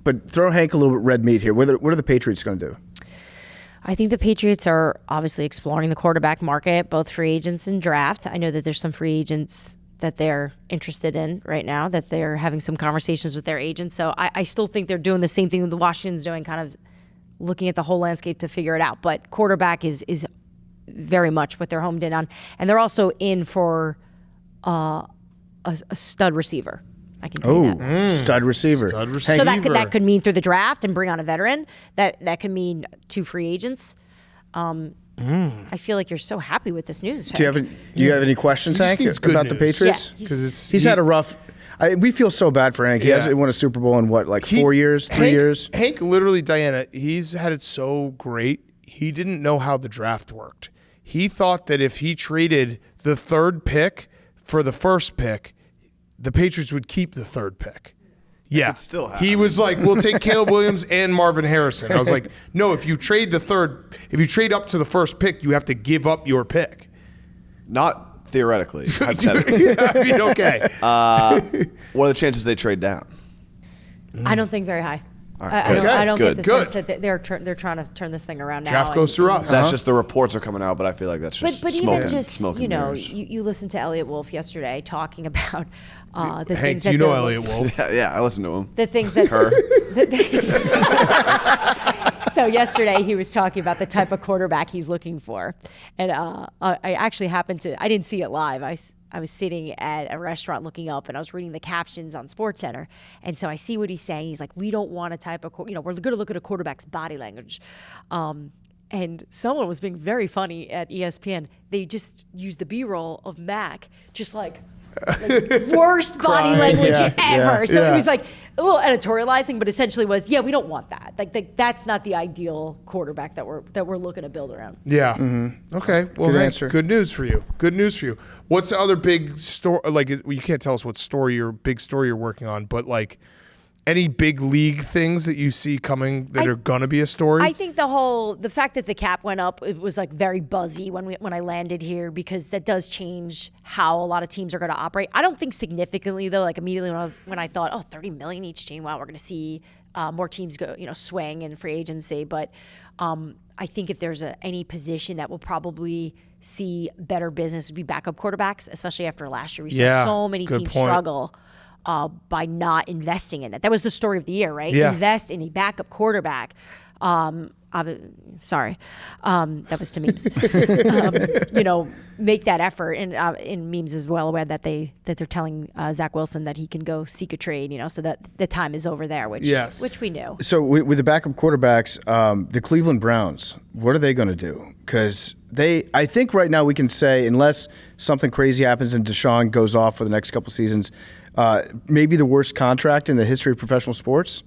But throw Hank a little bit red meat here. What are the Patriots going to do? I think the Patriots are obviously exploring the quarterback market, both free agents and draft. I know that there's some free agents that they're interested in right now, that they're having some conversations with their agents. So I still think they're doing the same thing that the Washington's doing, kind of looking at the whole landscape to figure it out. But quarterback is very much what they're homed in on. And they're also in for a stud receiver. I can tell you that. Stud receiver. Stud Hank, receiver. So that could mean through the draft and bring on a veteran. That could mean 2 free agents. I feel like you're so happy with this news. do you have any questions, He just Hank, needs good about the news. Patriots? Yeah, Because He's had a rough. We feel so bad for Hank. He Yeah. hasn't won a Super Bowl in 4 years, 3 years. Hank literally, Diana, he's had it so great. He didn't know how the draft worked. He thought that if he traded the 3rd pick for the 1st pick, the Patriots would keep the 3rd pick. Yeah. could still happen. He was like, we'll take Caleb Williams and Marvin Harrison. I was like, no, if you trade up to the 1st pick, you have to give up your pick. Not theoretically. Hypothetically. Yeah, I mean, okay. What are the chances they trade down? I don't think very high. right, I don't good, get the good. sense that they're trying to turn this thing around now. Draft goes through us. That's just the reports are coming out, but I feel like that's just But smoke even and just, smoke and mirrors. you listened to Elliot Wolf yesterday talking about the Hank, things do that you know they're- Elliot Wolf? Yeah, I listen to him. The things that Her. So yesterday he was talking about the type of quarterback he's looking for, and I actually happened to. I didn't see it live. I was sitting at a restaurant looking up, and I was reading the captions on SportsCenter, and so I see what he's saying. He's like, "We don't want a type of we're going to look at a quarterback's body language." And someone was being very funny at ESPN. They just used the B-roll of Mac, just like worst body Crying. language Yeah, ever. yeah, So yeah. it was like a little editorializing, but essentially was, we don't want that. Like that's not the ideal quarterback that we're looking to build around. Yeah. Okay. Well, Good Hank, answer. good news for you. Good news for you. What's the other big story? Like, you can't tell us what big story you're working on, but like any big league things that you see coming that are gonna be a story? I think the fact that the cap went up, it was like very buzzy when I landed here, because that does change how a lot of teams are going to operate. I don't think significantly though. Like immediately when I thought, 30 million each team, wow, we're going to see more teams go, swing in free agency. But I think if there's any position that will probably see better business would be backup quarterbacks, especially after last year. We saw so many good teams point. struggle by not investing in it. That was the story of the year, right? Yeah. Invest in a backup quarterback. Sorry, that was to memes. Make that effort, and memes is well aware that they're telling Zach Wilson that he can go seek a trade, so that the time is over there, which we knew. So with the backup quarterbacks, the Cleveland Browns, what are they going to do? Because I think right now we can say, unless something crazy happens and Deshaun goes off for the next couple seasons, maybe the worst contract in the history of professional sports,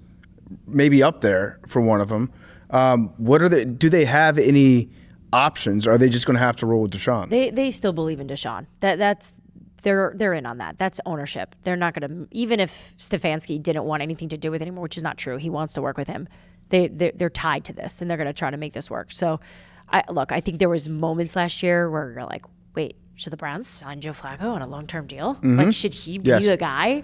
maybe up there for one of them. Do they have any options? Or are they just going to have to roll with Deshaun? They still believe in Deshaun. They're in on that. That's ownership. They're not going to, even if Stefanski didn't want anything to do with it anymore, which is not true. He wants to work with him. They're tied to this, and they're going to try to make this work. So, I think there was moments last year where you're like, wait, should the Browns sign Joe Flacco on a long-term deal? Like, should he be the guy?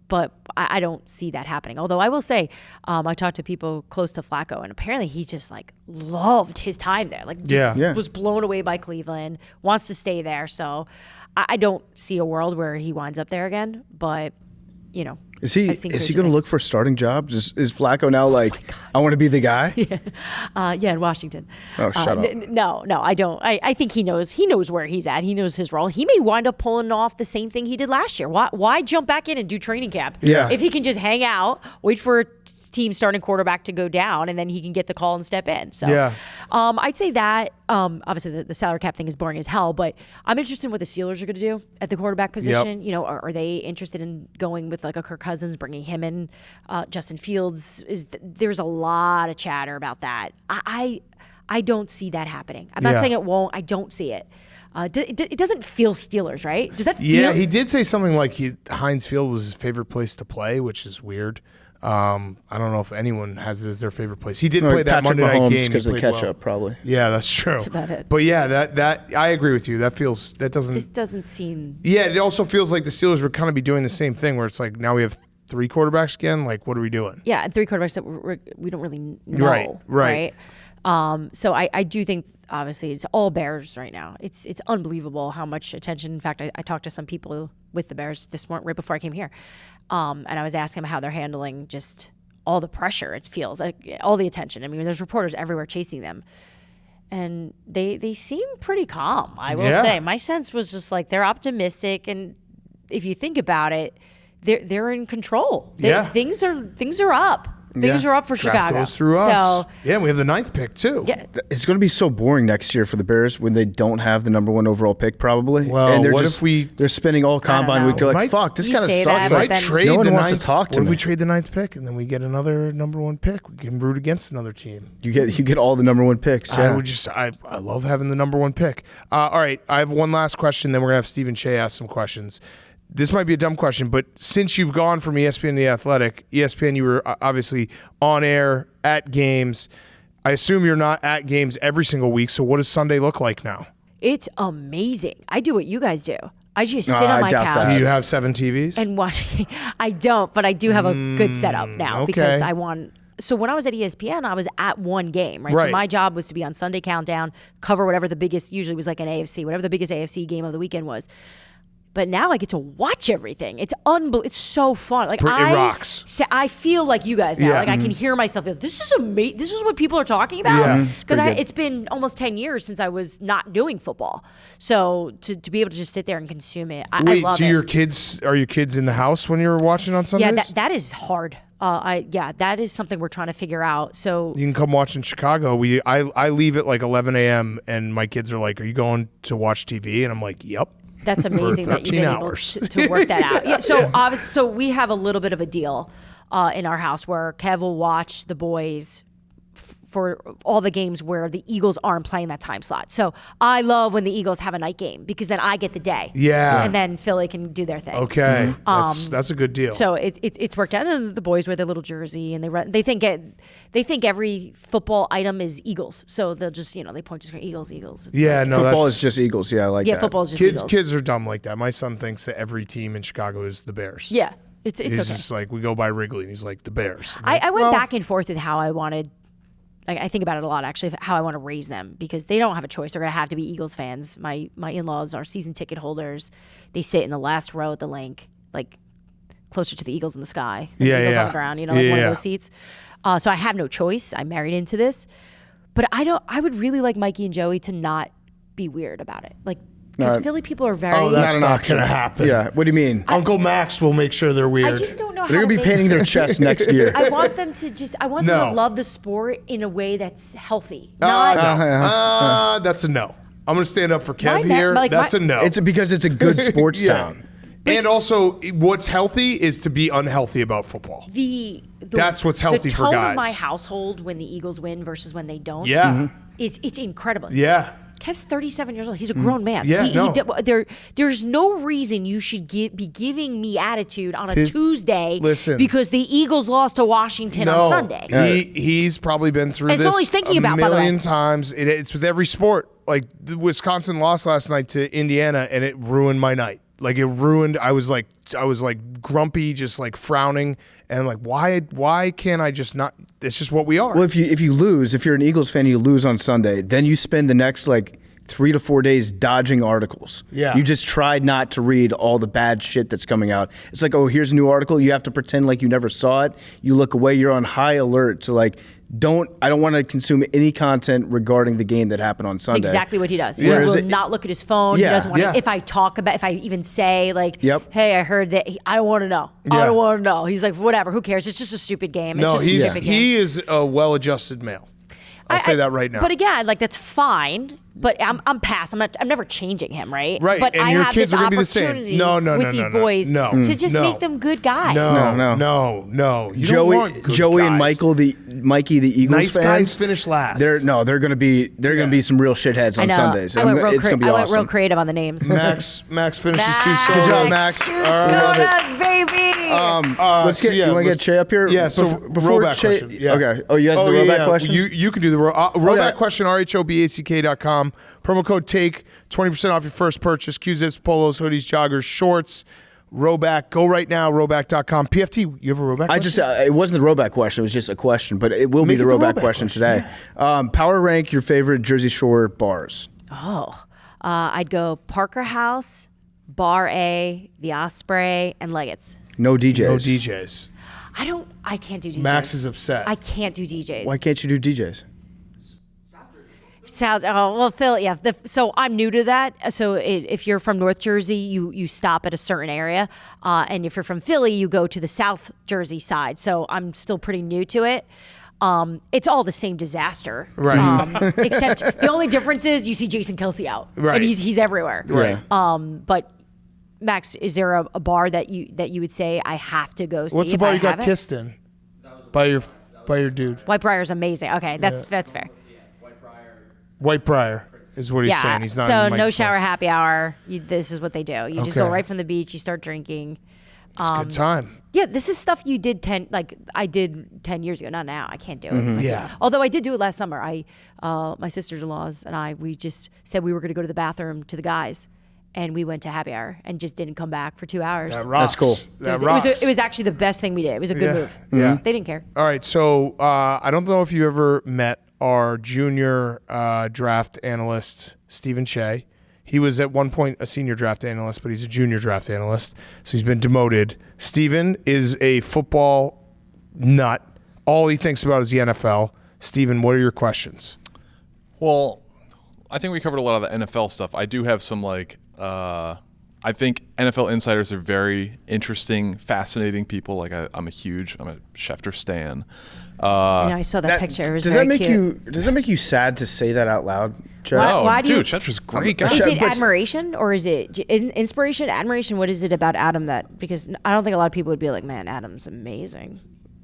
But I don't see that happening. Although I will say, I talked to people close to Flacco, and apparently he just loved his time there. Was blown away by Cleveland, wants to stay there. So I don't see a world where he winds up there again. But is he going to look for starting jobs? Is Flacco now I want to be the guy? In Washington. Oh, shut up. No, I don't. I think he knows where he's at. He knows his role. He may wind up pulling off the same thing he did last year. Why jump back in and do training camp? Yeah. If he can just hang out, wait for a team starting quarterback to go down, and then he can get the call and step in. So I'd say that. Obviously, the salary cap thing is boring as hell, but I'm interested in what the Steelers are going to do at the quarterback position. Yep. Are they interested in going with a Kirk Cousins, bringing him in? Justin Fields, there's a lot of chatter about that. I don't see that happening. I'm not saying it won't. I don't see it. It doesn't feel Steelers, right? Does that feel? Yeah, he did say something like Heinz Field was his favorite place to play, which is weird. I don't know if anyone has it as their favorite place. He did play that Patrick Monday night game because of the catch well. up, probably. Yeah, that's true. That's about it. But yeah, that I agree with you. That doesn't. Just doesn't seem. Yeah, it also feels like the Steelers would kind of be doing the same thing, where it's like now we have 3 quarterbacks again. What are we doing? Yeah, and 3 quarterbacks that we don't really know. Right. So I do think, obviously, it's all Bears right now. It's unbelievable how much attention. In fact, I talked to some people with the Bears this morning, right before I came here, and I was asking them how they're handling just all the pressure. It feels like all the attention. I mean, there's reporters everywhere chasing them, and they seem pretty calm. I will say, my sense was just they're optimistic, and if you think about it, they're in control. Things are up. Things are up for Draft Chicago. goes through us. Yeah, we have the 9th pick too. Yeah. It's going to be so boring next year for the Bears when they don't have the number 1 overall pick, probably. Well, and they're spending all combine week. They're like, fuck, this kind of sucks. That, but then- No one wants to talk to What me. if we trade the 9th pick and then we get another number 1 pick? We can root against another team. You get all the number 1 picks. Yeah. I love having the number 1 pick. All right, I have one last question. Then we're gonna have Stephen Shea ask some questions. This might be a dumb question, but since you've gone from ESPN to The Athletic, ESPN, you were obviously on air at games. I assume you're not at games every single week. So what does Sunday look like now? It's amazing. I do what you guys do. I just sit on my couch. Do you have 7 TVs? And watch. I don't, but I do have a good setup now because I want. So when I was at ESPN, I was at one game, right? So my job was to be on Sunday Countdown, cover whatever the biggest, usually was an AFC, whatever the biggest AFC game of the weekend was. But now I get to watch everything. It's unbelievable. It's so fun. It rocks. I feel like you guys now. Yeah. I can hear myself. This is amazing. This is what people are talking about. Yeah, because it's been almost 10 years since I was not doing football. So to be able to just sit there and consume it, I love it. Are your kids in the house when you're watching on Sundays? Yeah, that is hard. That is something we're trying to figure out. So you can come watch in Chicago. I leave at 11 a.m. and my kids are like, "Are you going to watch TV?" And I'm like, "Yep." That's amazing that you've been able to work that out. Yeah, so we have a little bit of a deal in our house where Kev will watch the boys for all the games where the Eagles aren't playing that time slot. So I love when the Eagles have a night game because then I get the day. Yeah. And then Philly can do their thing. Okay. That's a good deal. So it's worked out. And the boys wear their little jersey and they think every football item is Eagles. So they'll just, they point to screen, Eagles. It's football is just Eagles. Yeah, I like that. Yeah, football is just Eagles. Kids are dumb like that. My son thinks that every team in Chicago is the Bears. Yeah. It's He's okay. just like, we go by Wrigley and he's like, the Bears. I went back and forth with how I wanted. I think about it a lot, actually, how I want to raise them because they don't have a choice. They're going to have to be Eagles fans. My in-laws are season ticket holders. They sit in the last row at the link. closer to the Eagles in the sky than Yeah, the Eagles yeah. on the ground, you know, like Yeah, one yeah. of those seats. So I have no choice. I married into this. But I would really like Mikey and Joey to not be weird about it. Like, because Philly people are very... Oh, that's an not option. going to happen. Yeah. What do you mean? Uncle Max will make sure they're weird. I just don't know how They're to gonna be make- painting their chest next year. I want them to I want them No. to love the sport in a way that's healthy. Not, No. That's a no. I'm going to stand up for Kev My ma- here. like, That's my- a no. It's because it's a good sports Yeah. town. And also, what's healthy is to be unhealthy about football. That's what's healthy the for tone guys. of my household when the Eagles win versus when they don't. Yeah. It's incredible. Yeah. Kev's 37 years old. He's a grown man. Yeah, no. There's no reason you should be giving me attitude on a His- Tuesday listen. because the Eagles lost to Washington on Sunday. He's probably been through It's this all he's thinking a about, by the way. million times. It's with every sport. Like Wisconsin lost last night to Indiana, and it ruined my night. Like it ruined. I was like grumpy, just like frowning, and like why can't I just not? It's just what we are. Well, if you lose, if you're an Eagles fan, you lose on Sunday, then you spend the next like 3 to 4 days dodging articles. Yeah. You just try not to read all the bad shit that's coming out. It's like, oh, here's a new article. You have to pretend like you never saw it. You look away. You're on high alert to like, I don't want to consume any content regarding the game that happened on It's Sunday. exactly what he does. Yeah. He will It- not look at his phone. Yeah, He doesn't want yeah. to. If I even say like, Yep. hey, I heard that. I don't want to know. I Yeah. don't want to know. He's like, whatever. Who cares? It's just a stupid game. It's no, just a stupid game. he is a well-adjusted male. I'll say that right now. But again, like that's fine. But I'm past. I'm never changing him, right? Right, But and I your have kids this are gonna be the same. opportunity No, with these boys no, to just no. make them good guys. No. You don't want good Joey and guys. Mikey, the Eagles Nice fans, guys finish last. They're gonna be some real shitheads I on know. Sundays. I went It's gonna be I went awesome. real creative on the names. Max finishes two Max. sodas. Good job, Max. Two All right. sodas, baby. Let's get. You want to get Che up here? Yeah. So before rollback Che, question. Yeah. Okay. Oh, you have the rollback question. You can do the rollback Okay. question. RHOBACK.com. Promo code TAKE. 20% off your first purchase. Q-zips, polos, hoodies, joggers, shorts. Rollback. Go right now. Rollback.com. PFT. You have a rollback? I just it wasn't the rollback question. It was just a question, but it will be Make the it the rollback rollback question today. Power rank your favorite Jersey Shore bars. I'd go Parker House, Bar A, the Osprey, and Leggett's. No DJs. no DJs. I can't do DJs. Max is upset. I can't do DJs. Why can't you do DJs? Sounds well, Phil. Yeah. So I'm new to that. So if you're from North Jersey, you stop at a certain area, and if you're from Philly, you go to the South Jersey side. So I'm still pretty new to it. It's all the same disaster, Right. Except the only difference is you see Jason Kelce out, Right. and he's everywhere. Right. But Max, is there a bar that you would say I have to go see? What's the if bar I you got haven't? kissed in? By your dude. Whitebriar's amazing. Okay, that's fair. Whitebriar is what he's Yeah. saying. He's not. So in the no microphone. shower happy hour. This is what they do. You just go Okay. right from the beach. You start drinking. It's a good time. Yeah, this is stuff you did I did 10 years ago. Not now. I can't do it. with my Yeah. kids. Although I did do it last summer. My sisters-in-laws and we just said we were going to go to the bathroom to the guys, and we went to happy hour and just didn't come back for 2 hours. That rocks. cool. That It rocks. was actually the best thing we did. It was a good Yeah. move. Yeah. They didn't care. All right, so I don't know if you ever met our junior draft analyst, Stephen Shea. He was at one point a senior draft analyst, but he's a junior draft analyst, so he's been demoted. Stephen is a football nut. All he thinks about is the NFL. Stephen, what are your questions? Well, I think we covered a lot of the NFL stuff. I do have some I think NFL insiders are very interesting, fascinating people. Like I'm a Schefter stan. I saw that picture. It was does very that make cute. Does that make you sad to say that out loud, Joe? Why- Oh, why do you- dude, Schefter's a great guy. Is it but- admiration or is it inspiration? Admiration. What is it about Adam that? Because I don't think a lot of people would be like, "Man, Adam's amazing.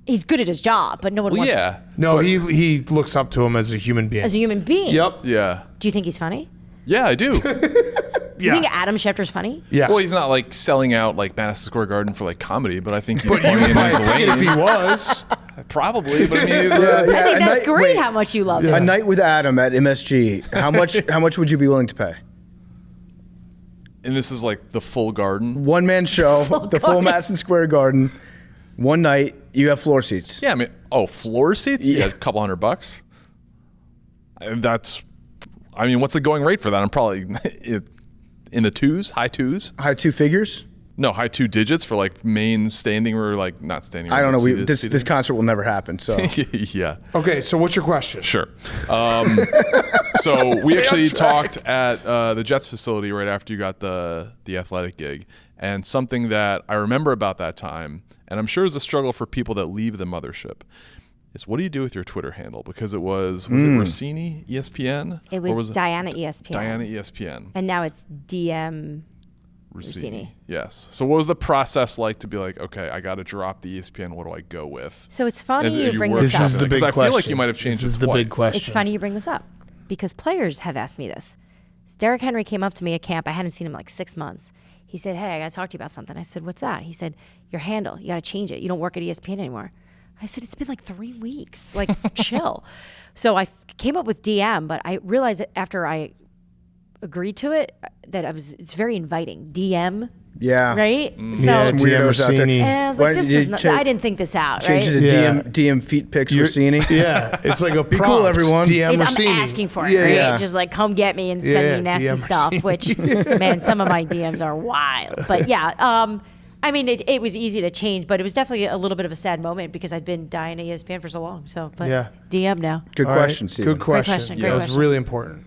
He's good at his job," but no one Well, wants yeah. No, he looks up to him as a human being. as a human being. Yep. Yeah. Do you think he's funny? Yeah, I do. Do you think Adam Schefter's funny? Yeah. Well, he's not like selling out like Madison Square Garden for like comedy, but I think he's but you funny would in buy a his ticket if he lane. was. Probably, but I mean, I think a that's night- great wait. how much you love A him. night with Adam at MSG. How much would you be willing to pay? and this is like the full garden. One man show, the full Madison Square Garden. One night, you have floor seats. Yeah, I mean, floor seats? Yeah. Yeah, a couple $100. And what's the going rate for that? I'm probably in the high twos. High two figures. No, high 2 digits for like main standing or like not standing room. I don't know. Seated- This seated. concert will never happen. So Yeah. Okay, so what's your question? Sure. So we actually talked at the Jets facility right after you got the athletic gig, and something that I remember about that time, and I'm sure is a struggle for people that leave the mothership, is what do you do with your Twitter handle? Because it was it Russini ESPN? It Or was Dianna ESPN. Dianna ESPN. And now it's DM Russini. Russini. Yes. So what was the process like to be like, okay, I got to drop the ESPN. What do I go with? So it's funny Is- you are bring working this This up. is the big Because I feel like question. you might have changed This is it the twice. big question. It's funny you bring this up because players have asked me this. Derrick Henry came up to me at camp. I hadn't seen him in like 6 months. He said, hey, I got to talk to you about something. I said, what's that? He said, your handle. You got to change it. You don't work at ESPN anymore. I said, it's been like 3 weeks. Like, chill. So I came up with DM, but I realized that after I agreed to it, that it's very inviting. DM, yeah, right? Yeah, So Some weirdos out there. Russini. and I was Why like, don't this you was not, change- I didn't think this out, Change right? it to Yeah. DM feet pics You're- Russini. Yeah, it's like a Be cool, prompt. everyone. DM I'm Russini. asking for it, Yeah, right? yeah. Just like come get me and send Yeah, me nasty DM stuff, Russini. which, man, some of my DMs are wild. But yeah, I mean, it was easy to change, but it was definitely a little bit of a sad moment because I'd been dying at ESPN for so long. So, but Yeah. DM now. Good All right, question, Steven. Good question. question, Yeah, great it was question. really important.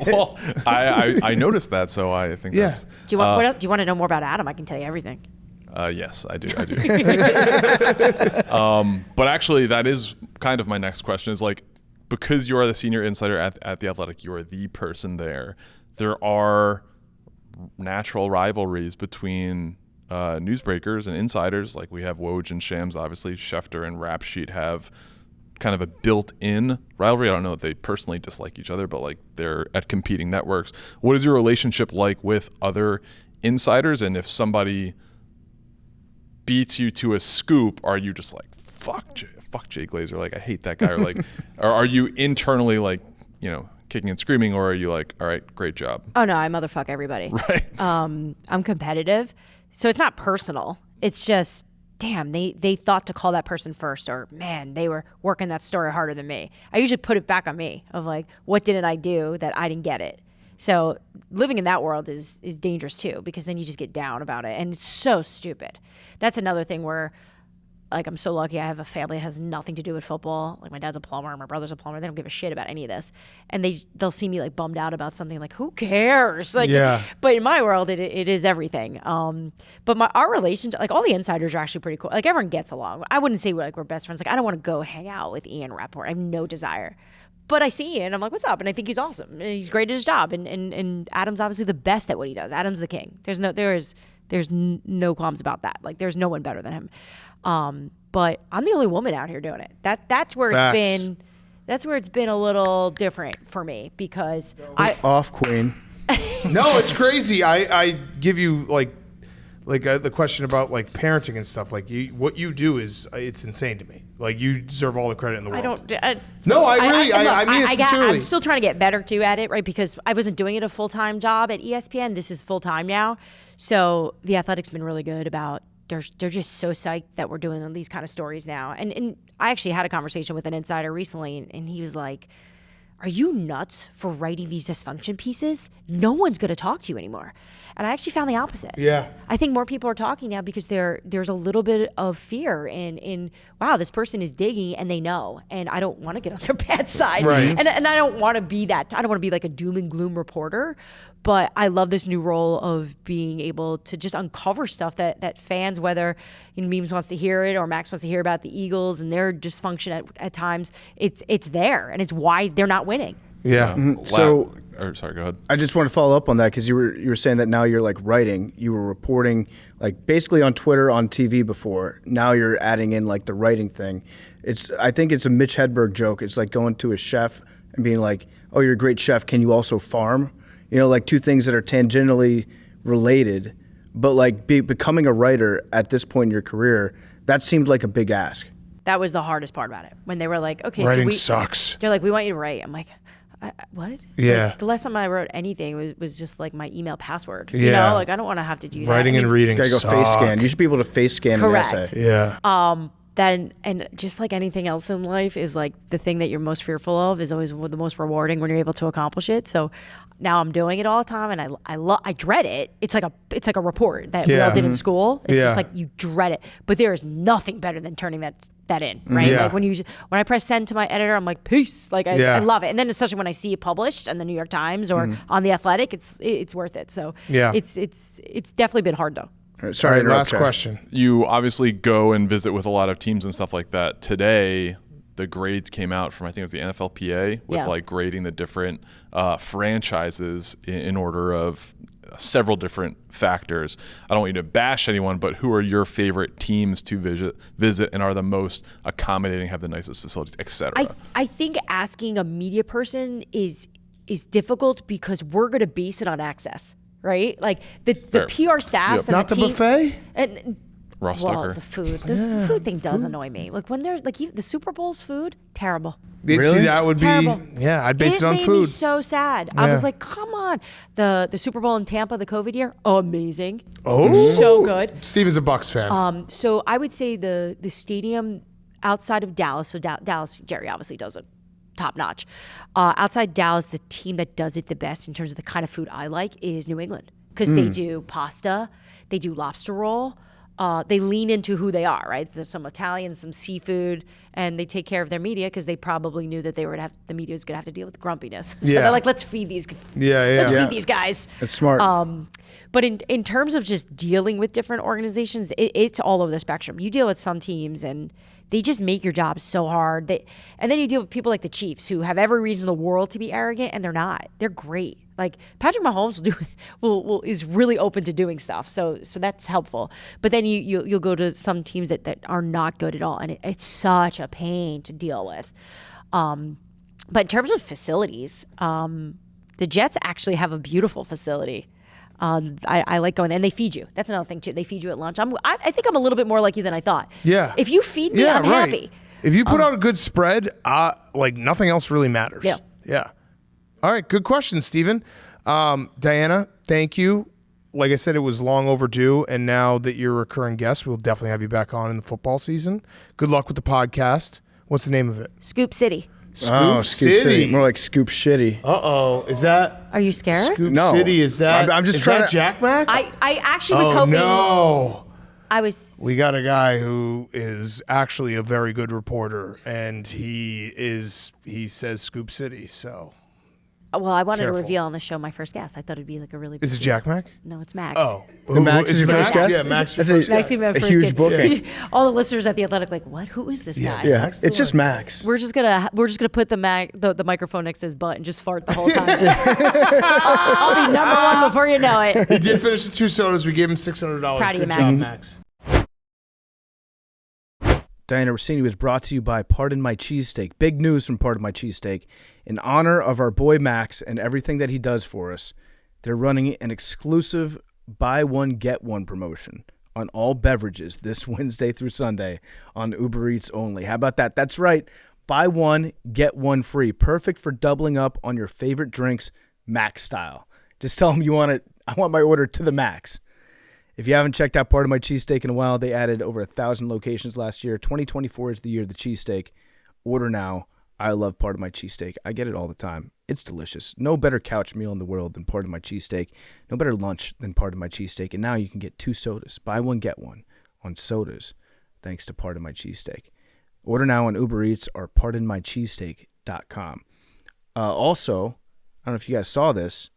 Well, I noticed that, so I think Yeah. that's. Do you want what else? Do you want to know more about Adam? I can tell you everything. Yes, I do. But actually, that is kind of my next question. Is like, because you are the senior insider at the Athletic, you are the person there. There are natural rivalries between newsbreakers and insiders. Like we have Woj and Shams, obviously. Schefter and Rap Sheet have kind of a built-in rivalry. I don't know if they personally dislike each other, but like they're at competing networks. What is your relationship like with other insiders? And if somebody beats you to a scoop, are you just like, fuck Jay Glazer, like I hate that guy, or like, or are you internally like, kicking and screaming, or are you like, all right, great job? Oh no, I motherfuck everybody. Right. I'm competitive, so it's not personal. It's just, damn, they thought to call that person first, or man, they were working that story harder than me. I usually put it back on me of like, what didn't I do that I didn't get it? So living in that world is dangerous too, because then you just get down about it, and it's so stupid. That's another thing where, like, I'm so lucky I have a family that has nothing to do with football. Like, my dad's a plumber, my brother's a plumber. They don't give a shit about any of this, and they'll see me like bummed out about something. Like, who cares? Like, Yeah. But in my world, it is everything. But our relationship, like all the insiders, are actually pretty cool. Like everyone gets along. I wouldn't say we're best friends. Like I don't want to go hang out with Ian Rappaport. I have no desire. But I see Ian, I'm like, what's up? And I think he's awesome. And he's great at his job. And Adam's obviously the best at what he does. Adam's the king. There's no qualms about that. Like there's no one better than him. But I'm the only woman out here doing it. That's where Facts. it's been a little different for me because Off, Queen. No, it's crazy. I give you like the question about like parenting and stuff. Like what you do is it's insane to me. Like you deserve all the credit in the world. I don't. No, I mean it look, sincerely. I'm still trying to get better too at it, right? Because I wasn't doing it a full-time job at ESPN. This is full-time now. So the Athletic's been really good about. They're just so psyched that we're doing these kind of stories now. And I actually had a conversation with an insider recently, and he was like, are you nuts for writing these dysfunction pieces? No one's going to talk to you anymore. And I actually found the opposite. Yeah. I think more people are talking now because there's a little bit of fear in wow, this person is digging and they know, and I don't want to get on their bad side. Right. And I don't want to be that. I don't want to be like a doom and gloom reporter, but I love this new role of being able to just uncover stuff that fans, whether Memes wants to hear it or Max wants to hear about the Eagles and their dysfunction at times, it's there, and it's why they're not winning. Yeah. So Sorry, go ahead. I just want to follow up on that because you were saying that now you're like writing. You were reporting like basically on Twitter, on TV before. Now you're adding in like the writing thing. I think it's a Mitch Hedberg joke. It's like going to a chef and being like, "Oh, you're a great chef. Can you also farm?" Like two things that are tangentially related, but like becoming a writer at this point in your career, that seemed like a big ask. That was the hardest part about it. When they were like, okay, Writing so sucks. they're like, we want you to write. I'm like, what? Yeah. Like, the last time I wrote anything was just like my email password. Yeah. Like I don't want to have to do that. Writing I mean, and reading You gotta go suck. face scan. You should be able to face scan Correct. an essay. Yeah. then, and just like anything else in life, is like the thing that you're most fearful of is always the most rewarding when you're able to accomplish it. So now I'm doing it all the time, and I dread it. It's like a report that we all did in school. It's just like you dread it, but there is nothing better than turning that in, right? Yeah. Like when I press send to my editor, I'm like, peace. Like I love it. And then especially when I see it published in the New York Times or on The Athletic, it's worth it. So it's definitely been hard though. Sorry, All right, last question. You obviously go and visit with a lot of teams and stuff like that. Today, the grades came out from, I think it was the NFLPA, with like grading the different franchises in order of several different factors. I don't want you to bash anyone, but who are your favorite teams to visit and are the most accommodating, have the nicest facilities, etc.? I think asking a media person is difficult because we're going to base it on access. Right, like the PR staffs and not the team, buffet. And Ross well, Tucker. the food, the food thing does annoy me. Like when they're like the Super Bowl's food, terrible. See, that would Terrible. be I'd base it on made me food. so sad. I was like, come on, the Super Bowl in Tampa, the COVID year, amazing. Oh, So good. Steve is a Bucs fan. So I would say the stadium outside of Dallas. So Dallas, Jerry obviously does it top notch. Outside Dallas, the team that does it the best in terms of the kind of food I like is New England, because they do pasta, they do lobster roll. They lean into who they are, right? There's some Italian, some seafood, and they take care of their media because they probably knew that the media was going to have to deal with grumpiness. So they're like, let's feed these. Let's feed these guys. It's smart. But in terms of just dealing with different organizations, it's all over the spectrum. You deal with some teams and they just make your job so hard. And then you deal with people like the Chiefs who have every reason in the world to be arrogant, and they're not. They're great. Like Patrick Mahomes is really open to doing stuff, so that's helpful. But then you'll go to some teams that are not good at all, and it's such a pain to deal with. But in terms of facilities, the Jets actually have a beautiful facility. I like going there, and they feed you. That's another thing too. They feed you at lunch. I think I'm a little bit more like you than I thought. Yeah. If you feed me, I'm happy. If you put out a good spread, like nothing else really matters. Yeah. Yeah. All right. Good question, Steven. Dianna, thank you. Like I said, it was long overdue, and now that you're a recurring guest, we'll definitely have you back on in the football season. Good luck with the podcast. What's the name of it? Scoop City. Scoop City. More like Scoop Shitty. Uh-oh. Is that Are you scared? Scoop No. City? Is that I'm just is trying that to- Jack Mac? I actually was hoping. No. I was. We got a guy who is actually a very good reporter, and he says Scoop City, so. Well, I wanted Careful. to reveal on the show my first guest. I thought it'd be like a really. Big Is it deal. Jack Mac? No, it's Max. Oh. The Max is your first guest? Yeah, Max. That's your first Max guest. is my A first huge guest. booking. All the listeners at the Athletic, like, what? Who is this guy? Yeah, it's just Max. We're just gonna put the microphone next to his butt and just fart the whole time. I'll be number one before you know it. He did finish the 2 sodas. We gave him $600. Proud of you, Good Max. job, Max. Dianna Russini was brought to you by Pardon My Cheesesteak. Big news from Pardon My Cheesesteak. In honor of our boy Max and everything that he does for us, they're running an exclusive buy one, get one promotion on all beverages this Wednesday through Sunday on Uber Eats only. How about that? That's right. Buy one, get one free. Perfect for doubling up on your favorite drinks, Max style. Just tell them you want it. I want my order to the max. If you haven't checked out Part of My Cheesesteak in a while, they added over 1,000 locations last year. 2024 is the year of the cheesesteak. Order now. I love Part of My Cheesesteak. I get it all the time. It's delicious. No better couch meal in the world than Part of My Cheesesteak. No better lunch than Part of My Cheesesteak. And now you can get 2 sodas. Buy one, get one on sodas thanks to Part of My Cheesesteak. Order now on Uber Eats or pardonmycheesesteak.com. Also, I don't know if you guys saw this,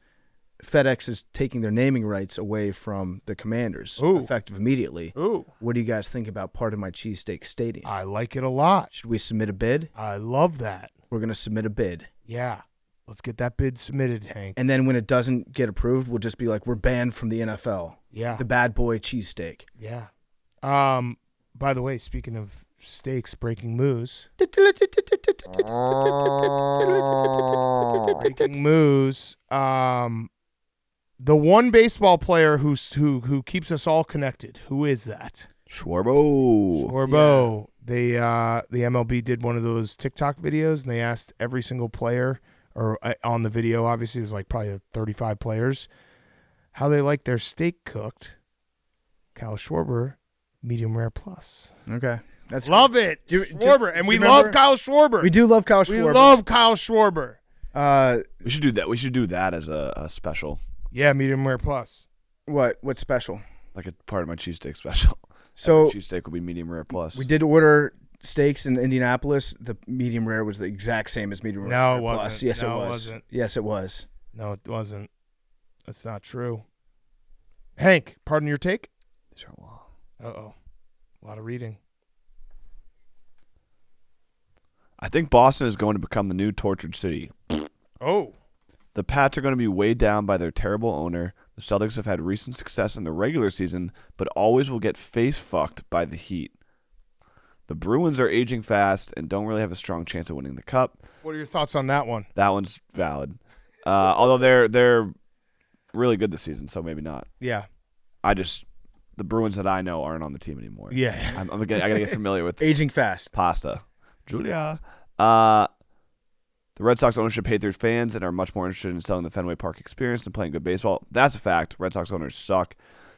FedEx is taking their naming rights away from the Commanders, effective immediately. Ooh. What do you guys think about Part of My Cheesesteak Stadium? I like it a lot. Should we submit a bid? I love that. We're going to submit a bid. Yeah. Let's get that bid submitted, Hank. And then when it doesn't get approved, we'll just be like, we're banned from the NFL. Yeah. The bad boy cheesesteak. Yeah. By the way, speaking of steaks, breaking news. Breaking news. The one baseball player who keeps us all connected. Who is that? Schwarbo. Schwarbo. They the MLB did one of those TikTok videos, and they asked every single player, or on the video, obviously it was like probably 35 players, how they like their steak cooked. Kyle Schwarber, medium rare plus. Okay. That's Love it. Schwarber. And we love Kyle Schwarber. We do love Kyle Schwarber. We love Kyle Schwarber. We should do that. We should do that as a special. Yeah, medium rare plus. What's special? Like a part of my cheesesteak special. So cheesesteak will be medium rare plus. we did order steaks in Indianapolis. The medium rare was the exact same as medium rare. No, it plus. wasn't. Yes, No, it it was. wasn't. Yes, it was. No, it wasn't. That's not true. Hank, pardon your take? These are long. Uh-oh. A lot of reading. I think Boston is going to become the new tortured city. Oh. The Pats are going to be weighed down by their terrible owner. The Celtics have had recent success in the regular season, but always will get face-fucked by the Heat. The Bruins are aging fast and don't really have a strong chance of winning the Cup. What are your thoughts on that one? That one's valid. Although they're really good this season, so maybe not. Yeah. The Bruins that I know aren't on the team anymore. Yeah. I got to get familiar with Aging fast. pasta. Julia. The Red Sox ownership hate their fans and are much more interested in selling the Fenway Park experience than playing good baseball. That's a fact. Red Sox owners suck.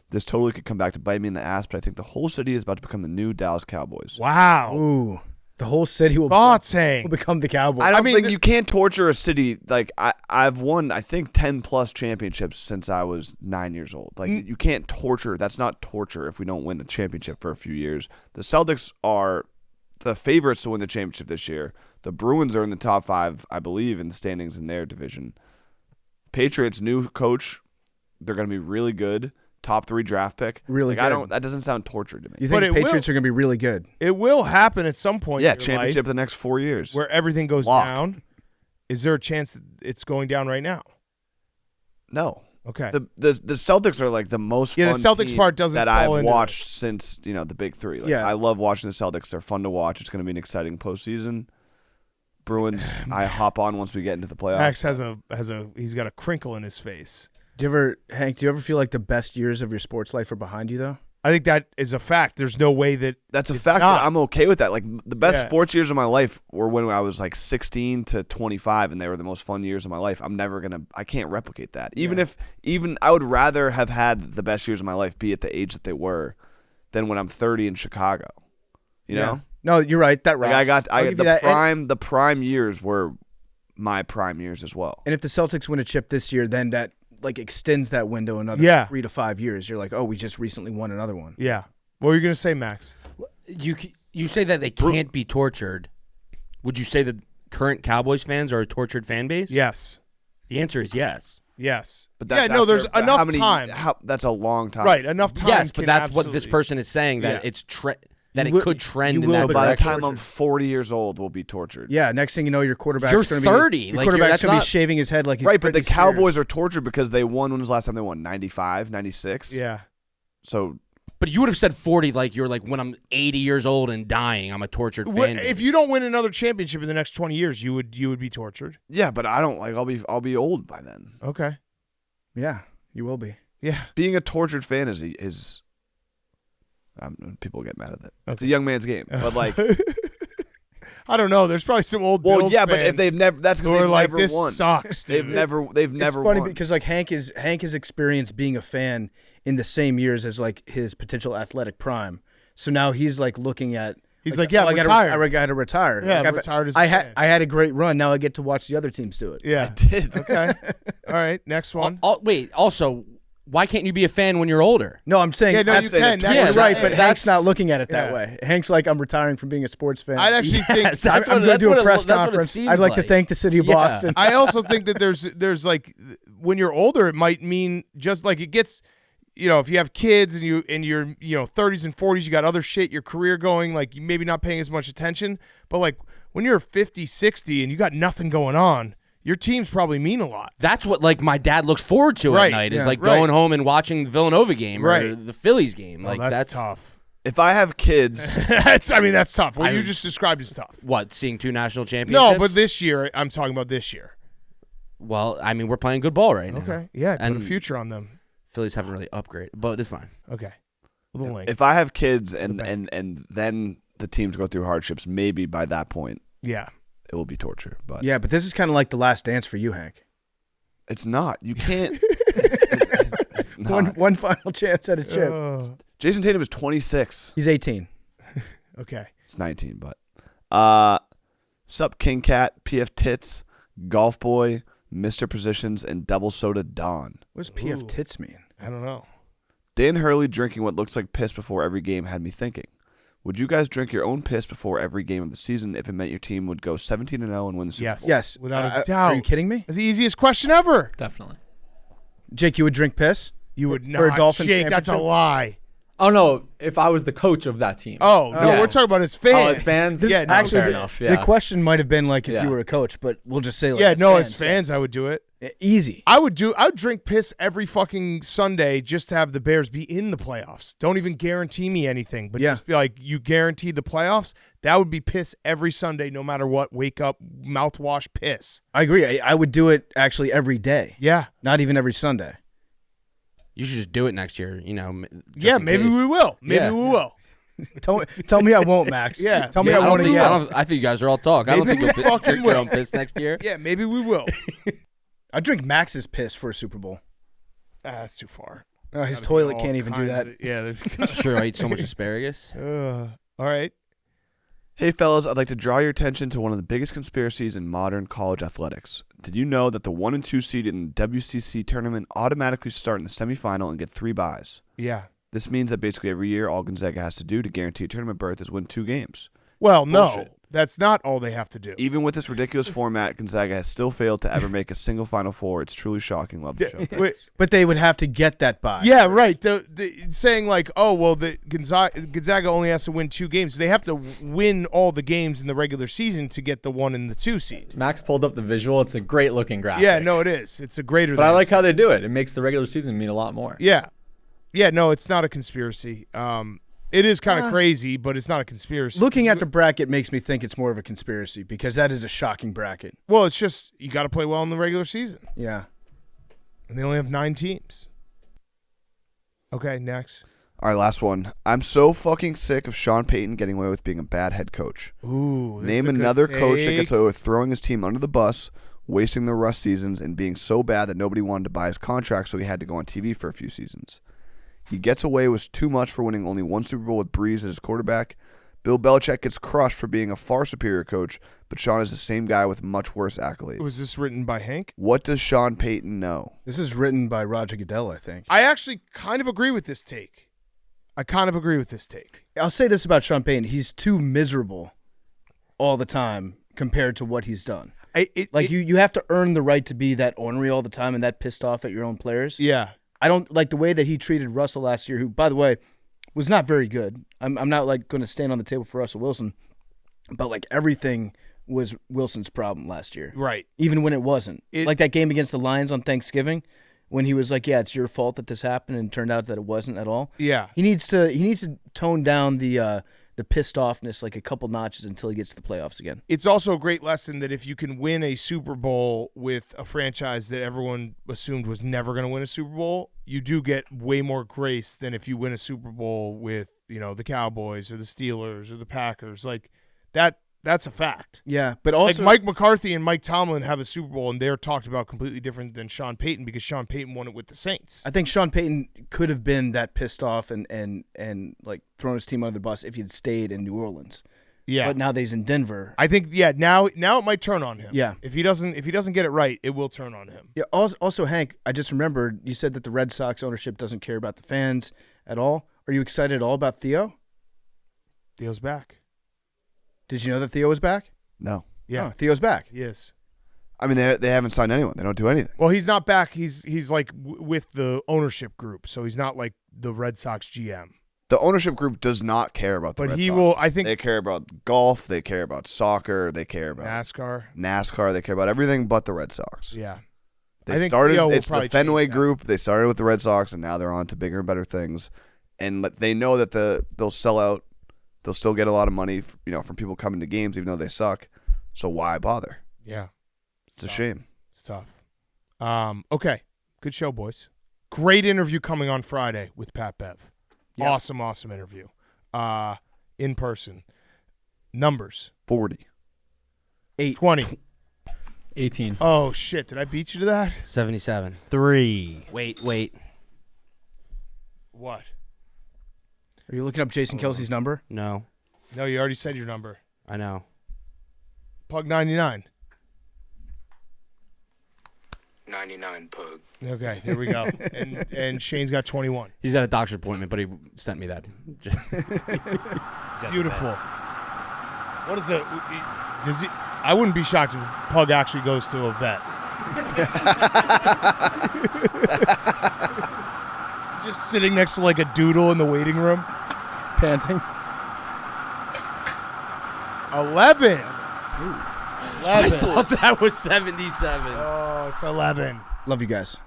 This totally could come back to bite me in the ass, but I think the whole city is about to become the new Dallas Cowboys. Wow. Ooh. The whole city will Thoughts, Hank? become the Cowboys. I don't think you can't torture a city. Like I've won, I think, 10+ championships since I was 9 years old. Like you can't torture. That's not torture if we don't win a championship for a few years. The Celtics are the favorites to win the championship this year. The Bruins are in the top 5, I believe, in the standings in their division. Patriots new coach, they're going to be really good. Top 3 draft pick. Really good. That doesn't sound torture to me. You think But the it Patriots are going to be really good? It will happen at some point Yeah, in your championship life the next 4 years. where everything goes Lock. down. Is there a chance that it's going down right now? No. Okay. The Celtics are like the most Yeah, the fun Celtics team part doesn't that fall I've into watched since the big 3. Like, Yeah. I love watching the Celtics. They're fun to watch. It's going to be an exciting postseason. Bruins, I hop on once we get into the playoffs. Max he's got a crinkle in his face. Hank, do you ever feel like the best years of your sports life are behind you, though? I think that is a fact. There's no way that That's a it's fact. not. That I'm okay with that. Like the best Yeah. sports years of my life were when I was like 16 to 25, and they were the most fun years of my life. I can't replicate that. Even I would rather have had the best years of my life be at the age that they were, than when I'm 30 in Chicago. You know. No, you're right. That right. Like the prime years were my prime years as well. And if the Celtics win a chip this year, then that extends that window another 3 to 5 years. You're like, oh, we just recently won another one. Yeah. What were you going to say, Max? You say that they can't be tortured. Would you say that current Cowboys fans are a tortured fan base? Yes. The answer is yes. Yes. But that's there's enough time. That's a long time. Right, enough time. Yes, but can that's what absolutely- this person is saying, that Yeah. it's that You it could trend you in will that be By the direction. time I'm 40 years old, we'll be tortured. Yeah, next thing you know, your quarterback's You're going 30. Your Like, quarterback's that's going to be not- shaving his head like he's Right, but the Britney Spears. Cowboys are tortured because they won. When was the last time they won? 95, 96? Yeah. So But you would have said 40, like you're like, when I'm 80 years old and dying, I'm a tortured fan base. If you don't win another championship in the next 20 years, you would be tortured. yeah, but I don't like. I'll be old by then. Okay. Yeah, you will be. Yeah. Being a tortured fan is people get mad at it. It's a young man's game, but like, I don't know. There's probably some old well, Bills yeah, but fans if they've never, that's who because are they've like, never this won. sucks. They've dude. never It's funny won. because like Hank has experienced being a fan in the same years as like his potential athletic prime. So now he's like looking at. He's like, like, yeah, oh, retire. I got to retire. Yeah, like, I'm retired as a I fan. had a great run. Now I get to watch the other teams do it. Yeah. did. Okay. All right. Next one. Wait, also, why can't you be a fan when you're older? No, I'm saying Yeah, no, that's, you can. You're That's right, right. but Hank's not looking at it Yeah. that way. Hank's like, I'm retiring from being a sports fan. I'd actually think. Yes, that's I'm what, going to do a press that's what it conference. seems I'd like to like. thank the city of Yeah. Boston. I also think that there's like when you're older, it might mean just like it gets. If you have kids and you're 30s and 40s, you got other shit, your career going, like you maybe not paying as much attention. But like when you're 50, 60 and you got nothing going on, your teams probably mean a lot. That's what like my dad looks forward to Right, at night is yeah, like right. going home and watching the Villanova game or Right. the Phillies game. Well, Like that's tough. If I have kids, that's tough. What you just described is tough. What, seeing 2 national championships? No, but this year, I'm talking about this year. Well, I mean, we're playing good ball right now. Okay. Yeah, put a And- future on them. Phillies haven't really upgraded, but it's fine. Okay. Little link. if I have kids and then the teams go through hardships, maybe by that point Yeah. it will be torture. But Yeah, but this is kind of like the last dance for you, Hank. it's not. You can't. It's not. One final chance at a chip. Oh. Jason Tatum is 26. He's 18. Okay. It's 19, but. Sup King Cat, PF Tits, Golf Boy, Mr. Positions, and Double Soda Don. What does PF Ooh. tits mean? I don't know. Dan Hurley drinking what looks like piss before every game had me thinking. Would you guys drink your own piss before every game of the season if it meant your team would go 17-0 and win the Super Bowl? Yes. Without a doubt. Are you kidding me? That's the easiest question ever. Definitely. Jake, you would drink piss? You would not. For a Dolphins Jake, that's a championship? lie. Oh no! If I was the coach of that team. Oh, no, Yeah. we're talking about his fans. Oh, his fans? Yeah, no, Actually, fair the, enough. the Yeah. question might have been like if Yeah. you were a coach, but we'll just say like yeah, as no, fans, as fans, I would do it. yeah. Easy. I would drink piss every fucking Sunday just to have the Bears be in the playoffs. Don't even guarantee me anything, but Yeah. just be like, you guaranteed the playoffs. That would be piss every Sunday, no matter what. Wake up, mouthwash, piss. I agree. I would do it actually every day, Yeah, not even every Sunday. You should just do it next year. You know. just yeah. in Maybe case. we will. Maybe Yeah. we will. Tell me I won't, Max. Yeah. Tell me Yeah, I won't again. I think you guys are all talk. I don't Maybe think we you'll fucking drink your will. own piss next year. Yeah, maybe we will. I drink Max's piss for a Super Bowl. That's too far. His Gotta be toilet all can't even do kinds that. of- yeah. Sure, I eat so much asparagus. All right. Hey, fellas, I'd like to draw your attention to one of the biggest conspiracies in modern college athletics. Did you know that the 1 and 2 seed in the WCC tournament automatically start in the semifinal and get 3 byes? Yeah. This means that basically every year, all Gonzaga has to do to guarantee a tournament berth is win 2 games. Well, no, Bullshit. that's not all they have to do. Even with this ridiculous format, Gonzaga has still failed to ever make a single Final Four. It's truly shocking. Love the show. Wait, But they would have to get that bye. yeah, right. The saying like, oh, well, the Gonzaga only has to win 2 games. They have to win all the games in the regular season to get the 1 and the 2 seed. Max pulled up the visual. It's a great looking graphic. Yeah, no, it is. It's a greater. But than I like sign. how they do it. It makes the regular season mean a lot more. Yeah, yeah. No, it's not a conspiracy. It is kind of crazy, but it's not a conspiracy. Looking at the bracket makes me think it's more of a conspiracy because that is a shocking bracket. Well, it's just you got to play well in the regular season, Yeah. and they only have 9 teams. Okay, next. All right, last one. I'm so fucking sick of Sean Payton getting away with being a bad head coach. Ooh, this Name is a good another coach that take. gets away with throwing his team under the bus, wasting the rust seasons, and being so bad that nobody wanted to buy his contract, so he had to go on TV for a few seasons. He gets away with too much for winning only 1 Super Bowl with Breeze as his quarterback. Bill Belichick gets crushed for being a far superior coach, but Sean is the same guy with much worse accolades. Was this written by Hank? What does Sean Payton know? This is written by Roger Goodell, I think. I actually kind of agree with this take. I'll say this about Sean Payton. He's too miserable all the time compared to what he's done. You have to earn the right to be that ornery all the time and that pissed off at your own players. Yeah. I don't like the way that he treated Russell last year, who, by the way, was not very good. I'm not like going to stand on the table for Russell Wilson, but like everything was Wilson's problem last year. Right. Even when it wasn't. Like that game against the Lions on Thanksgiving when he was like, yeah, it's your fault that this happened, and it turned out that it wasn't at all. Yeah. He needs to tone down the pissed offness like a couple notches until he gets to the playoffs again. It's also a great lesson that if you can win a Super Bowl with a franchise that everyone assumed was never going to win a Super Bowl, you do get way more grace than if you win a Super Bowl with, the Cowboys or the Steelers or the Packers. Like that's a fact. Yeah, but also like Mike McCarthy and Mike Tomlin have a Super Bowl and they're talked about completely different than Sean Payton because Sean Payton won it with the Saints. I think Sean Payton could have been that pissed off and like thrown his team under the bus if he'd stayed in New Orleans. Yeah. But now that he's in Denver. I think now it might turn on him. Yeah. If he doesn't get it right, it will turn on him. Yeah. Also, Hank, I just remembered you said that the Red Sox ownership doesn't care about the fans at all. Are you excited at all about Theo? Theo's back. Did you know that Theo was back? No. Yeah. Oh, Theo's back. Yes. I mean, they haven't signed anyone. They don't do anything. Well, he's not back. He's like with the ownership group, so he's not like the Red Sox GM. The ownership group does not care about the But Red he Sox. will. I think They care about golf. They care about soccer. They care about NASCAR. They care about everything but the Red Sox. Yeah. They I think started. Theo will It's probably the Fenway change that. group. They started with the Red Sox, and now they're on to bigger and better things. And they know that they'll sell out. They'll still get a lot of money, from people coming to games, even though they suck. So why bother? Yeah. It's a shame. It's tough. Okay. Good show, boys. Great interview coming on Friday with Pat Bev. Yeah. Awesome interview. In person. Numbers. 40. 20. 18. Oh, shit. Did I beat you to that? 77. 3. Wait. What? Are you looking up Jason Kelce's number? No. No, you already said your number. I know. Pug 99. 99 Pug. Okay, there we go. and Shane's got 21. He's at a doctor's appointment, but he sent me that. Beautiful. What is it? Does he? I wouldn't be shocked if Pug actually goes to a vet. Just sitting next to like a doodle in the waiting room. Panting. 11. 11. I thought that was 77. Oh, it's 11. Love you guys.